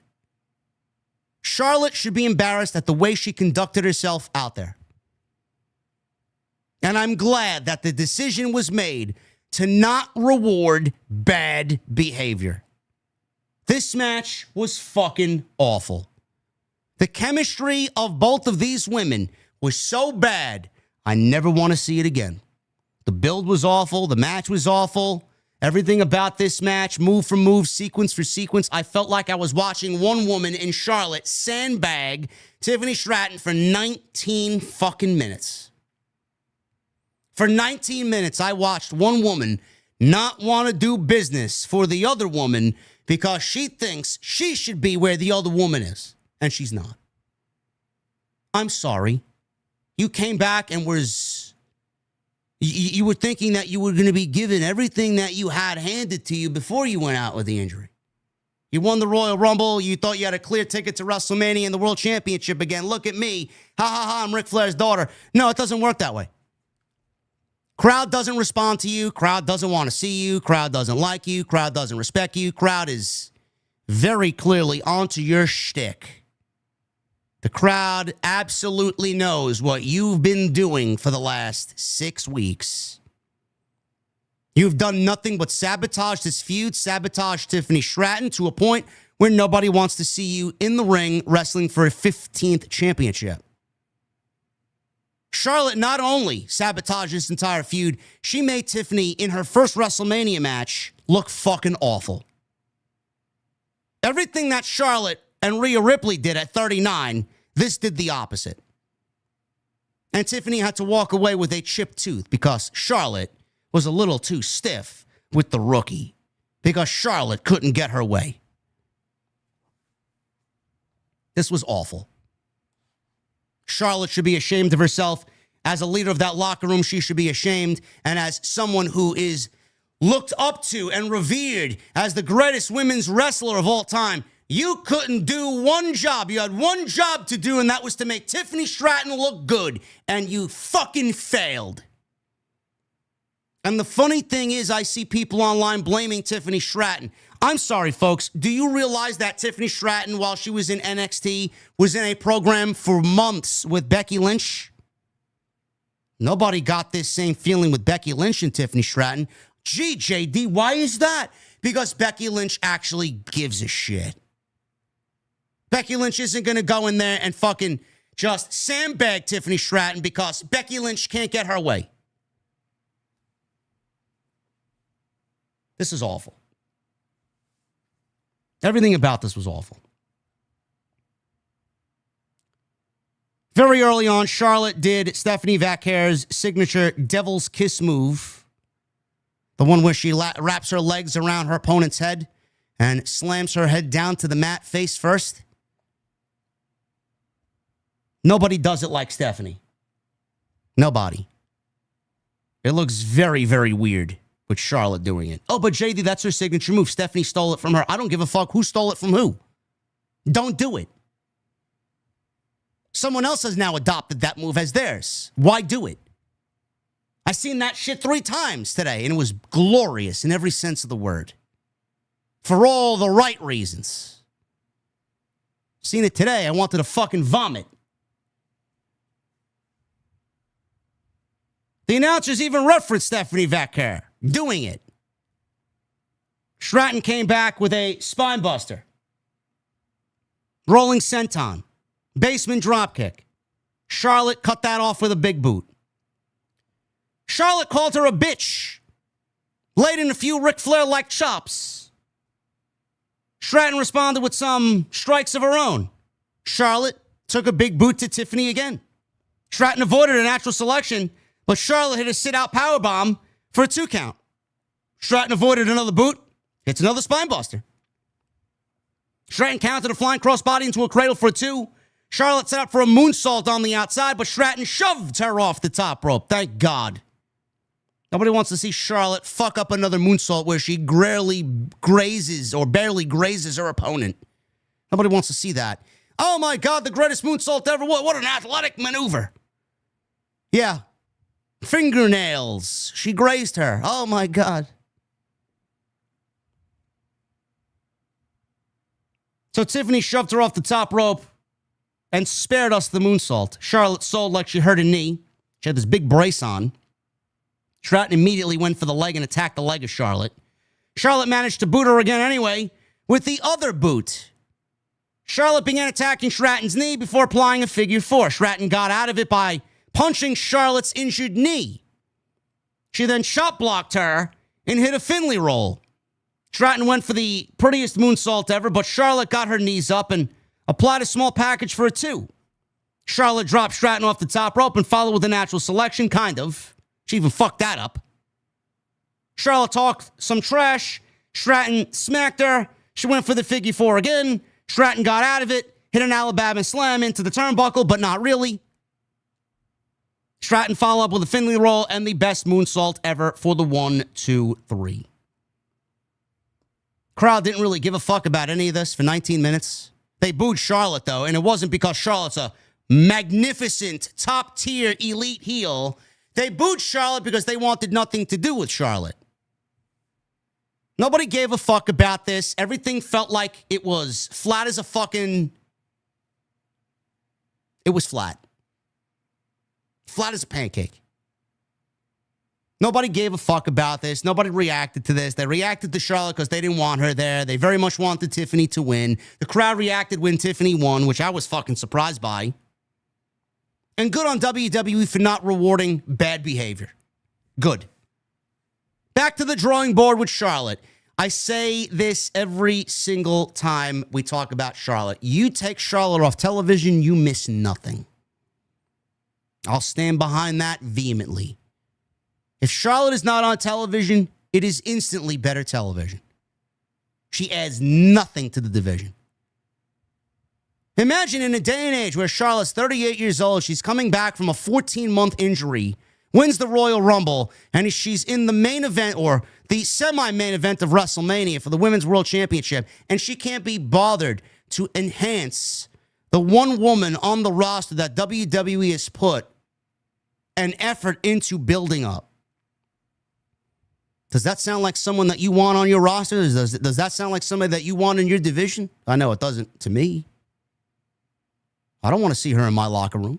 Charlotte should be embarrassed at the way she conducted herself out there. And I'm glad that the decision was made to not reward bad behavior. This match was fucking awful. The chemistry of both of these women was so bad, I never want to see it again. The build was awful. The match was awful. Everything about this match, move for move, sequence for sequence, I felt like I was watching one woman in Charlotte sandbag Tiffany Stratton for 19 fucking minutes. For 19 minutes, I watched one woman not want to do business for the other woman because she thinks she should be where the other woman is, and she's not. I'm sorry. You came back and you were thinking that you were going to be given everything that you had handed to you before you went out with the injury. You won the Royal Rumble. You thought you had a clear ticket to WrestleMania and the World Championship again. Look at me. Ha, ha, ha, I'm Ric Flair's daughter. No, it doesn't work that way. Crowd doesn't respond to you. Crowd doesn't want to see you. Crowd doesn't like you. Crowd doesn't respect you. Crowd is very clearly onto your shtick. The crowd absolutely knows what you've been doing for the last 6 weeks. You've done nothing but sabotage this feud, sabotage Tiffany Stratton to a point where nobody wants to see you in the ring wrestling for a 15th championship. Charlotte not only sabotaged this entire feud, she made Tiffany in her first WrestleMania match look fucking awful. Everything that Charlotte and Rhea Ripley did at 39, this did the opposite. And Tiffany had to walk away with a chipped tooth because Charlotte was a little too stiff with the rookie. Because Charlotte couldn't get her way. This was awful. Charlotte should be ashamed of herself. As a leader of that locker room, she should be ashamed. And as someone who is looked up to and revered as the greatest women's wrestler of all time, you couldn't do one job. You had one job to do, and that was to make Tiffany Stratton look good. And you fucking failed. And the funny thing is, I see people online blaming Tiffany Stratton. I'm sorry, folks. Do you realize that Tiffany Stratton, while she was in NXT, was in a program for months with Becky Lynch? Nobody got this same feeling with Becky Lynch and Tiffany Stratton. Gee, JD, why is that? Because Becky Lynch actually gives a shit. Becky Lynch isn't going to go in there and fucking just sandbag Tiffany Stratton because Becky Lynch can't get her way. This is awful. Everything about this was awful. Very early on, Charlotte did Stephanie Vaccare's signature Devil's Kiss move. The one where she wraps her legs around her opponent's head and slams her head down to the mat face first. Nobody does it like Stephanie. Nobody. It looks very, very weird with Charlotte doing it. Oh, but JD, that's her signature move. Stephanie stole it from her. I don't give a fuck who stole it from who. Don't do it. Someone else has now adopted that move as theirs. Why do it? I seen that shit 3 times today, and it was glorious in every sense of the word. For all the right reasons. Seen it today, I wanted to fucking vomit. The announcers even referenced Stephanie Vaquer doing it. Stratton came back with a spine buster. Rolling senton. Basement dropkick. Charlotte cut that off with a big boot. Charlotte called her a bitch. Laid in a few Ric Flair-like chops. Stratton responded with some strikes of her own. Charlotte took a big boot to Tiffany again. Stratton avoided a natural selection, but Charlotte hit a sit-out powerbomb for a 2 count. Stratton avoided another boot. Hits another spine buster. Stratton countered a flying crossbody into a cradle for a 2. Charlotte set up for a moonsault on the outside, but Stratton shoved her off the top rope. Thank God. Nobody wants to see Charlotte fuck up another moonsault where she barely grazes her opponent. Nobody wants to see that. Oh my God, the greatest moonsault ever. What an athletic maneuver. Yeah. Fingernails. She grazed her. Oh my God. So Tiffany shoved her off the top rope and spared us the moonsault. Charlotte sold like she hurt a knee. She had this big brace on. Stratton immediately went for the leg and attacked the leg of Charlotte. Charlotte managed to boot her again anyway with the other boot. Charlotte began attacking Stratton's knee before applying a figure 4. Stratton got out of it by punching Charlotte's injured knee. She then shot blocked her and hit a Finley roll. Stratton went for the prettiest moonsault ever, but Charlotte got her knees up and applied a small package for a 2. Charlotte dropped Stratton off the top rope and followed with a natural selection, kind of. She even fucked that up. Charlotte talked some trash. Stratton smacked her. She went for the figure 4 again. Stratton got out of it, hit an Alabama slam into the turnbuckle, but not really. Stratton followed up with a Finley roll and the best moonsault ever for the 1, 2, 3. Crowd didn't really give a fuck about any of this for 19 minutes. They booed Charlotte, though, and it wasn't because Charlotte's a magnificent, top-tier, elite heel. They booed Charlotte because they wanted nothing to do with Charlotte. Nobody gave a fuck about this. Everything felt like it was flat as a fucking... It was flat. Flat as a pancake. Nobody gave a fuck about this. Nobody reacted to this. They reacted to Charlotte because they didn't want her there. They very much wanted Tiffany to win. The crowd reacted when Tiffany won, which I was fucking surprised by. And good on WWE for not rewarding bad behavior. Good. Back to the drawing board with Charlotte. I say this every single time we talk about Charlotte. You take Charlotte off television, you miss nothing. I'll stand behind that vehemently. If Charlotte is not on television, it is instantly better television. She adds nothing to the division. Imagine in a day and age where Charlotte's 38 years old, she's coming back from a 14-month injury, wins the Royal Rumble, and she's in the main event or the semi-main event of WrestleMania for the Women's World Championship, and she can't be bothered to enhance the one woman on the roster that WWE has put an effort into building up. Does that sound like someone that you want on your roster? Does that sound like somebody that you want in your division? I know it doesn't to me. I don't want to see her in my locker room.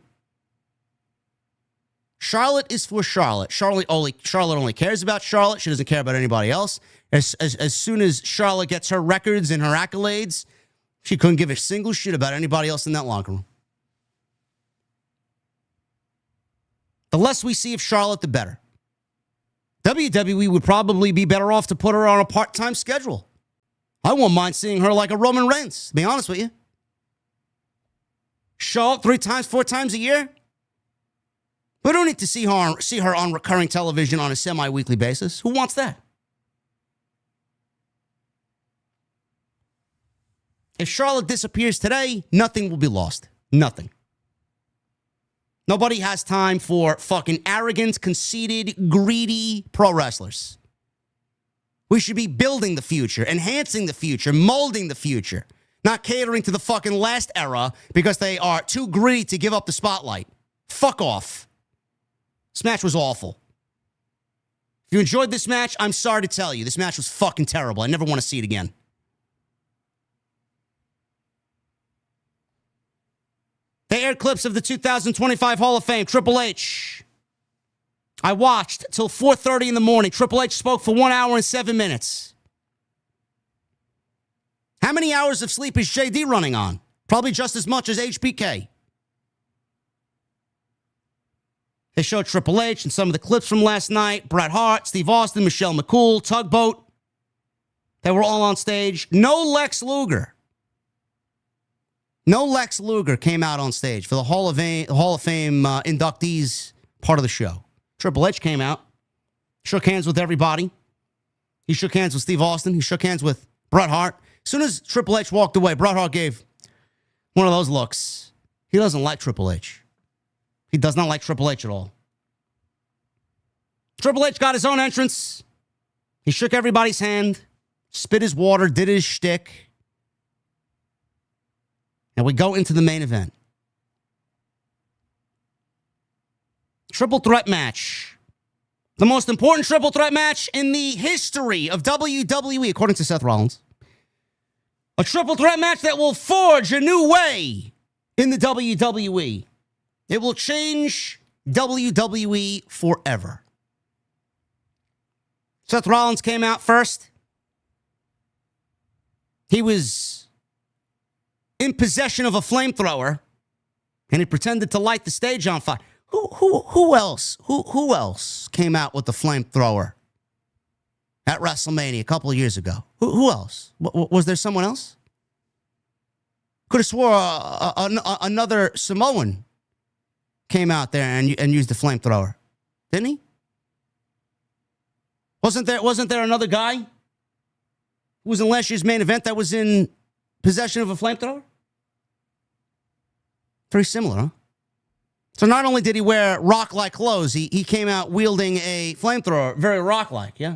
Charlotte is for Charlotte. Charlotte only cares about Charlotte. She doesn't care about anybody else. As soon as Charlotte gets her records and her accolades, she couldn't give a single shit about anybody else in that locker room. The less we see of Charlotte, the better. WWE would probably be better off to put her on a part-time schedule. I won't mind seeing her like a Roman Reigns, to be honest with you. Show up 3 times, 4 times a year. We don't need to see her on recurring television on a semi-weekly basis. Who wants that? If Charlotte disappears today, nothing will be lost. Nothing. Nobody has time for fucking arrogant, conceited, greedy pro wrestlers. We should be building the future, enhancing the future, molding the future, not catering to the fucking last era because they are too greedy to give up the spotlight. Fuck off. This match was awful. If you enjoyed this match, I'm sorry to tell you, this match was fucking terrible. I never want to see it again. They aired clips of the 2025 Hall of Fame, Triple H. I watched till 4:30 in the morning. Triple H spoke for 1 hour and 7 minutes. How many hours of sleep is JD running on? Probably just as much as HBK. They showed Triple H and some of the clips from last night. Bret Hart, Steve Austin, Michelle McCool, Tugboat. They were all on stage. No Lex Luger. No Lex Luger came out on stage for the Hall of Fame inductees part of the show. Triple H came out, shook hands with everybody. He shook hands with Steve Austin. He shook hands with Bret Hart. As soon as Triple H walked away, Bret Hart gave one of those looks. He doesn't like Triple H. He does not like Triple H at all. Triple H got his own entrance. He shook everybody's hand, spit his water, did his shtick. And we go into the main event. Triple threat match. The most important triple threat match in the history of WWE, according to Seth Rollins. A triple threat match that will forge a new way in the WWE. It will change WWE forever. Seth Rollins came out first. He was in possession of a flamethrower, and he pretended to light the stage on fire. Who else came out with the flamethrower at WrestleMania a couple of years ago? Who else? Was there someone else? Could have swore another Samoan came out there and used the flamethrower, didn't he? Wasn't there another guy who was in last year's main event that was in possession of a flamethrower? Very similar, huh? So not only did he wear rock-like clothes, he came out wielding a flamethrower, very rock-like, yeah.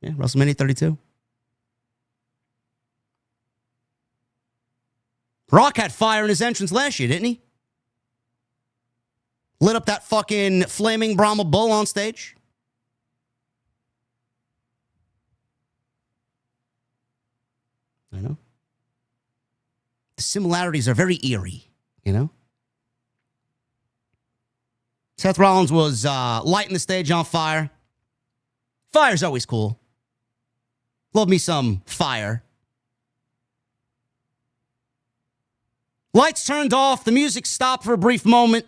Yeah, WrestleMania 32. Rock had fire in his entrance last year, didn't he? Lit up that fucking flaming Brahma bull on stage. I know. The similarities are very eerie, you know? Seth Rollins was lighting the stage on fire. Fire's always cool. Love me some fire. Lights turned off. The music stopped for a brief moment.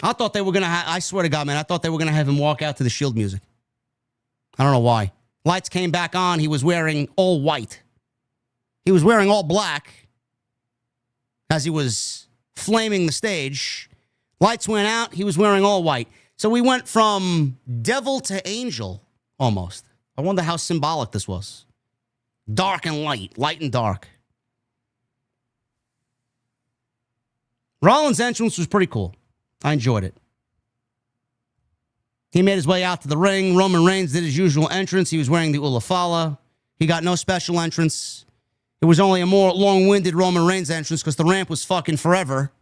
I thought they were going to I swear to God, man, I thought they were going to have him walk out to the Shield music. I don't know why. Lights came back on. He was wearing all white. He was wearing all black as he was flaming the stage. Lights went out. He was wearing all white. So we went from devil to angel, almost. I wonder how symbolic this was. Dark and light. Light and dark. Rollins' entrance was pretty cool. I enjoyed it. He made his way out to the ring. Roman Reigns did his usual entrance. He was wearing the Ulafala. He got no special entrance. It was only a more long-winded Roman Reigns entrance because the ramp was fucking forever.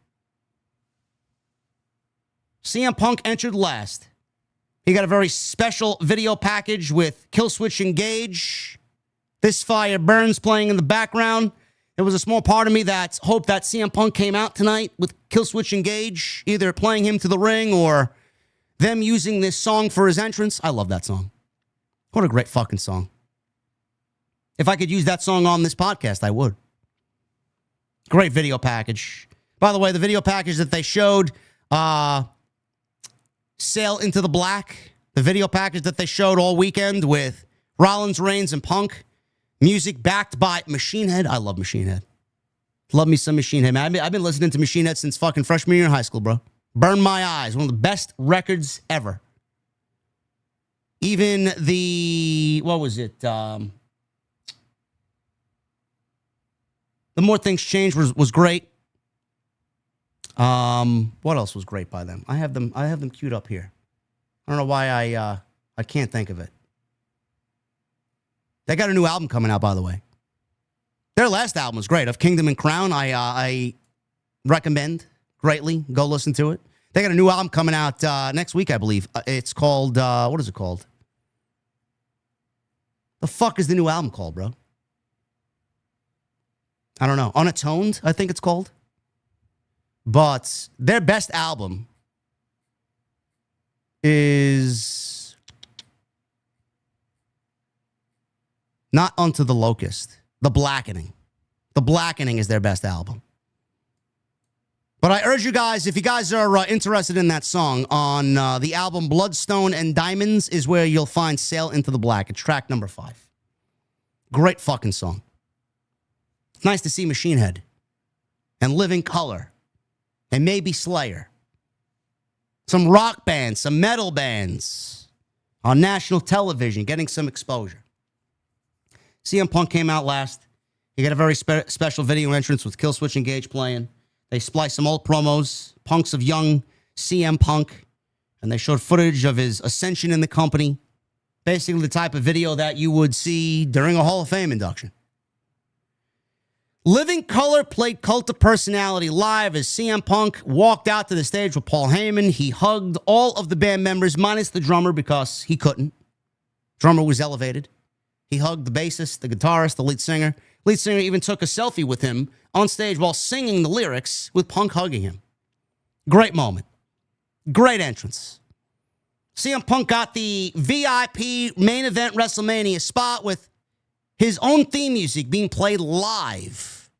CM Punk entered last. He got a very special video package with Killswitch Engage. This Fire Burns playing in the background. There was a small part of me that hoped that CM Punk came out tonight with Killswitch Engage, either playing him to the ring or them using this song for his entrance. I love that song. What a great fucking song. If I could use that song on this podcast, I would. Great video package. By the way, the video package that they showed, Sail into the Black, the video package that they showed all weekend with Rollins, Reigns, and Punk, music backed by Machine Head. I love Machine Head. Love me some Machine Head, man. I've been listening to Machine Head since fucking freshman year in high school, bro. Burn My Eyes, one of the best records ever. Even the, what was it? The More Things Change was great. What else was great by them? I have them queued up here. I don't know why I can't think of it. They got a new album coming out, by the way. Their last album was great. Of Kingdom and Crown, I recommend greatly. Go listen to it. They got a new album coming out next week, I believe. It's called, what is it called? The fuck is the new album called, bro? I don't know. Unatoned, I think it's called. But their best album is not Unto the Locust. The Blackening. The Blackening is their best album. But I urge you guys, if you guys are interested in that song, on the album Bloodstone and Diamonds is where you'll find Sail Into the Black. It's track number 5. Great fucking song. It's nice to see Machine Head and Living Color and maybe Slayer. Some rock bands, some metal bands on national television getting some exposure. CM Punk came out last. He got a very special video entrance with Killswitch Engage playing. They spliced some old promos, punks of young CM Punk, and they showed footage of his ascension in the company. Basically the type of video that you would see during a Hall of Fame induction. Living Color played Cult of Personality live as CM Punk walked out to the stage with Paul Heyman. He hugged all of the band members, minus the drummer, because he couldn't. Drummer was elevated. He hugged the bassist, the guitarist, the lead singer. Lead singer even took a selfie with him on stage while singing the lyrics with Punk hugging him. Great moment. Great entrance. CM Punk got the VIP main event WrestleMania spot with his own theme music being played live.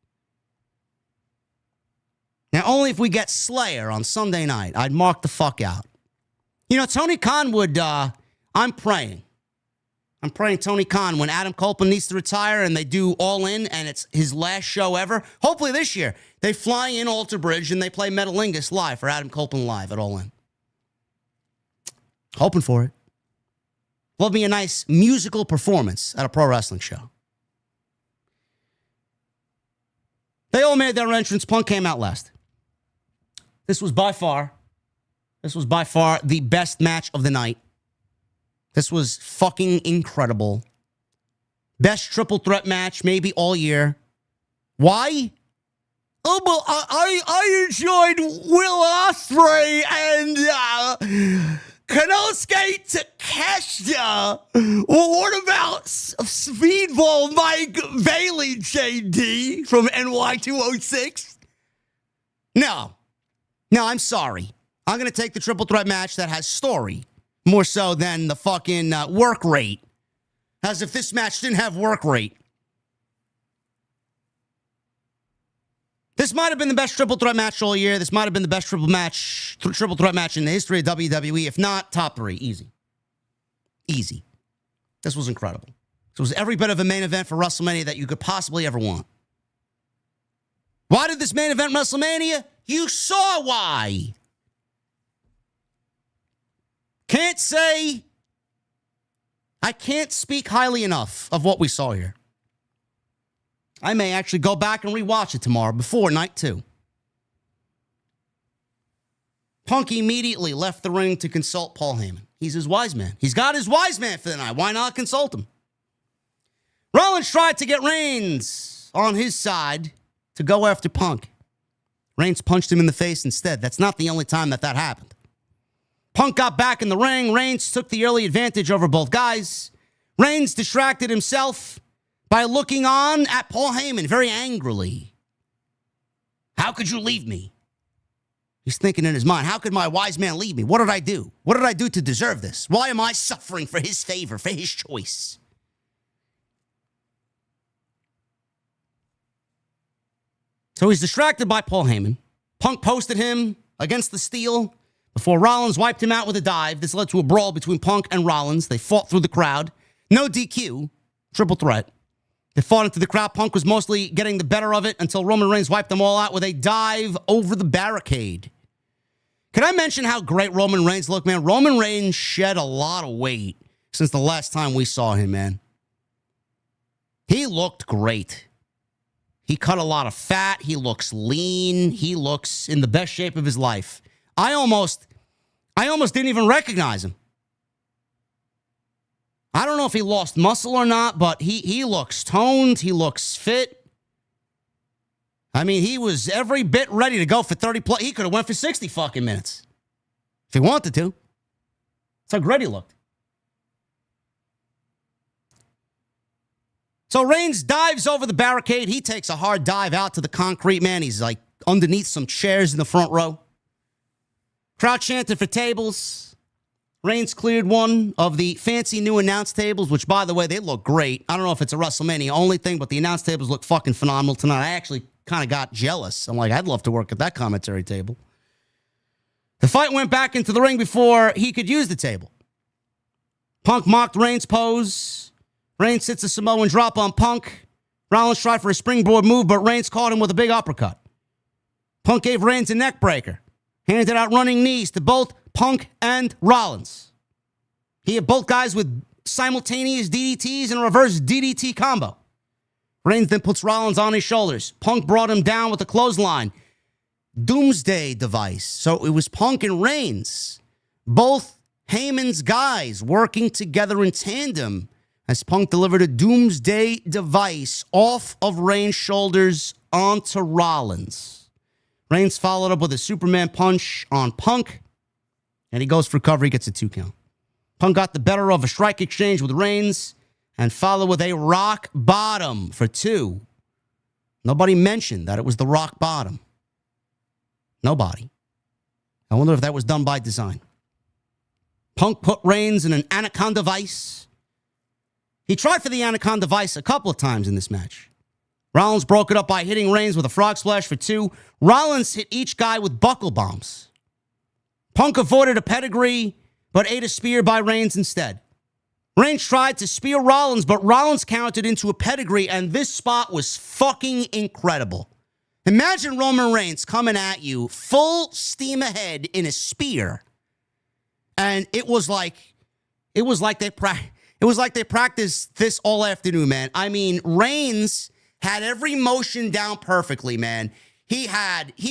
Now, only if we get Slayer on Sunday night, I'd mark the fuck out. You know, Tony Khan would, I'm praying Tony Khan, when Adam Copeland needs to retire and they do All In and it's his last show ever, hopefully this year, they fly in Alter Bridge and they play Metalingus live for Adam Copeland live at All In. Hoping for it. Love me a nice musical performance at a pro wrestling show. They all made their entrance. Punk came out last. This was by far the best match of the night. This was fucking incredible. Best triple threat match maybe all year. Why? Oh, but I enjoyed Will Ospreay and Konosuke Takeshita. Well, what about Speedball Mike Bailey, JD, from NY206? No, I'm sorry. I'm going to take the triple threat match that has story more so than the fucking work rate. As if this match didn't have work rate. This might have been the best triple threat match all year. This might have been the best triple threat match in the history of WWE. If not, top 3. Easy. Easy. This was incredible. This was every bit of a main event for WrestleMania that you could possibly ever want. Why did this main event WrestleMania? You saw why. I can't speak highly enough of what we saw here. I may actually go back and rewatch it tomorrow before night 2. Punk immediately left the ring to consult Paul Heyman. He's his wise man. He's got his wise man for the night. Why not consult him? Rollins tried to get Reigns on his side to go after Punk. Reigns punched him in the face instead. That's not the only time that happened. Punk got back in the ring. Reigns took the early advantage over both guys. Reigns distracted himself by looking on at Paul Heyman very angrily. How could you leave me? He's thinking in his mind, how could my wise man leave me? What did I do? What did I do to deserve this? Why am I suffering for his favor, for his choice? So he's distracted by Paul Heyman. Punk posted him against the steel before Rollins wiped him out with a dive. This led to a brawl between Punk and Rollins. They fought through the crowd. No DQ. Triple threat. They fought into the crowd. Punk was mostly getting the better of it until Roman Reigns wiped them all out with a dive over the barricade. Can I mention how great Roman Reigns looked, man? Roman Reigns shed a lot of weight since the last time we saw him, man. He looked great. He cut a lot of fat. He looks lean. He looks in the best shape of his life. I almost didn't even recognize him. I don't know if he lost muscle or not, but he looks toned. He looks fit. I mean, he was every bit ready to go for 30 plus. He could have went for 60 fucking minutes if he wanted to. That's how great he looked. So Reigns dives over the barricade. He takes a hard dive out to the concrete, man. He's like underneath some chairs in the front row. Crowd chanted for tables. Reigns cleared one of the fancy new announce tables, which, by the way, they look great. I don't know if it's a WrestleMania only thing, but the announce tables look fucking phenomenal tonight. I actually kind of got jealous. I'm like, I'd love to work at that commentary table. The fight went back into the ring before he could use the table. Punk mocked Reigns' pose. Reigns hits a Samoan drop on Punk. Rollins tried for a springboard move, but Reigns caught him with a big uppercut. Punk gave Reigns a neck breaker. Handed out running knees to both Punk and Rollins. He hit both guys with simultaneous DDTs and a reverse DDT combo. Reigns then puts Rollins on his shoulders. Punk brought him down with a clothesline. Doomsday device. So it was Punk and Reigns, both Heyman's guys, working together in tandem as Punk delivered a Doomsday device off of Reigns' shoulders onto Rollins. Reigns followed up with a Superman punch on Punk, and he goes for cover. He gets a 2 count. Punk got the better of a strike exchange with Reigns and followed with a rock bottom for 2. Nobody mentioned that it was the rock bottom. Nobody. I wonder if that was done by design. Punk put Reigns in an Anaconda Vice. He tried for the Anaconda Vice a couple of times in this match. Rollins broke it up by hitting Reigns with a frog splash for 2. Rollins hit each guy with buckle bombs. Punk avoided a pedigree, but ate a spear by Reigns instead. Reigns tried to spear Rollins, but Rollins countered into a pedigree, and this spot was fucking incredible. Imagine Roman Reigns coming at you full steam ahead in a spear, and it was like they practiced this all afternoon, man. I mean, Reigns had every motion down perfectly, man. He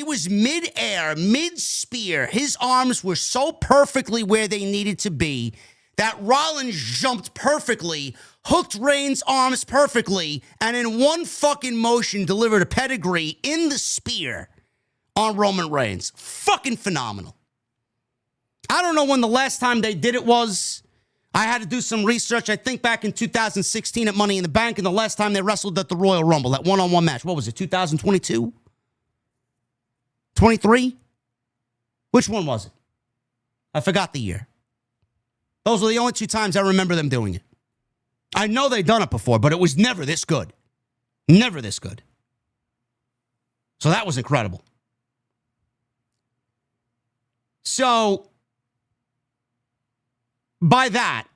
was mid-air, mid-spear. His arms were so perfectly where they needed to be that Rollins jumped perfectly, hooked Reigns' arms perfectly, and in one fucking motion delivered a pedigree in the spear on Roman Reigns. Fucking phenomenal. I don't know when the last time they did it was. I had to do some research. I think back in 2016 at Money in the Bank, and the last time they wrestled at the Royal Rumble, that one-on-one match. What was it, 2022? 23? Which one was it? I forgot the year. Those were the only 2 times I remember them doing it. I know they'd done it before, but it was never this good. Never this good. So that was incredible. So, by that,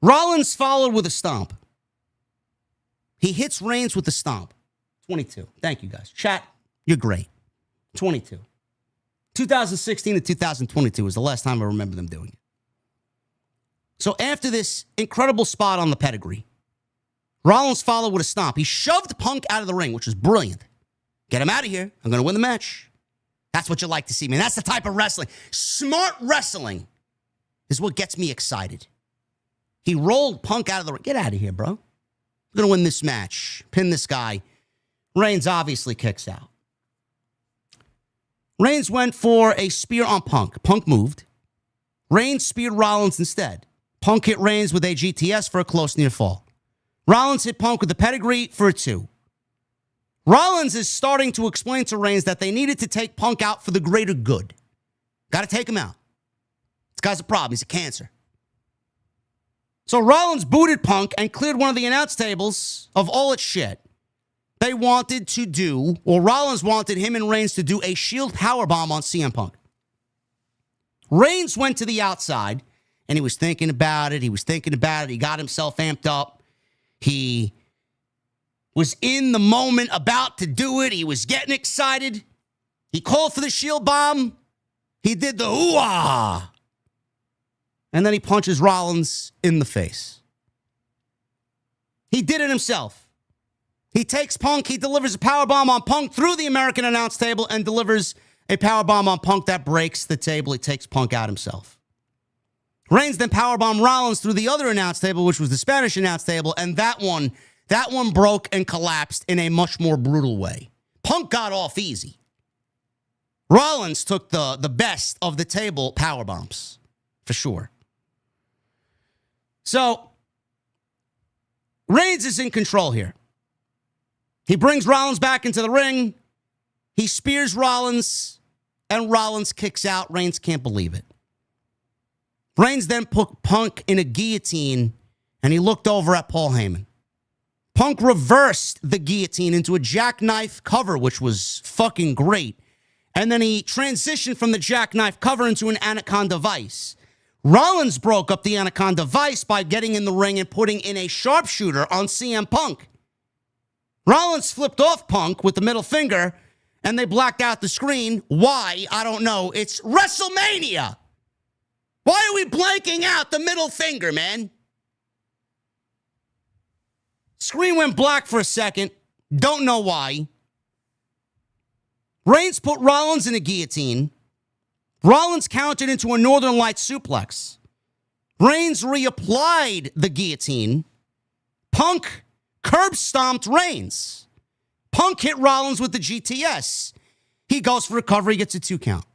Rollins followed with a stomp. He hits Reigns with the stomp. 22. Thank you, guys. Chat, you're great. 22. 2016 to 2022 was the last time I remember them doing it. So after this incredible spot on the pedigree, Rollins followed with a stomp. He shoved Punk out of the ring, which was brilliant. Get him out of here. I'm going to win the match. That's what you like to see, man. That's the type of wrestling. Smart wrestling is what gets me excited. He rolled Punk out of the ring. Get out of here, bro. I'm going to win this match. Pin this guy. Reigns obviously kicks out. Reigns went for a spear on Punk. Punk moved. Reigns speared Rollins instead. Punk hit Reigns with a GTS for a close near fall. Rollins hit Punk with a pedigree for a 2. Rollins is starting to explain to Reigns that they needed to take Punk out for the greater good. Got to take him out. This guy's a problem. He's a cancer. So Rollins booted Punk and cleared one of the announce tables of all its shit. They wanted to do, or Rollins wanted him and Reigns to do a Shield powerbomb on CM Punk. Reigns went to the outside, and he was thinking about it. He got himself amped up. He was in the moment about to do it. He was getting excited. He called for the Shield bomb. He did the ooh-ah. And then he punches Rollins in the face. He did it himself. He takes Punk. He delivers a powerbomb on Punk through the American announce table and delivers a powerbomb on Punk that breaks the table. He takes Punk out himself. Reigns then powerbombed Rollins through the other announce table, which was the Spanish announce table, and that one broke and collapsed in a much more brutal way. Punk got off easy. Rollins took the best of the table powerbombs, for sure. So, Reigns is in control here. He brings Rollins back into the ring. He spears Rollins, and Rollins kicks out. Reigns can't believe it. Reigns then put Punk in a guillotine, and he looked over at Paul Heyman. Punk reversed the guillotine into a jackknife cover, which was fucking great. And then he transitioned from the jackknife cover into an anaconda vice. Rollins broke up the anaconda vice by getting in the ring and putting in a sharpshooter on CM Punk. Rollins flipped off Punk with the middle finger, and they blacked out the screen. Why? I don't know. It's WrestleMania. Why are we blanking out the middle finger, man? Screen went black for a second. Don't know why. Reigns put Rollins in a guillotine. Rollins countered into a Northern Lights suplex. Reigns reapplied the guillotine. Punk curb stomped Reigns. Punk hit Rollins with the GTS. He goes for a cover. He gets a 2 count.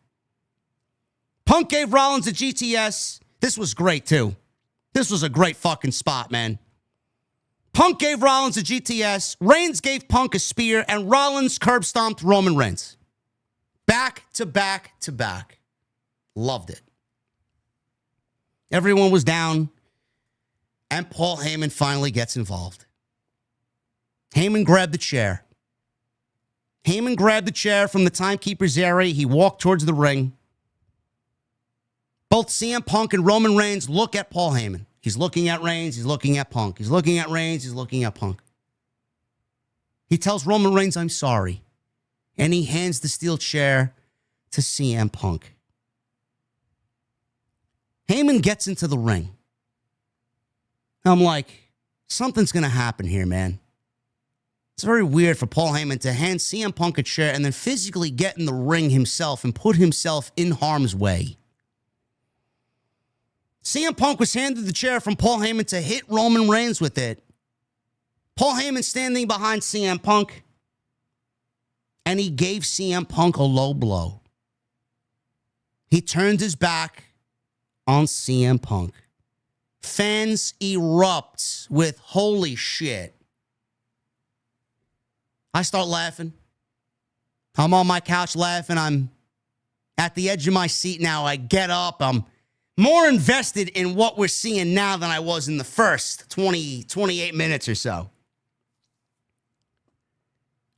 Punk gave Rollins a GTS. This was great, too. This was a great fucking spot, man. Punk gave Rollins a GTS. Reigns gave Punk a spear, and Rollins curb stomped Roman Reigns. Back to back to back. Loved it. Everyone was down, and Paul Heyman finally gets involved. Heyman grabbed the chair. Heyman grabbed the chair from the timekeeper's area. He walked towards the ring. Both CM Punk and Roman Reigns look at Paul Heyman. He's looking at Reigns. He's looking at Punk. He's looking at Reigns. He's looking at Punk. He tells Roman Reigns, "I'm sorry." And he hands the steel chair to CM Punk. Heyman gets into the ring. I'm like, something's going to happen here, man. It's very weird for Paul Heyman to hand CM Punk a chair and then physically get in the ring himself and put himself in harm's way. CM Punk was handed the chair from Paul Heyman to hit Roman Reigns with it. Paul Heyman standing behind CM Punk, and he gave CM Punk a low blow. He turned his back on CM Punk. Fans erupt with holy shit. I start laughing. I'm on my couch laughing. I'm at the edge of my seat now. I get up. I'm more invested in what we're seeing now than I was in the first 28 minutes or so.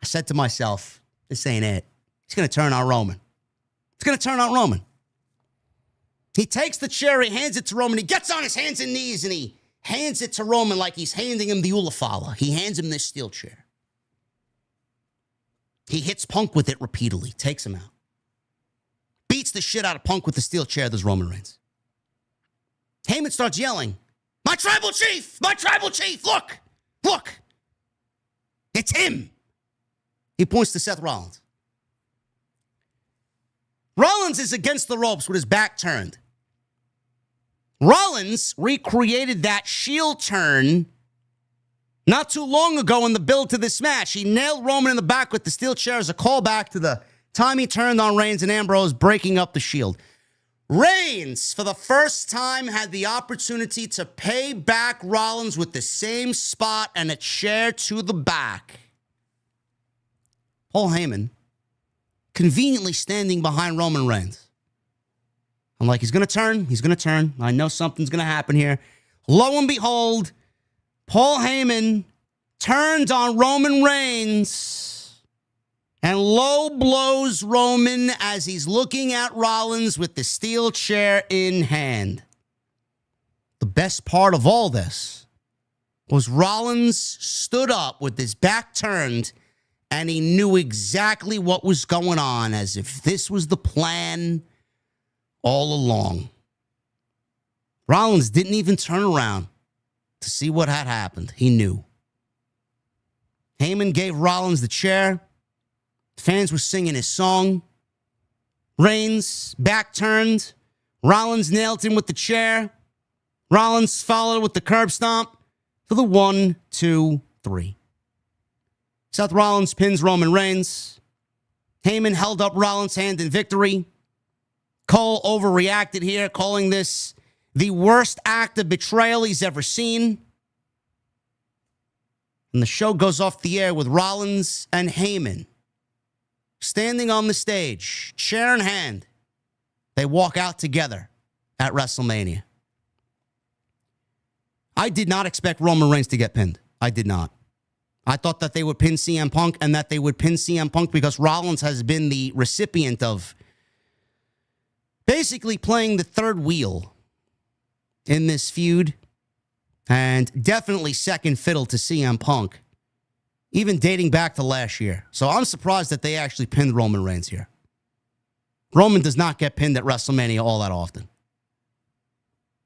I said to myself, this ain't it. He's going to turn on Roman. He's going to turn on Roman. He takes the chair, he hands it to Roman. He gets on his hands and knees, and he hands it to Roman like he's handing him the Ulafala. He hands him this steel chair. He hits Punk with it repeatedly, takes him out. Beats the shit out of Punk with the steel chair. There's Roman Reigns. Heyman starts yelling, "My tribal chief! My tribal chief! Look! Look! It's him!" He points to Seth Rollins. Rollins is against the ropes with his back turned. Rollins recreated that Shield turn not too long ago in the build to this match. He nailed Roman in the back with the steel chair as a callback to the time he turned on Reigns and Ambrose, breaking up the Shield. Reigns, for the first time, had the opportunity to pay back Rollins with the same spot and a chair to the back. Paul Heyman, conveniently standing behind Roman Reigns. I'm like, he's going to turn. He's going to turn. I know something's going to happen here. Lo and behold, Paul Heyman turned on Roman Reigns and low blows Roman as he's looking at Rollins with the steel chair in hand. The best part of all this was Rollins stood up with his back turned, and he knew exactly what was going on, as if this was the plan all along. Rollins didn't even turn around to see what had happened. He knew. Heyman gave Rollins the chair. Fans were singing his song. Reigns, back turned. Rollins nailed him with the chair. Rollins followed with the curb stomp for the 1, 2, 3. Seth Rollins pins Roman Reigns. Heyman held up Rollins' hand in victory. Cole overreacted here, calling this the worst act of betrayal he's ever seen. And the show goes off the air with Rollins and Heyman standing on the stage, chair in hand. They walk out together at WrestleMania. I did not expect Roman Reigns to get pinned. I did not. I thought that they would pin CM Punk and that they would pin CM Punk because Rollins has been the recipient of basically playing the third wheel in this feud and definitely second fiddle to CM Punk, even dating back to last year. So I'm surprised that they actually pinned Roman Reigns here. Roman does not get pinned at WrestleMania all that often.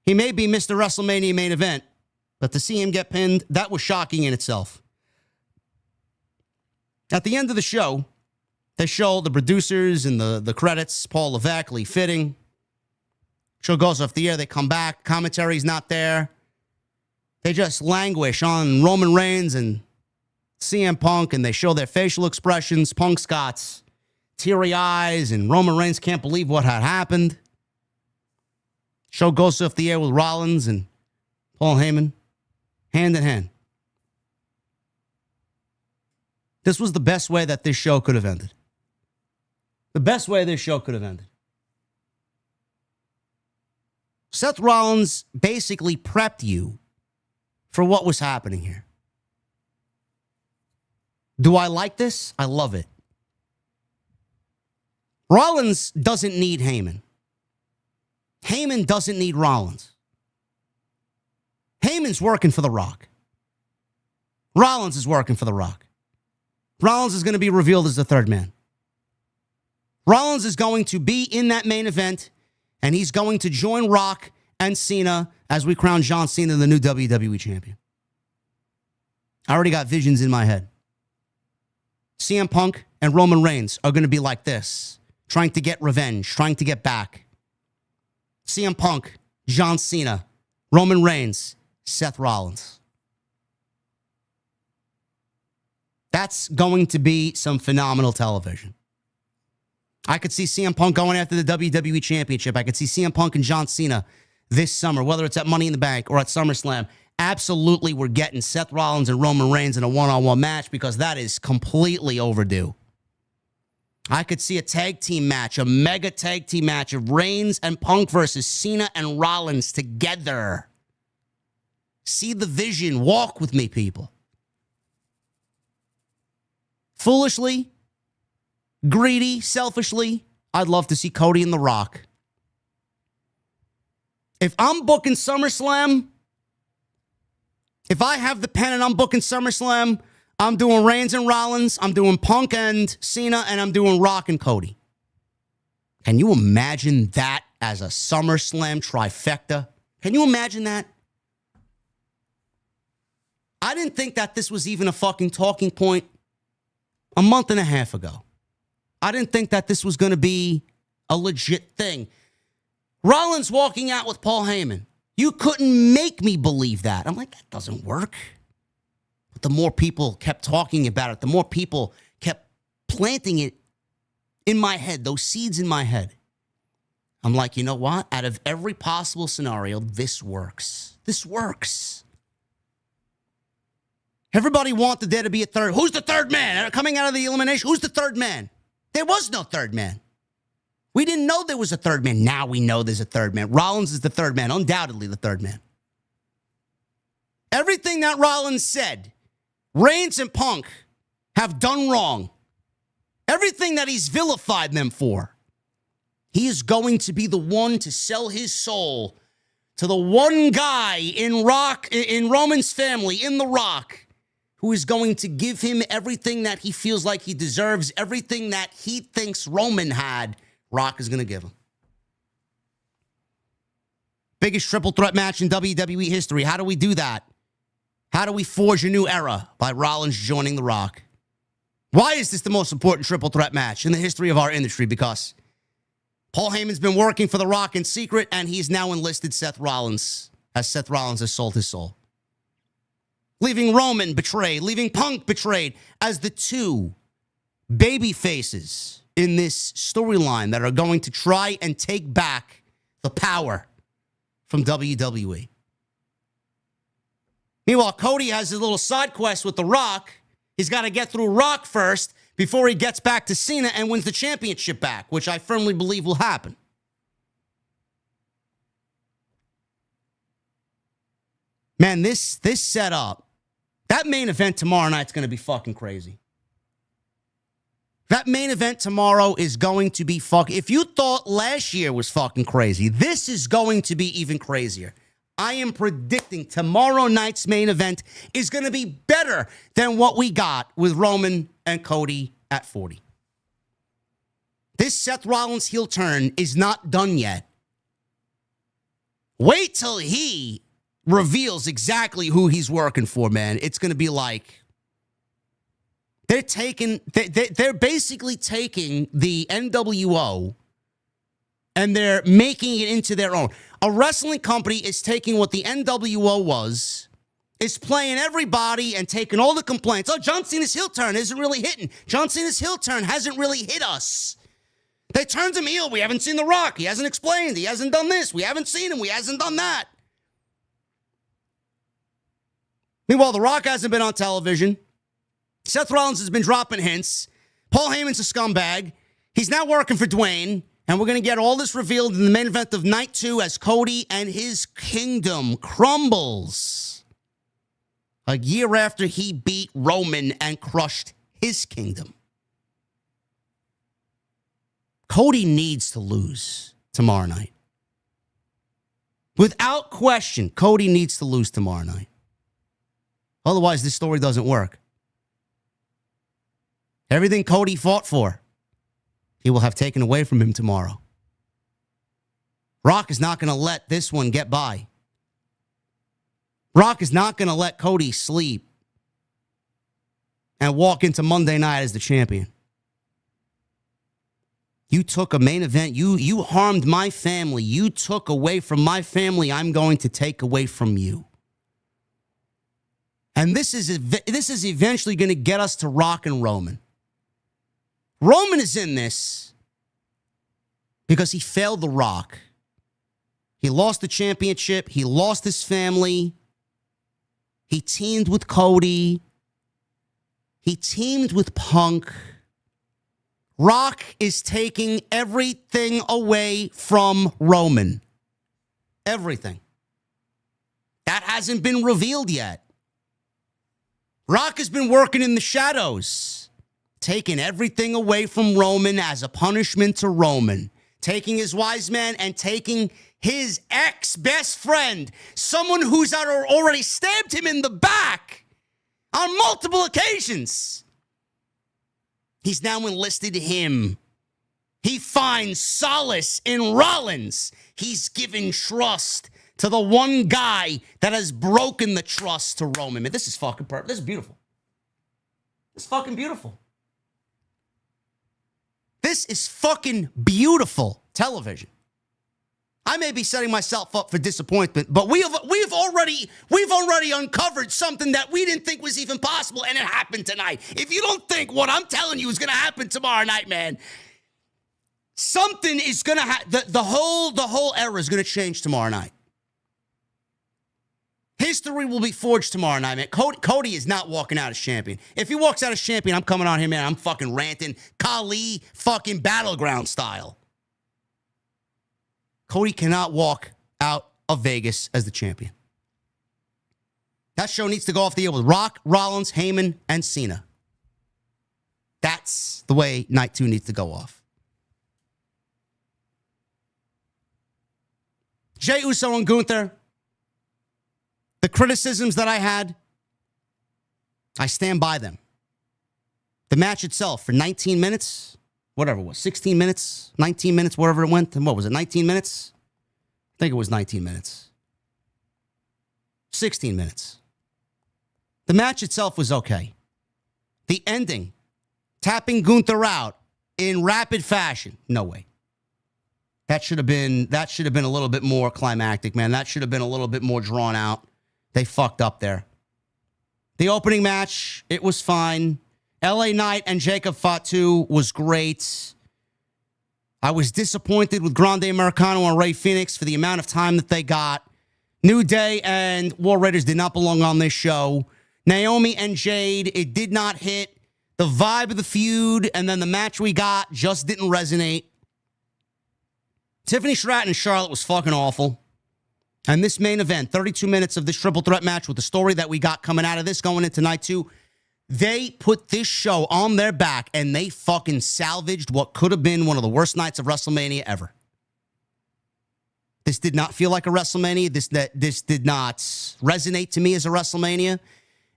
He may be Mr. WrestleMania main event, but to see him get pinned, that was shocking in itself. At the end of the show, they show the producers and the credits, Paul Levesque, Lee Fitting. Show goes off the air. They come back. Commentary's not there. They just languish on Roman Reigns and CM Punk, and they show their facial expressions. Punk's got teary eyes, and Roman Reigns can't believe what had happened. Show goes off the air with Rollins and Paul Heyman, hand in hand. This was the best way that this show could have ended. The best way this show could have ended. Seth Rollins basically prepped you for what was happening here. Do I like this? I love it. Rollins doesn't need Heyman. Heyman doesn't need Rollins. Heyman's working for The Rock. Rollins is working for The Rock. Rollins is going to be revealed as the third man. Rollins is going to be in that main event, and he's going to join Rock and Cena as we crown John Cena the new WWE champion. I already got visions in my head. CM Punk and Roman Reigns are going to be like this, trying to get revenge, trying to get back. CM Punk, John Cena, Roman Reigns, Seth Rollins. That's going to be some phenomenal television. I could see CM Punk going after the WWE Championship. I could see CM Punk and John Cena this summer, whether it's at Money in the Bank or at SummerSlam. Absolutely, we're getting Seth Rollins and Roman Reigns in a one-on-one match because that is completely overdue. I could see a tag team match, a mega tag team match of Reigns and Punk versus Cena and Rollins together. See the vision. Walk with me, people. Foolishly, greedy, selfishly, I'd love to see Cody and The Rock. If I'm booking SummerSlam, if I have the pen and I'm booking SummerSlam, I'm doing Reigns and Rollins, I'm doing Punk and Cena, and I'm doing Rock and Cody. Can you imagine that as a SummerSlam trifecta? Can you imagine that? I didn't think that this was even a fucking talking point a month and a half ago. I didn't think that this was going to be a legit thing. Rollins walking out with Paul Heyman. You couldn't make me believe that. I'm like, that doesn't work. But the more people kept talking about it, the more people kept planting it in my head, those seeds in my head. I'm like, you know what? Out of every possible scenario, this works. This works. Everybody wanted there to be a third. Who's the third man? Coming out of the elimination, who's the third man? There was no third man. We didn't know there was a third man. Now we know there's a third man. Rollins is the third man, undoubtedly the third man. Everything that Rollins said, Reigns and Punk have done wrong. Everything that he's vilified them for, he is going to be the one to sell his soul to the one guy in Roman's family, in The Rock, who is going to give him everything that he feels like he deserves, everything that he thinks Roman had, Rock is going to give him. Biggest triple threat match in WWE history. How do we do that? How do we forge a new era? By Rollins joining The Rock. Why is this the most important triple threat match in the history of our industry? Because Paul Heyman's been working for The Rock in secret, and he's now enlisted Seth Rollins as Seth Rollins has sold his soul. Leaving Roman betrayed, leaving Punk betrayed as the two baby faces in this storyline that are going to try and take back the power from WWE. Meanwhile, Cody has his little side quest with The Rock. He's got to get through Rock first before he gets back to Cena and wins the championship back, which I firmly believe will happen. Man, this setup, that main event tomorrow night's going to be fucking crazy. That main event tomorrow is going to be fucking... If you thought last year was fucking crazy, this is going to be even crazier. I am predicting tomorrow night's main event is going to be better than what we got with Roman and Cody at 40. This Seth Rollins heel turn is not done yet. Wait till he reveals exactly who he's working for, man. It's going to be like... They're basically taking the NWO and they're making it into their own. A wrestling company is taking what the NWO was, is playing everybody and taking all the complaints. Oh, John Cena's heel turn isn't really hitting. John Cena's heel turn hasn't really hit us. They turned him heel. We haven't seen The Rock. He hasn't explained. He hasn't done this. We haven't seen him. We hasn't done that. Meanwhile, The Rock hasn't been on television. Seth Rollins has been dropping hints. Paul Heyman's a scumbag. He's now working for Dwayne. And we're going to get all this revealed in the main event of night 2 as Cody and his kingdom crumbles. A year after he beat Roman and crushed his kingdom. Cody needs to lose tomorrow night. Without question, Cody needs to lose tomorrow night. Otherwise, this story doesn't work. Everything Cody fought for, he will have taken away from him tomorrow. Rock is not going to let this one get by. Rock is not going to let Cody sleep and walk into Monday night as the champion. You took a main event. You harmed my family. You took away from my family. I'm going to take away from you. And this is eventually going to get us to Rock and Roman. Roman is in this because he failed The Rock. He lost the championship. He lost his family. He teamed with Cody. He teamed with Punk. Rock is taking everything away from Roman. Everything. That hasn't been revealed yet. Rock has been working in the shadows. Taking everything away from Roman as a punishment to Roman. Taking his wise man and taking his ex-best friend, someone who's already stabbed him in the back on multiple occasions. He's now enlisted him. He finds solace in Rollins. He's given trust to the one guy that has broken the trust to Roman. Man, this is fucking perfect. This is beautiful. This is fucking beautiful. This is fucking beautiful television. I may be setting myself up for disappointment, but we've already uncovered something that we didn't think was even possible, and it happened tonight. If you don't think what I'm telling you is going to happen tomorrow night, man, something is going to happen. The whole era is going to change tomorrow night. History will be forged tomorrow night, man. Cody is not walking out as champion. If he walks out as champion, I'm coming on here, man. I'm fucking ranting Khali fucking Battleground style. Cody cannot walk out of Vegas as the champion. That show needs to go off the air with Rock, Rollins, Heyman, and Cena. That's the way night 2 needs to go off. Jey Uso and Gunther. The criticisms that I had, I stand by them. The match itself for 19 minutes, whatever it was, 16 minutes, 19 minutes, wherever it went. And what was it, 19 minutes? I think it was 19 minutes. 16 minutes. The match itself was okay. The ending, tapping Gunther out in rapid fashion, no way. That should have been a little bit more climactic, man. That should have been a little bit more drawn out. They fucked up there. The opening match, it was fine. LA Knight and Jacob Fatu was great. I was disappointed with Grande Americano and Rey Fenix for the amount of time that they got. New Day and War Raiders did not belong on this show. Naomi and Jade, it did not hit. The vibe of the feud and then the match we got just didn't resonate. Tiffany Stratton and Charlotte was fucking awful. And this main event, 32 minutes of this triple threat match with the story that we got coming out of this going into night 2, they put this show on their back and they fucking salvaged what could have been one of the worst nights of WrestleMania ever. This did not feel like a WrestleMania. This did not resonate to me as a WrestleMania.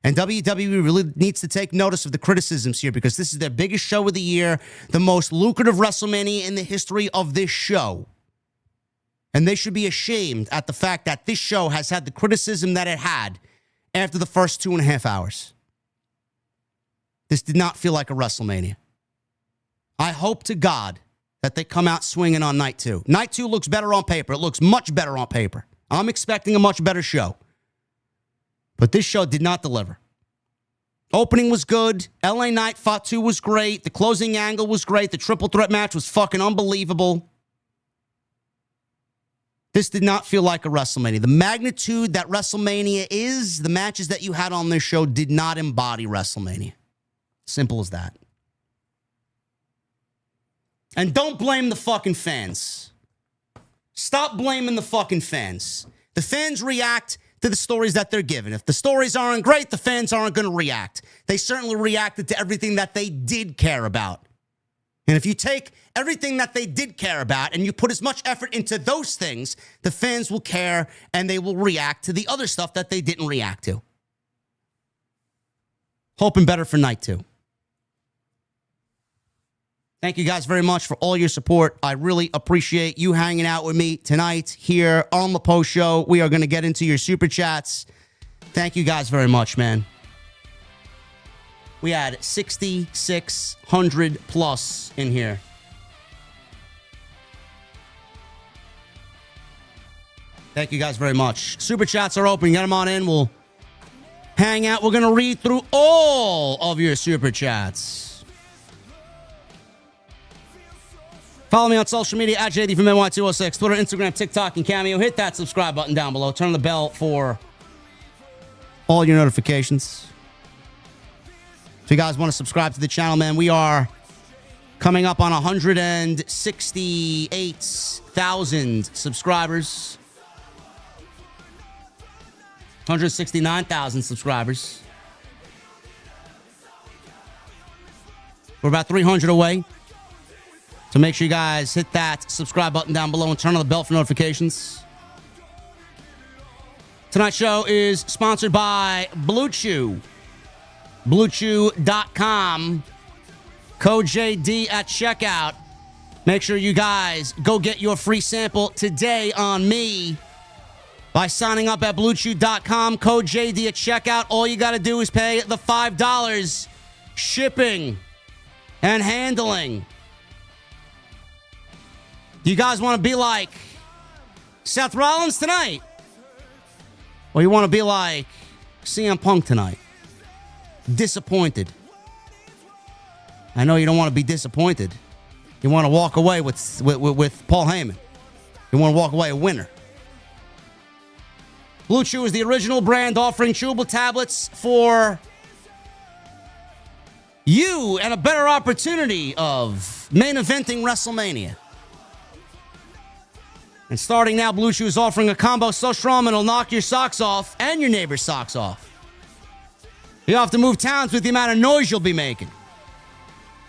And WWE really needs to take notice of the criticisms here because this is their biggest show of the year, the most lucrative WrestleMania in the history of this show. And they should be ashamed at the fact that this show has had the criticism that it had after the first 2.5 hours. This did not feel like a WrestleMania. I hope to God that they come out swinging on night 2. Night 2 looks better on paper. It looks much better on paper. I'm expecting a much better show. But this show did not deliver. Opening was good. LA Knight Fatu was great. The closing angle was great. The triple threat match was fucking unbelievable. This did not feel like a WrestleMania. The magnitude that WrestleMania is, the matches that you had on this show did not embody WrestleMania. Simple as that. And don't blame the fucking fans. Stop blaming the fucking fans. The fans react to the stories that they're given. If the stories aren't great, the fans aren't going to react. They certainly reacted to everything that they did care about. And if you take everything that they did care about and you put as much effort into those things, the fans will care and they will react to the other stuff that they didn't react to. Hoping better for night 2. Thank you guys very much for all your support. I really appreciate you hanging out with me tonight here on the post show. We are going to get into your super chats. Thank you guys very much, man. We had 6,600 plus in here. Thank you guys very much. Super chats are open. Get them on in. We'll hang out. We're going to read through all of your super chats. Follow me on social media at JDfromNY206, Twitter, Instagram, TikTok, and Cameo. Hit that subscribe button down below. Turn on the bell for all your notifications. If you guys want to subscribe to the channel, man, we are coming up on 168,000 subscribers. 169,000 subscribers. We're about 300 away. So make sure you guys hit that subscribe button down below and turn on the bell for notifications. Tonight's show is sponsored by Blue Chew. BlueChew.com. Code JD at checkout. Make sure you guys go get your free sample today on me by signing up at BlueChew.com. Code JD at checkout. All you got to do is pay the $5 shipping and handling. You guys want to be like Seth Rollins tonight? Or you want to be like CM Punk tonight? Disappointed. I know you don't want to be disappointed. You want to walk away with Paul Heyman. You want to walk away a winner. Blue Chew is the original brand offering chewable tablets for you and a better opportunity of main eventing WrestleMania. And starting now, Blue Chew is offering a combo so strong it'll knock your socks off and your neighbor's socks off. You have to move towns with the amount of noise you'll be making.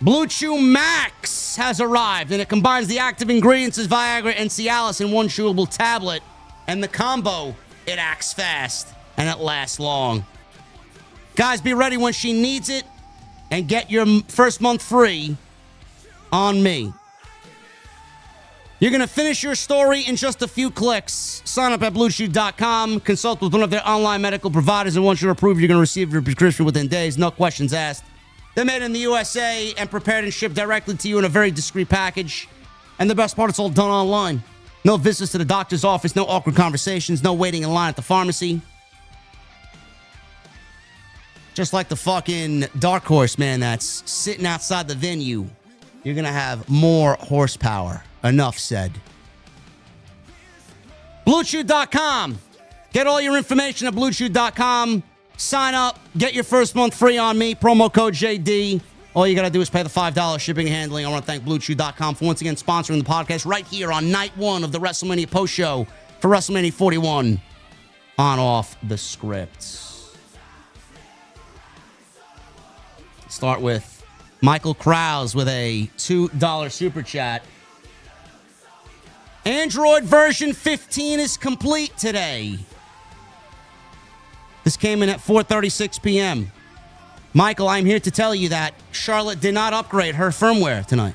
Blue Chew Max has arrived, and it combines the active ingredients of Viagra and Cialis in one chewable tablet. And the combo, it acts fast, and it lasts long. Guys, be ready when she needs it, and get your first month free on me. You're going to finish your story in just a few clicks. Sign up at BlueChew.com. Consult with one of their online medical providers, and once you're approved, you're going to receive your prescription within days. No questions asked. They're made in the USA and prepared and shipped directly to you in a very discreet package. And the best part, it's all done online. No visits to the doctor's office, no awkward conversations, no waiting in line at the pharmacy. Just like the fucking Dark Horse, man, that's sitting outside the venue. You're going to have more horsepower. Enough said. BlueChew.com. Get all your information at BlueChew.com. Sign up. Get your first month free on me. Promo code JD. All you got to do is pay the $5 shipping and handling. I want to thank BlueChew.com for once again sponsoring the podcast right here on night one of the WrestleMania post show for WrestleMania 41 on Off the Script. Start with Michael Krause with a $2 super chat. Android version 15 is complete today. This came in at 4:36 p.m. Michael, I'm here to tell you that Charlotte did not upgrade her firmware tonight.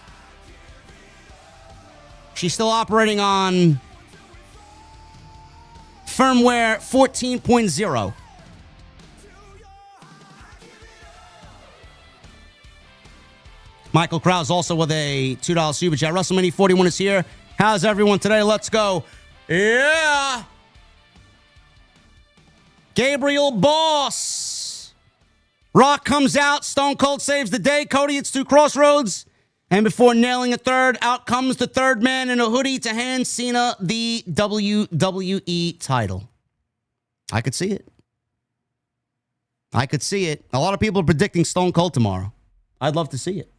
She's still operating on firmware 14.0. Michael Krause also with a $2 super chat. WrestleMania 41 is here. How's everyone today? Let's go. Yeah. Gabriel Boss. Rock comes out. Stone Cold saves the day. Cody, it's 2 Crossroads. And before nailing a third, out comes the third man in a hoodie to hand Cena the WWE title. I could see it. I could see it. A lot of people are predicting Stone Cold tomorrow. I'd love to see it.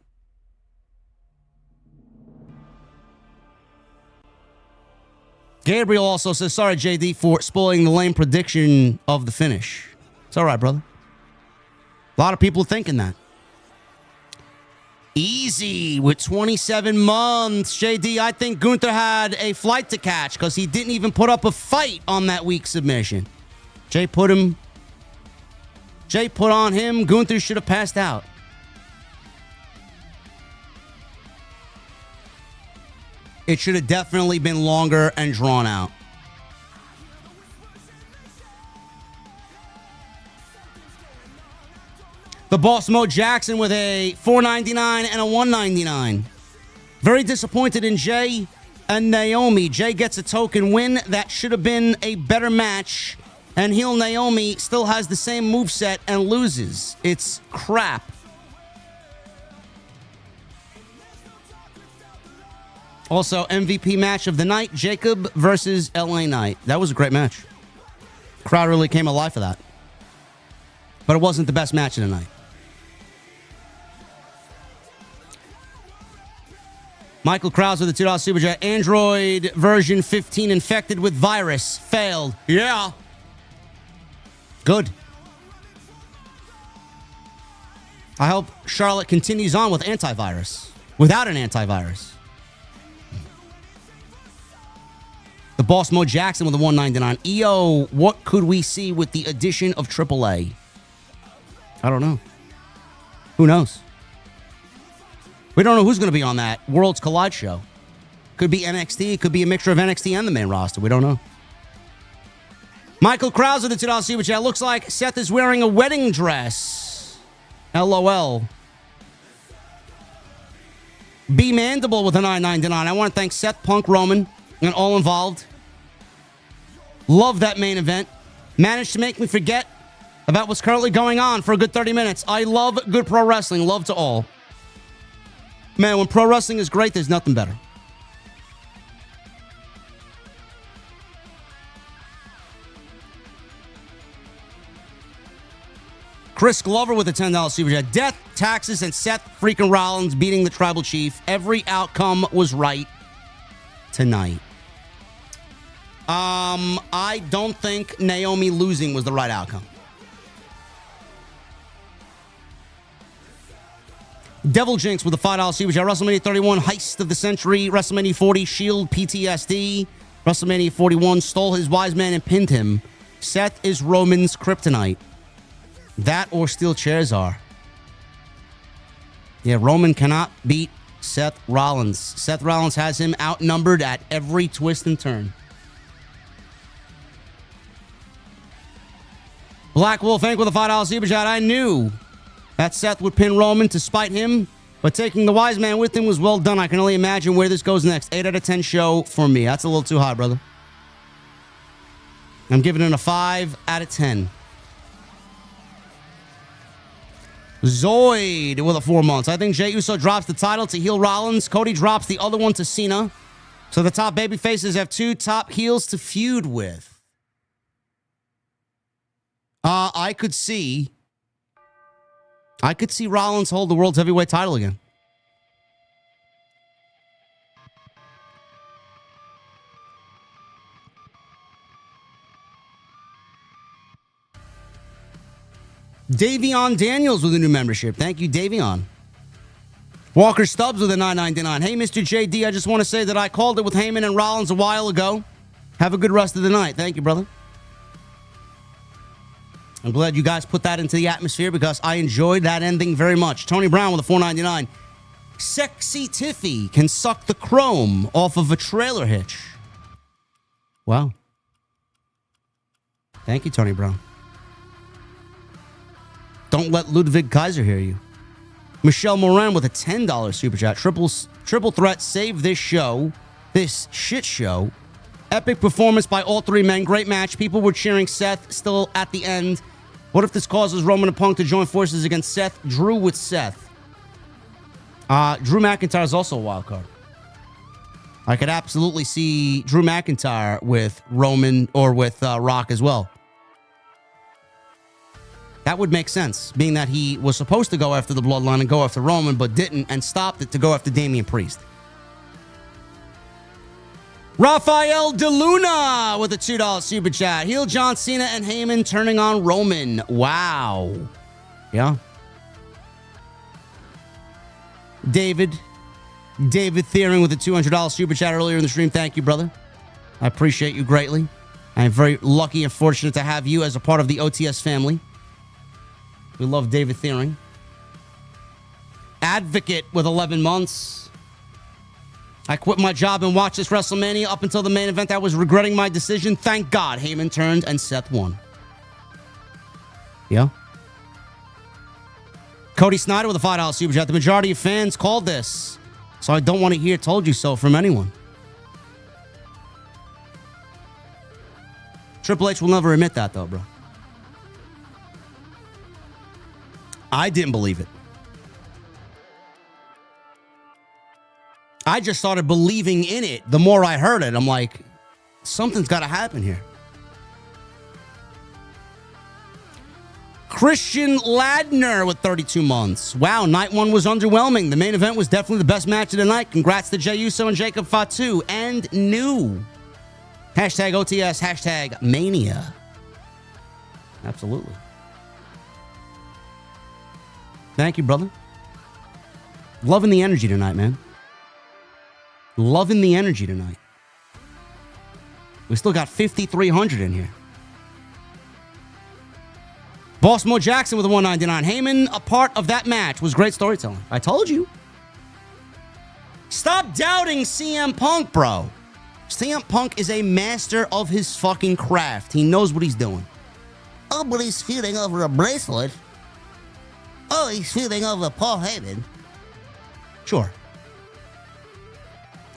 Gabriel also says, sorry, JD, for spoiling the lame prediction of the finish. It's all right, brother. A lot of people thinking that. Easy with 27 months. JD, I think Gunther had a flight to catch because he didn't even put up a fight on that weak submission. Jey put on him. Gunther should have passed out. It should have definitely been longer and drawn out. The Boss Mo Jackson with a $4.99 and a $1.99. Very disappointed in Jey and Naomi. Jey gets a token win. That should have been a better match. And heel Naomi still has the same moveset and loses. It's crap. Also, MVP match of the night, Jacob versus LA Knight. That was a great match. Crowd really came alive for that. But it wasn't the best match of the night. Michael Krause with the $2 super chat. Android version 15 infected with virus. Failed. Yeah. Good. I hope Charlotte continues on with antivirus. Without an antivirus. The Boss Mo Jackson with a $1.99. EO, what could we see with the addition of AAA? I don't know. Who knows? We don't know who's going to be on that Worlds Collide show. Could be NXT. Could be a mixture of NXT and the main roster. We don't know. Michael Krause with the $2 super chat. Looks like Seth is wearing a wedding dress. LOL. B Mandible with a $9.99. I want to thank Seth, Punk, Roman, and all involved. Love that main event. Managed to make me forget about what's currently going on for a good 30 minutes. I love good pro wrestling. Love to all. Man, when pro wrestling is great, there's nothing better. Chris Glover with a $10 super chat. Death, taxes, and Seth freaking Rollins beating the tribal chief. Every outcome was right tonight. I don't think Naomi losing was the right outcome. Devil Jinx with a $5 super chat. WrestleMania 31, heist of the century. WrestleMania 40, Shield PTSD. WrestleMania 41, stole his wise man and pinned him. Seth is Roman's kryptonite. That or steel chairs are. Yeah, Roman cannot beat Seth Rollins. Seth Rollins has him outnumbered at every twist and turn. Black Wolf Inc. with a $5 super chat. I knew that Seth would pin Roman to spite him But taking the wise man with him was well done. I can only imagine where this goes next. 8 out of 10 show for me. That's a little too high, brother. I'm giving it a 5 out of 10. Zoid with a 4 months. I think Jey Uso drops the title to heel Rollins. Cody drops the other one to Cena. So the top baby faces have 2 top heels to feud with. I could see Rollins hold the world's heavyweight title again. Davion Daniels with a new membership. Thank you, Davion. Walker Stubbs with a $9.99. Hey, Mr. JD, I just want to say that I called it with Heyman and Rollins a while ago. Have a good rest of the night. Thank you, brother. I'm glad you guys put that into the atmosphere because I enjoyed that ending very much. Tony Brown with a $4.99. Sexy Tiffy can suck the chrome off of a trailer hitch. Wow. Thank you, Tony Brown. Don't let Ludwig Kaiser hear you. Michelle Moran with a $10 super chat. Triple threat saved this show. This shit show. Epic performance by all 3 men. Great match. People were cheering Seth still at the end. What if this causes Roman and Punk to join forces against Seth? Drew with Seth. Drew McIntyre is also a wild card. I could absolutely see Drew McIntyre with Roman or with Rock as well. That would make sense, being that he was supposed to go after the Bloodline and go after Roman, but didn't and stopped it to go after Damian Priest. Rafael DeLuna with a $2 super chat. Heel John Cena and Heyman turning on Roman. Wow. Yeah. David Thiering with a $200 super chat earlier in the stream. Thank you, brother. I appreciate you greatly. I am very lucky and fortunate to have you as a part of the OTS family. We love David Thiering. Advocate with 11 months. I quit my job and watched this WrestleMania. Up until the main event, I was regretting my decision. Thank God Heyman turned and Seth won. Yeah. Cody Snyder with a $5 super chat. The majority of fans called this, so I don't want to hear "told you so" from anyone. Triple H will never admit that, though, bro. I didn't believe it. I just started believing in it the more I heard it. I'm like, something's got to happen here. Christian Ladner with 32 months. Wow, night 1 was underwhelming. The main event was definitely the best match of the night. Congrats to Jey Uso and Jacob Fatu. And new. Hashtag OTS, hashtag Mania. Absolutely. Thank you, brother. Loving the energy tonight, man. Loving the energy tonight. We still got 5,300 in here. Boss Mo Jackson with a $1.99. Heyman, a part of that match, was great storytelling. I told you. Stop doubting CM Punk, bro. CM Punk is a master of his fucking craft. He knows what he's doing. Oh, but he's feuding over a bracelet. Oh, he's feuding over Paul Heyman. Sure.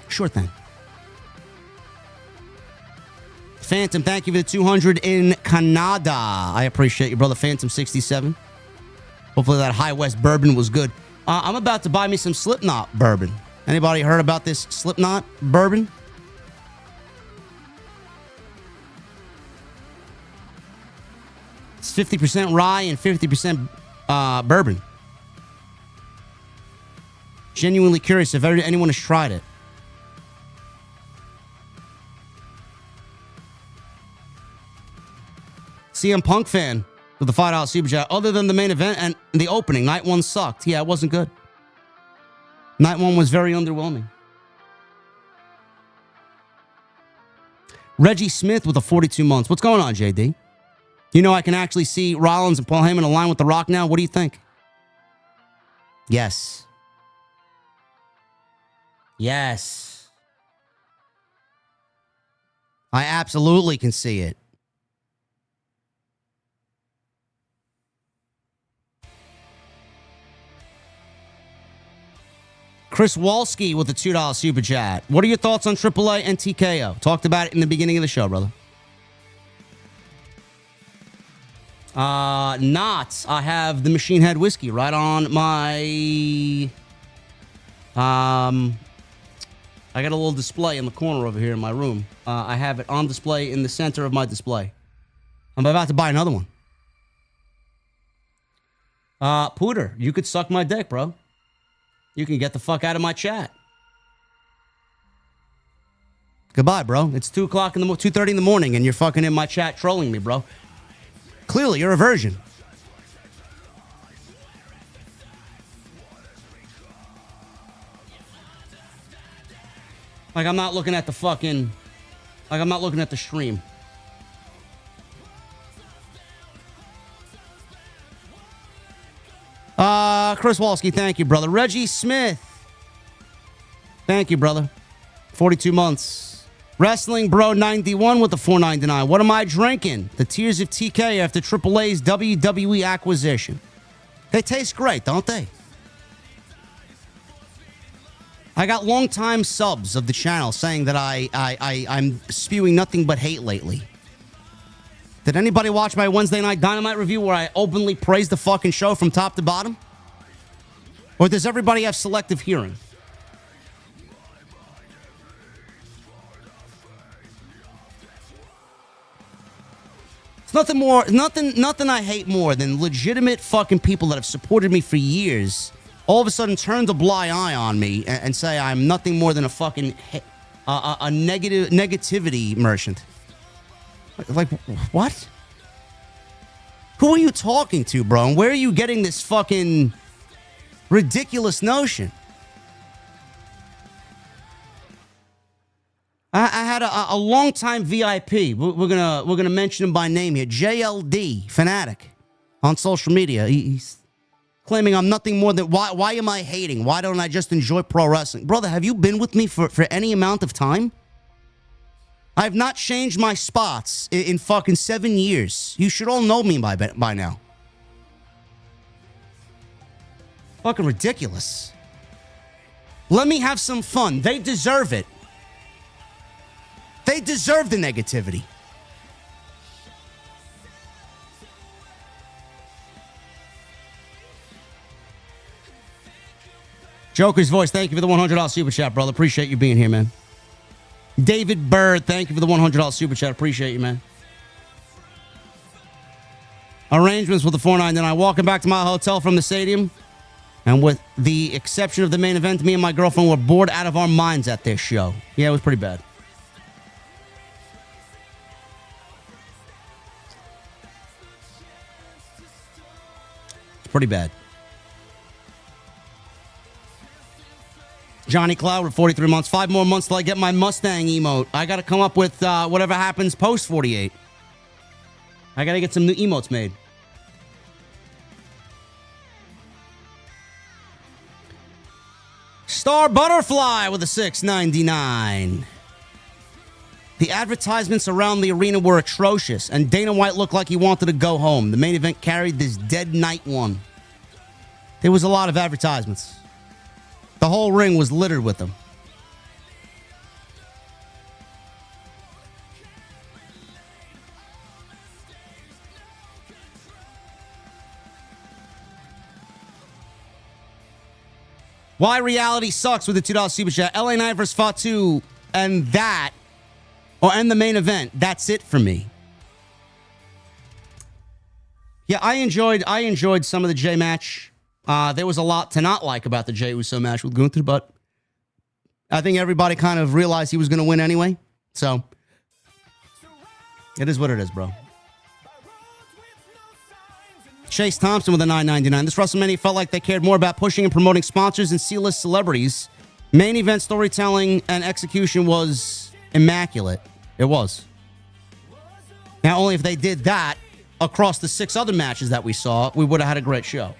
Sure thing. Phantom, thank you for the 200 in Canada. I appreciate you, brother. Phantom 67. Hopefully that High West bourbon was good. I'm about to buy me some Slipknot bourbon. Anybody heard about this Slipknot bourbon? It's 50% rye and 50% bourbon. Genuinely curious if anyone has tried it. CM Punk fan with the $5 super chat. Other than the main event and the opening, night 1 sucked. Yeah, it wasn't good. Night 1 was very underwhelming. Reggie Smith with a 42 months. What's going on, JD? You know I can actually see Rollins and Paul Heyman align with The Rock now. What do you think? Yes. Yes. I absolutely can see it. Chris Walski with the $2 super chat. What are your thoughts on AAA and TKO? Talked about it in the beginning of the show, brother. I have the Machine Head whiskey right on my... I got a little display in the corner over here in my room. I have it on display in the center of my display. I'm about to buy another one. Pooter, you could suck my dick, bro. You can get the fuck out of my chat. Goodbye, bro. It's 2:30 in the morning and you're fucking in my chat trolling me, bro. Clearly, you're a virgin. Like, I'm not looking at the fucking... Like, I'm not looking at the stream. Chris Walski, thank you, brother. Reggie Smith. Thank you, brother. 42 months. Wrestling Bro 91 with the $4.99. What am I drinking? The Tears of TK after AAA's WWE acquisition. They taste great, don't they? I got longtime subs of the channel saying that I'm spewing nothing but hate lately. Did anybody watch my Wednesday Night Dynamite review where I openly praised the fucking show from top to bottom? Or does everybody have selective hearing? It's nothing I hate more than legitimate fucking people that have supported me for years all of a sudden turn the blind eye on me and say I'm nothing more than a fucking negativity merchant. Like, what? Who are you talking to, bro? And where are you getting this fucking ridiculous notion? I had a longtime VIP. We're gonna mention him by name here. JLD Fanatic on social media. He's claiming I'm nothing more than... Why am I hating? Why don't I just enjoy pro wrestling? Brother, have you been with me for any amount of time? I have not changed my spots in fucking 7 years. You should all know me by now. Fucking ridiculous. Let me have some fun. They deserve it. They deserve the negativity. Joker's Voice, thank you for the $100 super chat, brother. Appreciate you being here, man. David Bird, thank you for the $100 super chat. Appreciate you, man. Arrangements with the $4.99. Walking back to my hotel from the stadium. And with the exception of the main event, me and my girlfriend were bored out of our minds at this show. Yeah, it was pretty bad. It's pretty bad. Johnny Cloud with 43 months. 5 more months till I get my Mustang emote. I got to come up with whatever happens post 48. I got to get some new emotes made. Star Butterfly with a $6.99. The advertisements around the arena were atrocious, and Dana White looked like he wanted to go home. The main event carried this dead night one. There was a lot of advertisements. The whole ring was littered with them. Why reality sucks with the $2 super chat. LA Knight versus Fatu and that, and the main event. That's it for me. Yeah, I enjoyed some of the Jey match. There was a lot to not like about the Jey Uso match with Gunther, but I think everybody kind of realized he was going to win anyway. So it is what it is, bro. Chase Thompson with a $9.99. This WrestleMania felt like they cared more about pushing and promoting sponsors and C-list celebrities. Main event storytelling and execution was immaculate. It was. Now, only if they did that across the 6 other matches that we saw, we would have had a great show.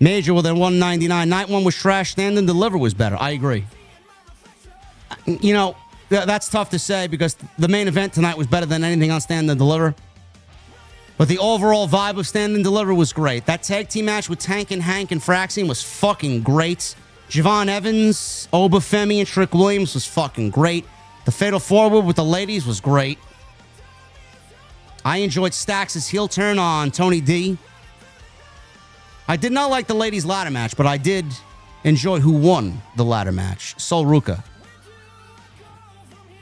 Major with a $1.99. Night one was trash. Stand and Deliver was better. I agree. You know, that's tough to say because the main event tonight was better than anything on Stand and Deliver. But the overall vibe of Stand and Deliver was great. That tag team match with Tank and Hank and Fraxian was fucking great. Javon Evans, Oba Femi, and Trick Williams was fucking great. The Fatal 4-Wood with the ladies was great. I enjoyed Stax' heel turn on Tony D. I did not like the ladies' ladder match, but I did enjoy who won the ladder match. Sol Ruka.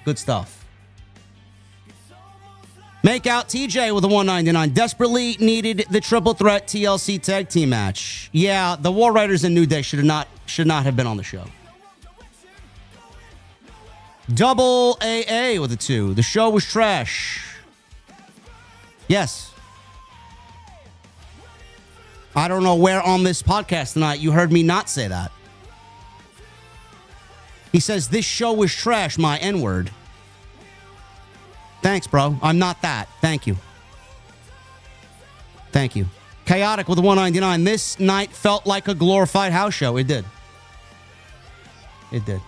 Good stuff. Make out TJ with a 199. Desperately needed the triple threat TLC tag team match. Yeah, the War Raiders and New Day should not have been on the show. Double AA with a 2. The show was trash. Yes. I don't know where on this podcast tonight you heard me not say that. He says, this show was trash, my N-word. Thanks, bro. I'm not that. Thank you. Thank you. Chaotic with a 199. This night felt like a glorified house show. It did. It did.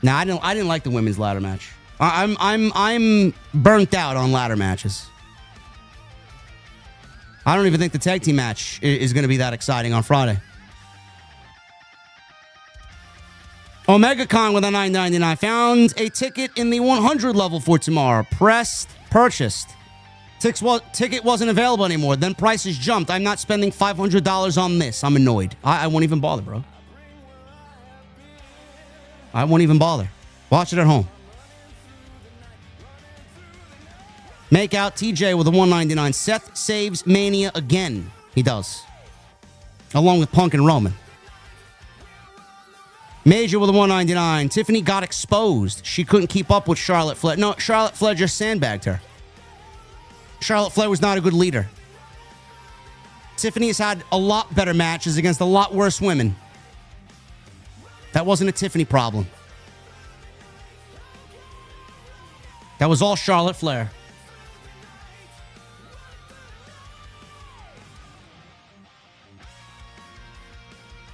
Nah, I didn't like the women's ladder match. I'm burnt out on ladder matches. I don't even think the tag team match is going to be that exciting on Friday. OmegaCon with a $9.99. Found a ticket in the 100 level for tomorrow. Purchased. Ticket wasn't available anymore. Then prices jumped. I'm not spending $500 on this. I'm annoyed. I won't even bother, bro. I won't even bother. Watch it at home. Make out TJ with a 199. Seth saves Mania again. He does. Along with Punk and Roman. Major with a 199. Tiffany got exposed. She couldn't keep up with Charlotte Flair. No, Charlotte Flair just sandbagged her. Charlotte Flair was not a good leader. Tiffany has had a lot better matches against a lot worse women. That wasn't a Tiffany problem. That was all Charlotte Flair.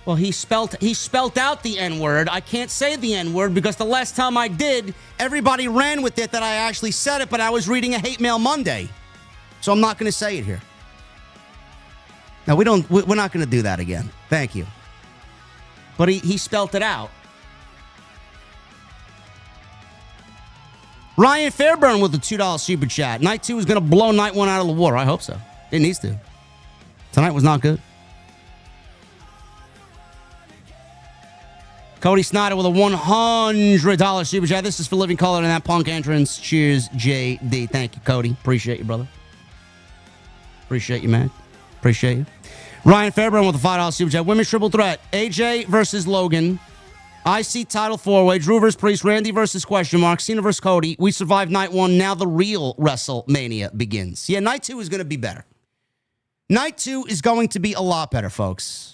Well, he spelt out the N-word. I can't say the N-word because the last time I did, everybody ran with it that I actually said it, but I was reading a Hate Mail Monday. So I'm not going to say it here. Now, we're not going to do that again. Thank you. But he spelt it out. Ryan Fairburn with a $2 super chat. Night 2 is going to blow night 1 out of the water. I hope so. It needs to. Tonight was not good. Cody Snyder with a $100 super chat. This is for Living Color in that Punk entrance. Cheers, JD. Thank you, Cody. Appreciate you, brother. Appreciate you, man. Appreciate you. Ryan Fairburn with a $5 super chat. Women's triple threat. AJ versus Logan. IC title 4-way. Drew versus Priest. Randy versus question mark. Cena versus Cody. We survived night 1. Now the real WrestleMania begins. Yeah, night 2 is going to be better. Night 2 is going to be a lot better, folks.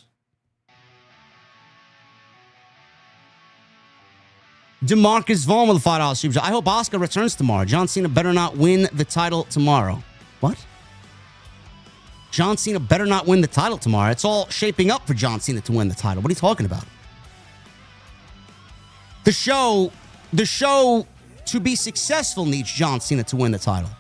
DeMarcus Vaughn with a $5 super chat. I hope Asuka returns tomorrow. John Cena better not win the title tomorrow. What? John Cena better not win the title tomorrow. It's all shaping up for John Cena to win the title. What are you talking about? The show to be successful needs John Cena to win the title.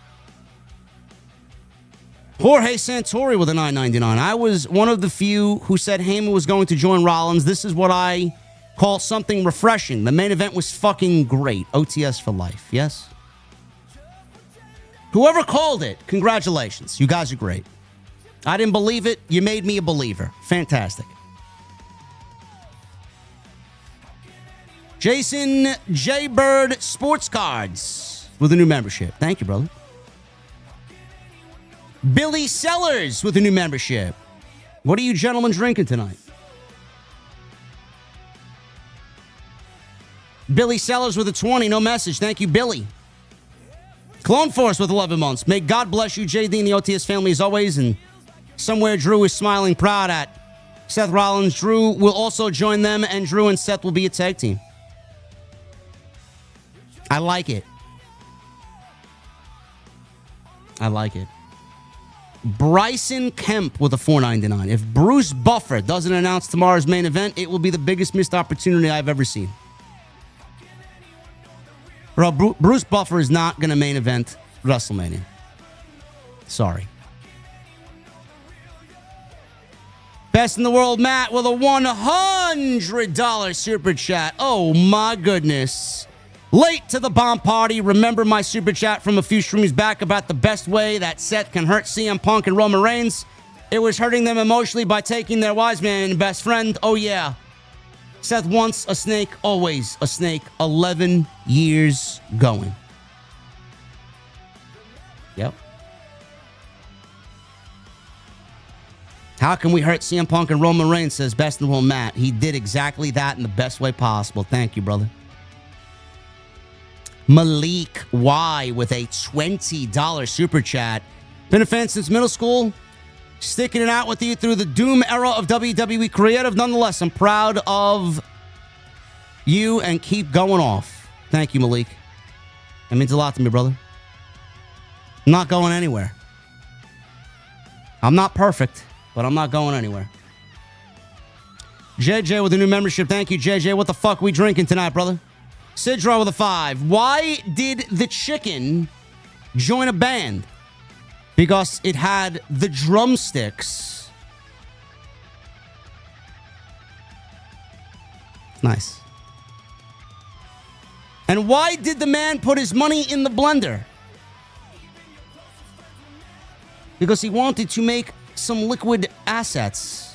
Jorge Santori with a $9.99. I was one of the few who said Heyman was going to join Rollins. This is what I call something refreshing. The main event was fucking great. OTS for life. Yes? Whoever called it, congratulations. You guys are great. I didn't believe it. You made me a believer. Fantastic. Jason J. Bird Sports Cards with a new membership. Thank you, brother. Billy Sellers with a new membership. What are you gentlemen drinking tonight? Billy Sellers with a 20. No message. Thank you, Billy. Clone Force with 11 months. May God bless you, JD, and the OTS family as always. And somewhere Drew is smiling proud at Seth Rollins. Drew will also join them, and Drew and Seth will be a tag team. I like it. I like it. Bryson Kemp with a $4.99. If Bruce Buffer doesn't announce tomorrow's main event, it will be the biggest missed opportunity I've ever seen. Bro, Bruce Buffer is not going to main event WrestleMania. Sorry. Best in the world, Matt, with a $100 super chat. Oh, my goodness. Late to the bomb party. Remember my super chat from a few streams back about the best way that Seth can hurt CM Punk and Roman Reigns? It was hurting them emotionally by taking their wise man and best friend. Oh, yeah. Seth once a snake, always a snake. 11 years going. Yep. How can we hurt CM Punk and Roman Reigns, says Best in the World Matt. He did exactly that in the best way possible. Thank you, brother. Malik Y with a $20 super chat. Been a fan since middle school. Sticking it out with you through the doom era of WWE creative. Nonetheless, I'm proud of you and keep going off. Thank you, Malik. That means a lot to me, brother. I'm not going anywhere. I'm not perfect, but I'm not going anywhere. JJ with a new membership. Thank you, JJ. What the fuck we drinking tonight, brother? Sidra with a 5. Why did the chicken join a band? Because it had the drumsticks. Nice. And why did the man put his money in the blender? Because he wanted to make some liquid assets.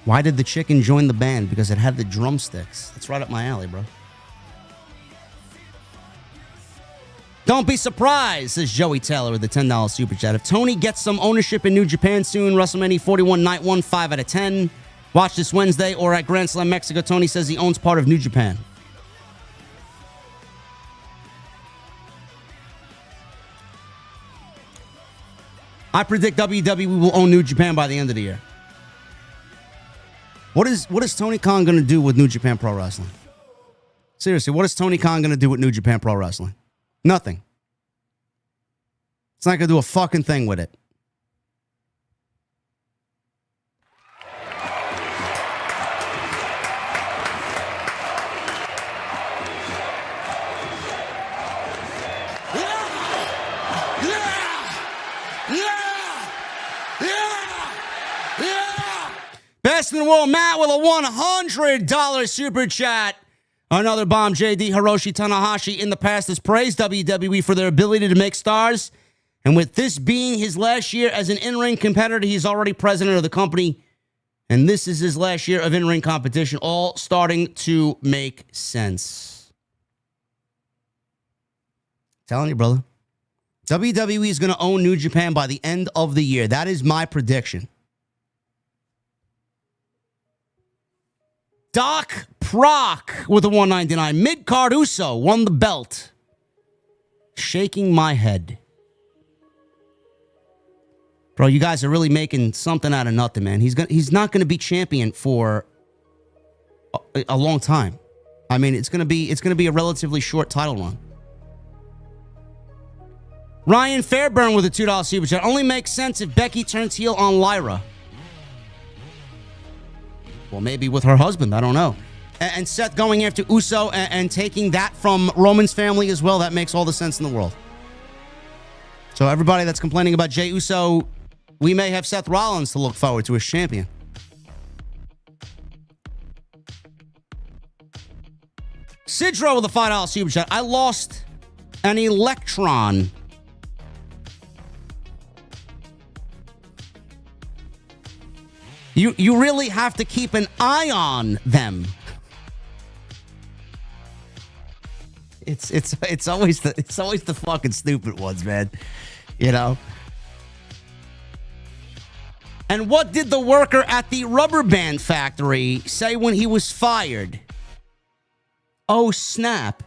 Why did the chicken join the band? Because it had the drumsticks. That's right up my alley, bro. Don't be surprised, says Joey Taylor with the $10 super chat. If Tony gets some ownership in New Japan soon, WrestleMania 41 Night 1, 5 out of 10. Watch this Wednesday or at Grand Slam Mexico. Tony says he owns part of New Japan. I predict WWE will own New Japan by the end of the year. What is Tony Khan going to do with New Japan Pro Wrestling? Seriously, what is Tony Khan going to do with New Japan Pro Wrestling? Nothing. It's not going to do a fucking thing with it. Best in the world, Matt, with a $100 super chat. Another bomb, JD Hiroshi Tanahashi in the past has praised WWE for their ability to make stars. And with this being his last year as an in-ring competitor, he's already president of the company. And this is his last year of in-ring competition, all starting to make sense. Telling you, brother. WWE is going to own New Japan by the end of the year. That is my prediction. Doc Proc with a 199. Mid-card Uso won the belt. Shaking my head. Bro, you guys are really making something out of nothing, man. He's not going to be champion for a long time. I mean, it's going to be a relatively short title run. Ryan Fairburn with a $2 super chat. Only makes sense if Becky turns heel on Lyra. Well, maybe with her husband. I don't know. And Seth going after Uso and taking that from Roman's family as well. That makes all the sense in the world. So everybody that's complaining about Jey Uso, we may have Seth Rollins to look forward to as champion. Sidro with a $5 super chat. I lost an electron. You really have to keep an eye on them. It's always the fucking stupid ones, man. You know. And what did the worker at the rubber band factory say when he was fired? Oh, snap.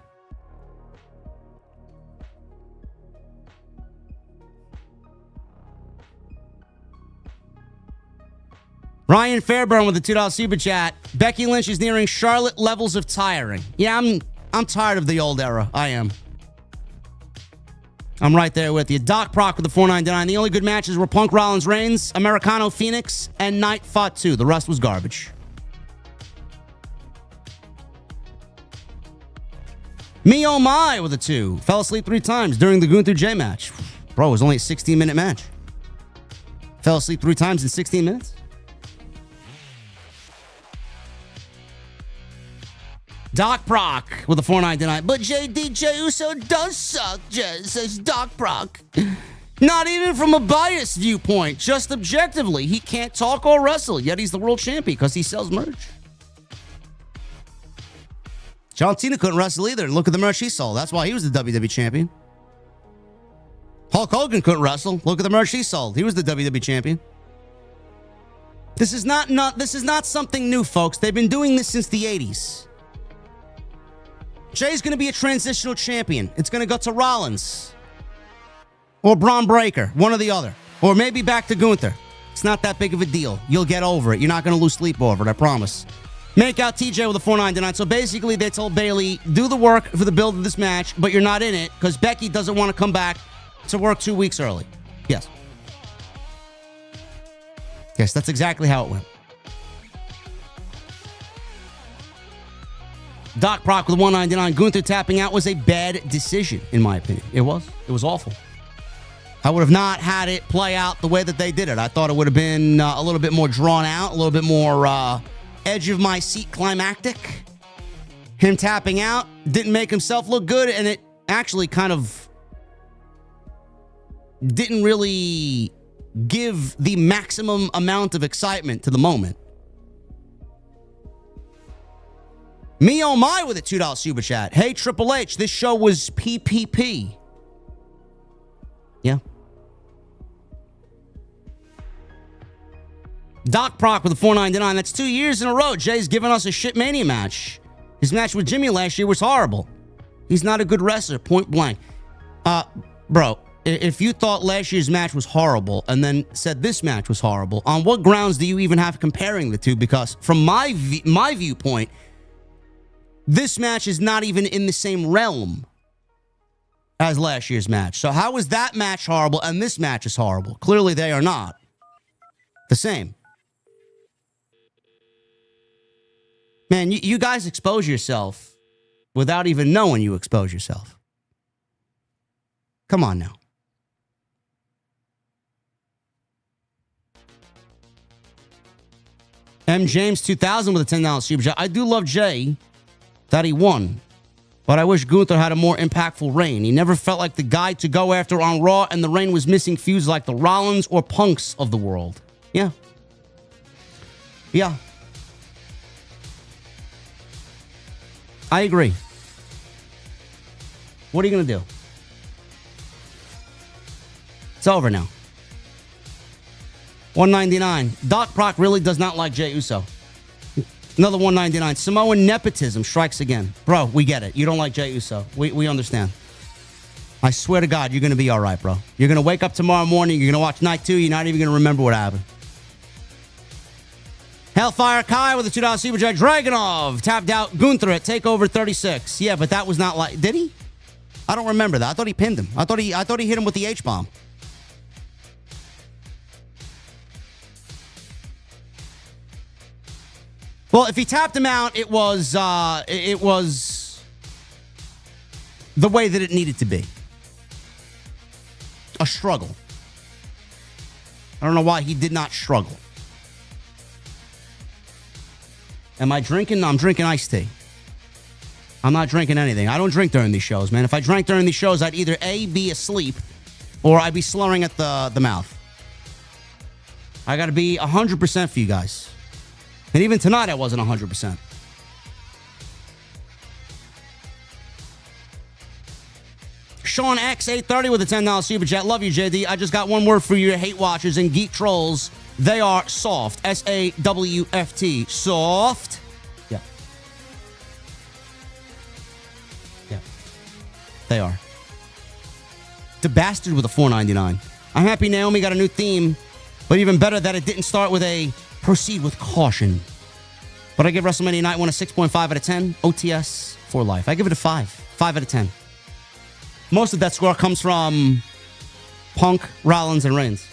Ryan Fairburn with the $2 super chat. Becky Lynch is nearing Charlotte levels of tiring. Yeah, I'm tired of the old era. I am. I'm right there with you. Doc Proc with the $4.99. The only good matches were Punk Rollins Reigns, Americano Phoenix, and Night Fatu. The rest was garbage. Me oh my with a 2. Fell asleep 3 times during the Gunther Jey match. Bro, it was only a 16-minute match. Fell asleep 3 times in 16 minutes? Doc Proc with a $4.99. But Jey Uso does suck, says Doc Proc. Not even from a biased viewpoint, just objectively. He can't talk or wrestle, yet he's the world champion because he sells merch. John Cena couldn't wrestle either. Look at the merch he sold. That's why he was the WWE champion. Hulk Hogan couldn't wrestle. Look at the merch he sold. He was the WWE champion. This is not something new, folks. They've been doing this since the 80s. Jay's going to be a transitional champion. It's going to go to Rollins or Braun Breaker, one or the other, or maybe back to Gunther. It's not that big of a deal. You'll get over it. You're not going to lose sleep over it, I promise. Make out TJ with a $4.99. So basically, they told Bayley, do the work for the build of this match, but you're not in it because Becky doesn't want to come back to work 2 weeks early. Yes. Yes, that's exactly how it went. Doc Proc with $1.99. Gunther tapping out was a bad decision, in my opinion. It was. It was awful. I would have not had it play out the way that they did it. I thought it would have been a little bit more drawn out, a little bit more edge of my seat climactic. Him tapping out didn't make himself look good, and it actually kind of didn't really give the maximum amount of excitement to the moment. Me oh my with a $2 super chat. Hey, Triple H, this show was PPP. Yeah. Doc Proc with a $4.99. That's 2 years in a row. Jay's given us a shitmania match. His match with Jimmy last year was horrible. He's not a good wrestler, point blank. Bro, if you thought last year's match was horrible and then said this match was horrible, on what grounds do you even have comparing the two? Because from my viewpoint, this match is not even in the same realm as last year's match. So how is that match horrible and this match is horrible? Clearly they are not the same. Man, you guys expose yourself without even knowing you expose yourself. Come on now. M. James 2000 with a $10 super chat. I do love Jay that he won, but I wish Gunther had a more impactful reign. He never felt like the guy to go after on Raw, and the reign was missing feuds like the Rollins or Punks of the world. Yeah. Yeah. I agree. What are you going to do? It's over now. $1.99. Doc Proc really does not like Jey Uso. Another $1.99. Samoan nepotism strikes again. Bro, we get it. You don't like Jey Uso. We understand. I swear to God, you're going to be all right, bro. You're going to wake up tomorrow morning. You're going to watch night 2. You're not even going to remember what happened. Hellfire Kai with a $2 super chat. Dragunov tapped out Gunther at TakeOver 36. Yeah, but that was not like... Did he? I don't remember that. I thought he pinned him. I thought he hit him with the H-bomb. Well, if he tapped him out, it was the way that it needed to be. A struggle. I don't know why he did not struggle. Am I drinking? No, I'm drinking iced tea. I'm not drinking anything. I don't drink during these shows, man. If I drank during these shows, I'd either A, be asleep, or I'd be slurring at the mouth. I got to be 100% for you guys. And even tonight, I wasn't 100%. Sean X 830 with a $10 super chat. Love you, JD. I just got one word for you hate watchers and geek trolls. They are soft. S-A-W-F-T. Soft. Yeah. Yeah. They are. The Bastard with a $4.99. I'm happy Naomi got a new theme, but even better that it didn't start with a proceed with caution. But I give WrestleMania Night 1 a 6.5 out of 10. OTS for life. I give it a 5. 5 out of 10. Most of that score comes from Punk, Rollins, and Reigns.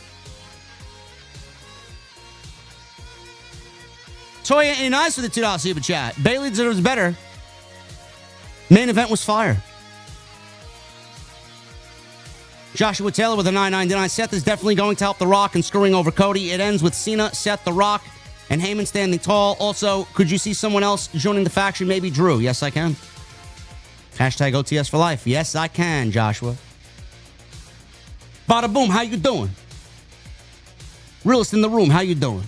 Toya ain't nice with the $2 super chat. Bailey deserves better. Main event was fire. Joshua Taylor with a $9.99. Seth is definitely going to help The Rock in screwing over Cody. It ends with Cena, Seth, The Rock, and Heyman standing tall. Also, could you see someone else joining the faction? Maybe Drew. Yes, I can. Hashtag OTS for life. Yes, I can, Joshua. Bada boom, how you doing? Realist in the room, how you doing?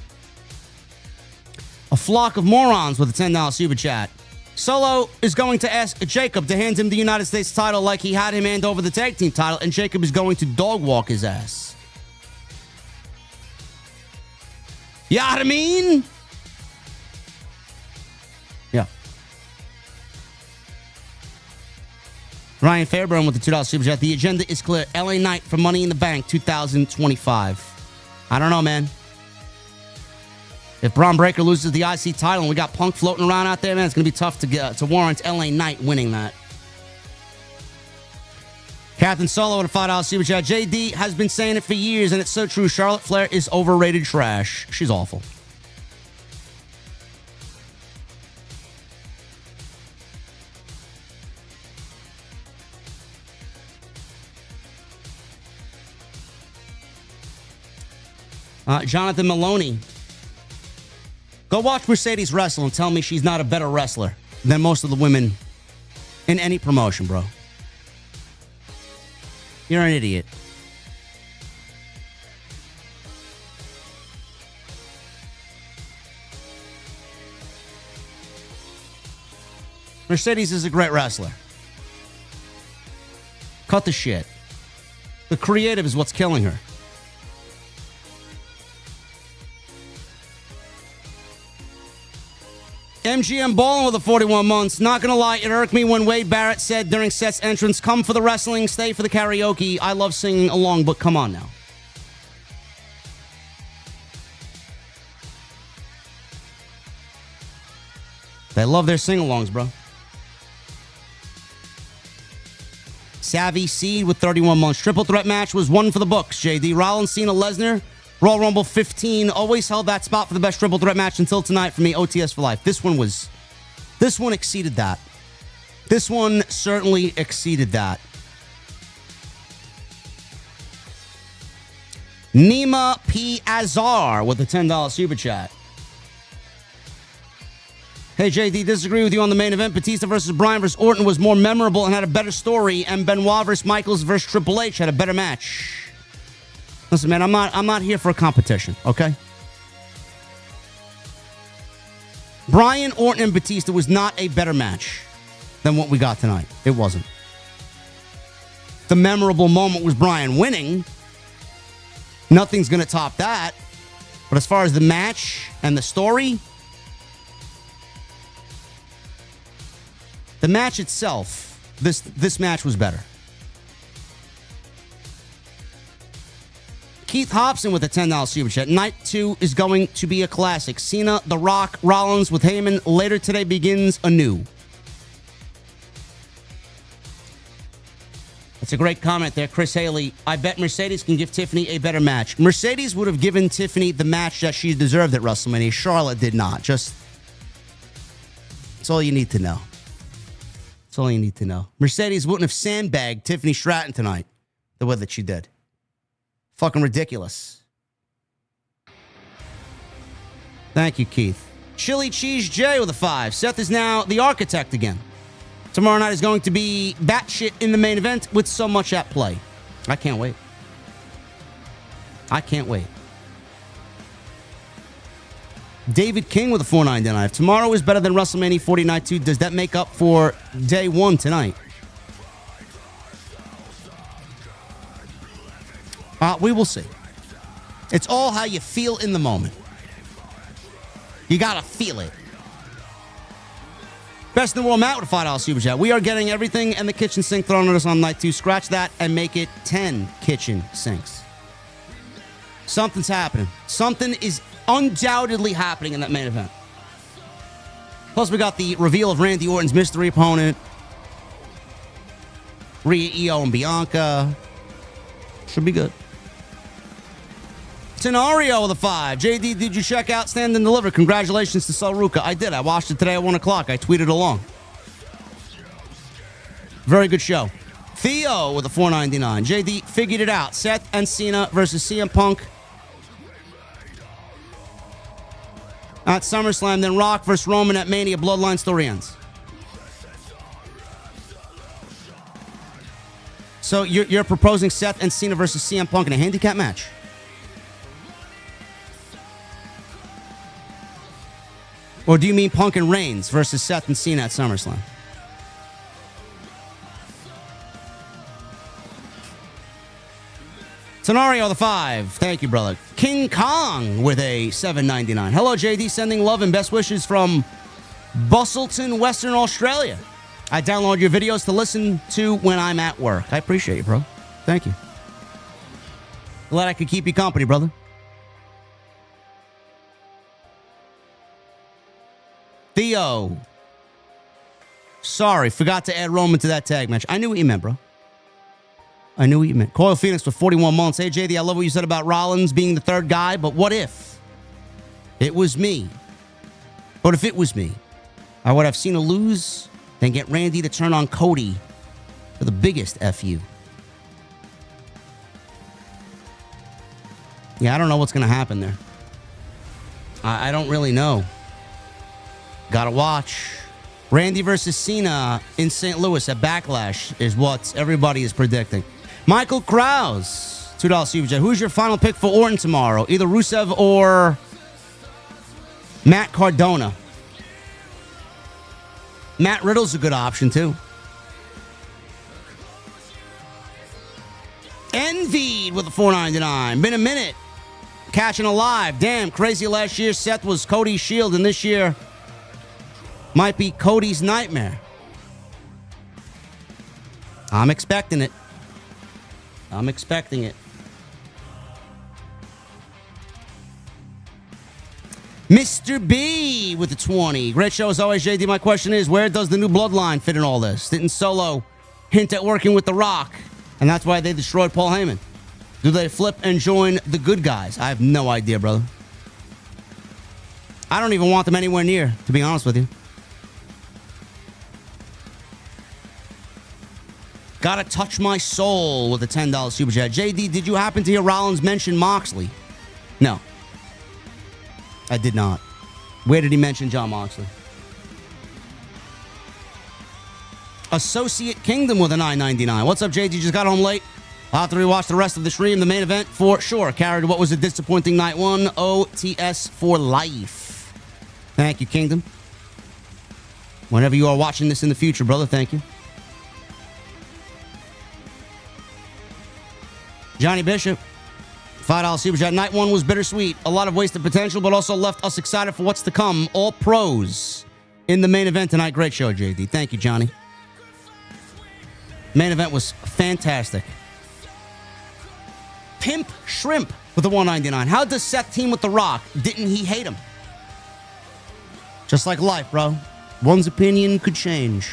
A flock of morons with a $10 super chat. Solo is going to ask Jacob to hand him the United States title like he had him hand over the tag team title, and Jacob is going to dog walk his ass. You know what I mean? Yeah. Ryan Fairburn with the $2 super chat. The agenda is clear. LA Knight for Money in the Bank 2025. I don't know, man. If Braun Breaker loses the IC title and we got Punk floating around out there, man, it's going to be tough to warrant LA Knight winning that. Captain Solo with a $5 super chat. JD has been saying it for years, and it's so true. Charlotte Flair is overrated trash. She's awful. Jonathan Maloney. Go watch Mercedes wrestle and tell me she's not a better wrestler than most of the women in any promotion, bro. You're an idiot. Mercedes is a great wrestler. Cut the shit. The creative is what's killing her. MGM balling with the 41 months. Not gonna lie, it irked me when Wade Barrett said during Seth's entrance, "Come for the wrestling, stay for the karaoke." I love singing along, but come on now. They love their sing-alongs, bro. Savvy Seed with 31 months. Triple threat match was one for the books, JD. Rollins, Cena, Lesnar. Royal Rumble 15 always held that spot for the best triple threat match until tonight for me. OTS for life. This one exceeded that. This one certainly exceeded that. Nima P. Azar with a $10 super chat. Hey, JD, disagree with you on the main event. Batista versus Bryan versus Orton was more memorable and had a better story, and Benoit versus Michaels versus Triple H had a better match. Listen, man, I'm not here for a competition, okay? Bryan, Orton, and Batista was not a better match than what we got tonight. It wasn't. The memorable moment was Bryan winning. Nothing's going to top that. But as far as the match and the story, the match itself, this match was better. Keith Hobson with a $10 super chat. Night 2 is going to be a classic. Cena, The Rock, Rollins with Heyman. Later today begins anew. That's a great comment there, Chris Haley. I bet Mercedes can give Tiffany a better match. Mercedes would have given Tiffany the match that she deserved at WrestleMania. Charlotte did not. That's all you need to know. That's all you need to know. Mercedes wouldn't have sandbagged Tiffany Stratton tonight the way that she did. Fucking ridiculous. Thank you, Keith. Chili Cheese J with a 5. Seth is now the architect again. Tomorrow night is going to be batshit in the main event with so much at play. I can't wait. I can't wait. David King with a $4.99. If tomorrow is better than WrestleMania 40 Night 2, does that make up for day 1 tonight? We will see. It's all how you feel in the moment. You gotta feel it. Best in the world, Matt with a $5 super chat. We are getting everything and the kitchen sink thrown at us on night 2. Scratch that and make it 10 kitchen sinks. Something's happening. Something is undoubtedly happening in that main event. Plus, we got the reveal of Randy Orton's mystery opponent. Rhea, Io, and Bianca. Should be good. Tenario with a 5. JD, did you check out Stand and Deliver? Congratulations to Saruka. I did. I watched it today at 1 o'clock. I tweeted along. Very good show. Theo with a 4.99. JD figured it out. Seth and Cena versus CM Punk at SummerSlam. Then Rock versus Roman at Mania. Bloodline story ends. So you're proposing Seth and Cena versus CM Punk in a handicap match? Or do you mean Punk and Reigns versus Seth and Cena at SummerSlam? Scenario the 5. Thank you, brother. King Kong with a 7.99. Hello, JD. Sending love and best wishes from Bustleton, Western Australia. I download your videos to listen to when I'm at work. I appreciate you, bro. Thank you. Glad I could keep you company, brother. Theo. Sorry, forgot to add Roman to that tag match. I knew what you meant, bro. I knew what you meant. Coil Phoenix for 41 months. Hey, JD, I love what you said about Rollins being the third guy, but what if it was me? But if it was me, I would have Cena lose, then get Randy to turn on Cody for the biggest FU. Yeah, I don't know what's going to happen there. I don't really know. Gotta watch. Randy versus Cena in St. Louis at Backlash is what everybody is predicting. Michael Krause, $2 Super Chat. Who's your final pick for Orton tomorrow? Either Rusev or Matt Cardona. Matt Riddle's a good option, too. Envied with a $4.99. Been a minute. Catching alive. Damn, crazy last year Seth was Cody's shield, and this year might be Cody's nightmare. I'm expecting it. I'm expecting it. Mr. B with the 20. Great show as always, JD. My question is, where does the new bloodline fit in all this? Didn't Solo hint at working with The Rock, and that's why they destroyed Paul Heyman? Do they flip and join the good guys? I have no idea, brother. I don't even want them anywhere near, to be honest with you. Gotta touch my soul with a $10 Super Chat. JD, did you happen to hear Rollins mention Moxley? No. I did not. Where did he mention John Moxley? Associate Kingdom with a $9.99. What's up, JD? Just got home late. I'll have to rewatch the rest of the stream. The main event for sure carried what was a disappointing night one. OTS for life. Thank you, Kingdom. Whenever you are watching this in the future, brother, thank you. Johnny Bishop, $5 Super Chat. Night one was bittersweet. A lot of wasted potential, but also left us excited for what's to come. All pros in the main event tonight. Great show, JD. Thank you, Johnny. Main event was fantastic. Pimp Shrimp with the $1.99. How does Seth team with The Rock? Didn't he hate him? Just like life, bro. One's opinion could change.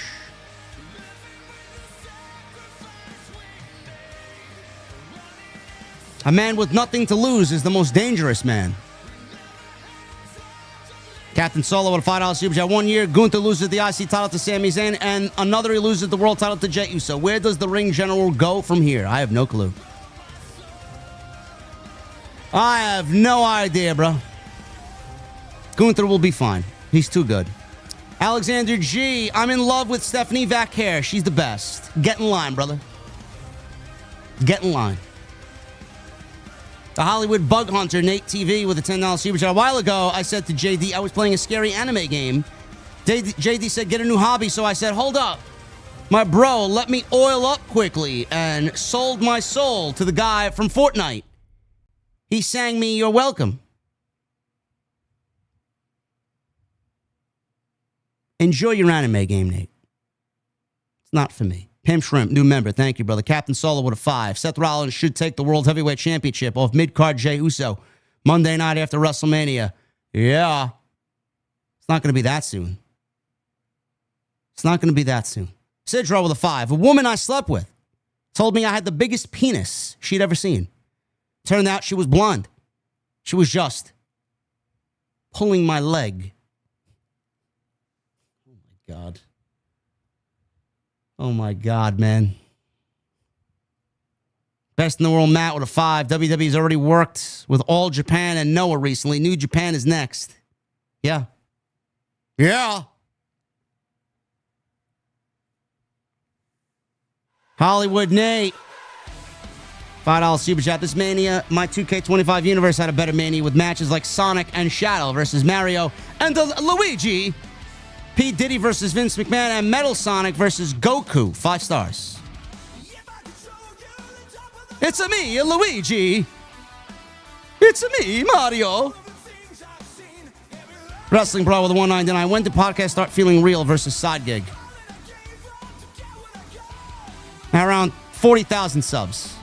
A man with nothing to lose is the most dangerous man. Captain Solo with a $5 Super Chat. 1 year, Gunther loses the IC title to Sami Zayn, and another he loses the world title to Jey Uso. Where does the ring general go from here? I have no clue. I have no idea, bro. Gunther will be fine. He's too good. Alexander G. I'm in love with Stephanie Vaquer. She's the best. Get in line, brother. Get in line. The Hollywood Bug Hunter, Nate TV, with a $10 Super Chat. A while ago, I said to JD, I was playing a scary anime game. JD said, get a new hobby. So I said, hold up. My bro, let me oil up quickly, and sold my soul to the guy from Fortnite. He sang me, you're welcome. Enjoy your anime game, Nate. It's not for me. Pim Shrimp, new member. Thank you, brother. Captain Solo with a 5. Seth Rollins should take the World Heavyweight Championship off mid-card Jey Uso Monday night after WrestleMania. Yeah. It's not going to be that soon. It's not going to be that soon. Sidro with a 5. A woman I slept with told me I had the biggest penis she'd ever seen. Turned out she was blonde. She was just pulling my leg. Oh, my God. Oh, my God, man. Best in the world, Matt, with a 5. WWE's already worked with All Japan and Noah recently. New Japan is next. Yeah. Yeah. Hollywood Nate. $5 super chat. This Mania, my 2K25 universe had a better Mania with matches like Sonic and Shadow versus Mario and Luigi. P. Diddy versus Vince McMahon and Metal Sonic versus Goku. 5 stars. It's a me, Luigi. It's a me, Mario. Wrestling Bro with a 199. When did podcast start feeling real versus side gig? Around 40,000 subs.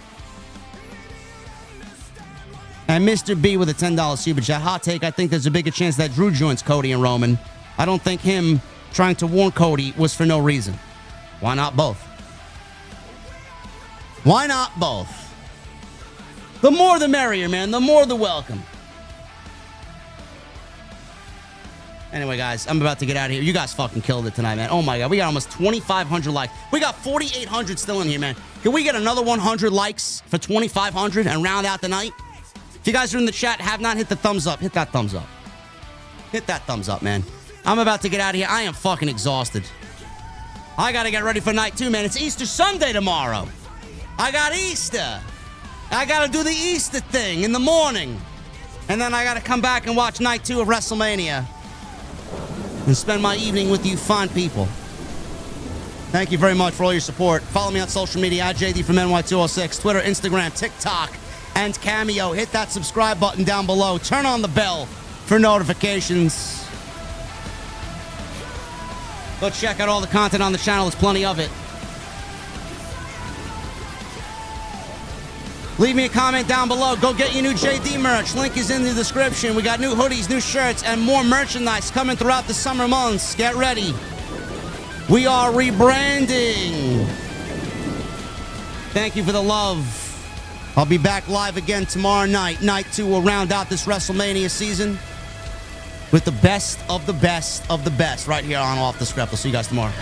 And Mr. B with a $10 super chat. Hot take, I think there's a bigger chance that Drew joins Cody and Roman. I don't think him trying to warn Cody was for no reason. Why not both? Why not both? The more the merrier, man. The more the welcome. Anyway, guys, I'm about to get out of here. You guys fucking killed it tonight, man. Oh, my God. We got almost 2,500 likes. We got 4,800 still in here, man. Can we get another 100 likes for 2,500 and round out the night? If you guys are in the chat, have not hit the thumbs up, hit that thumbs up. Hit that thumbs up, man. I'm about to get out of here. I am fucking exhausted. I got to get ready for night 2, man. It's Easter Sunday tomorrow. I got Easter. I got to do the Easter thing in the morning. And then I got to come back and watch night 2 of WrestleMania. And spend my evening with you fine people. Thank you very much for all your support. Follow me on social media at JDfromNY206, Twitter, Instagram, TikTok, and Cameo. Hit that subscribe button down below. Turn on the bell for notifications. Go check out all the content on the channel. There's plenty of it. Leave me a comment down below. Go get your new JD merch. Link is in the description. We got new hoodies, new shirts, and more merchandise coming throughout the summer months. Get ready. We are rebranding. Thank you for the love. I'll be back live again tomorrow night. Night 2 will round out this WrestleMania season with the best of the best of the best right here on Off the Script. I'll see you guys tomorrow.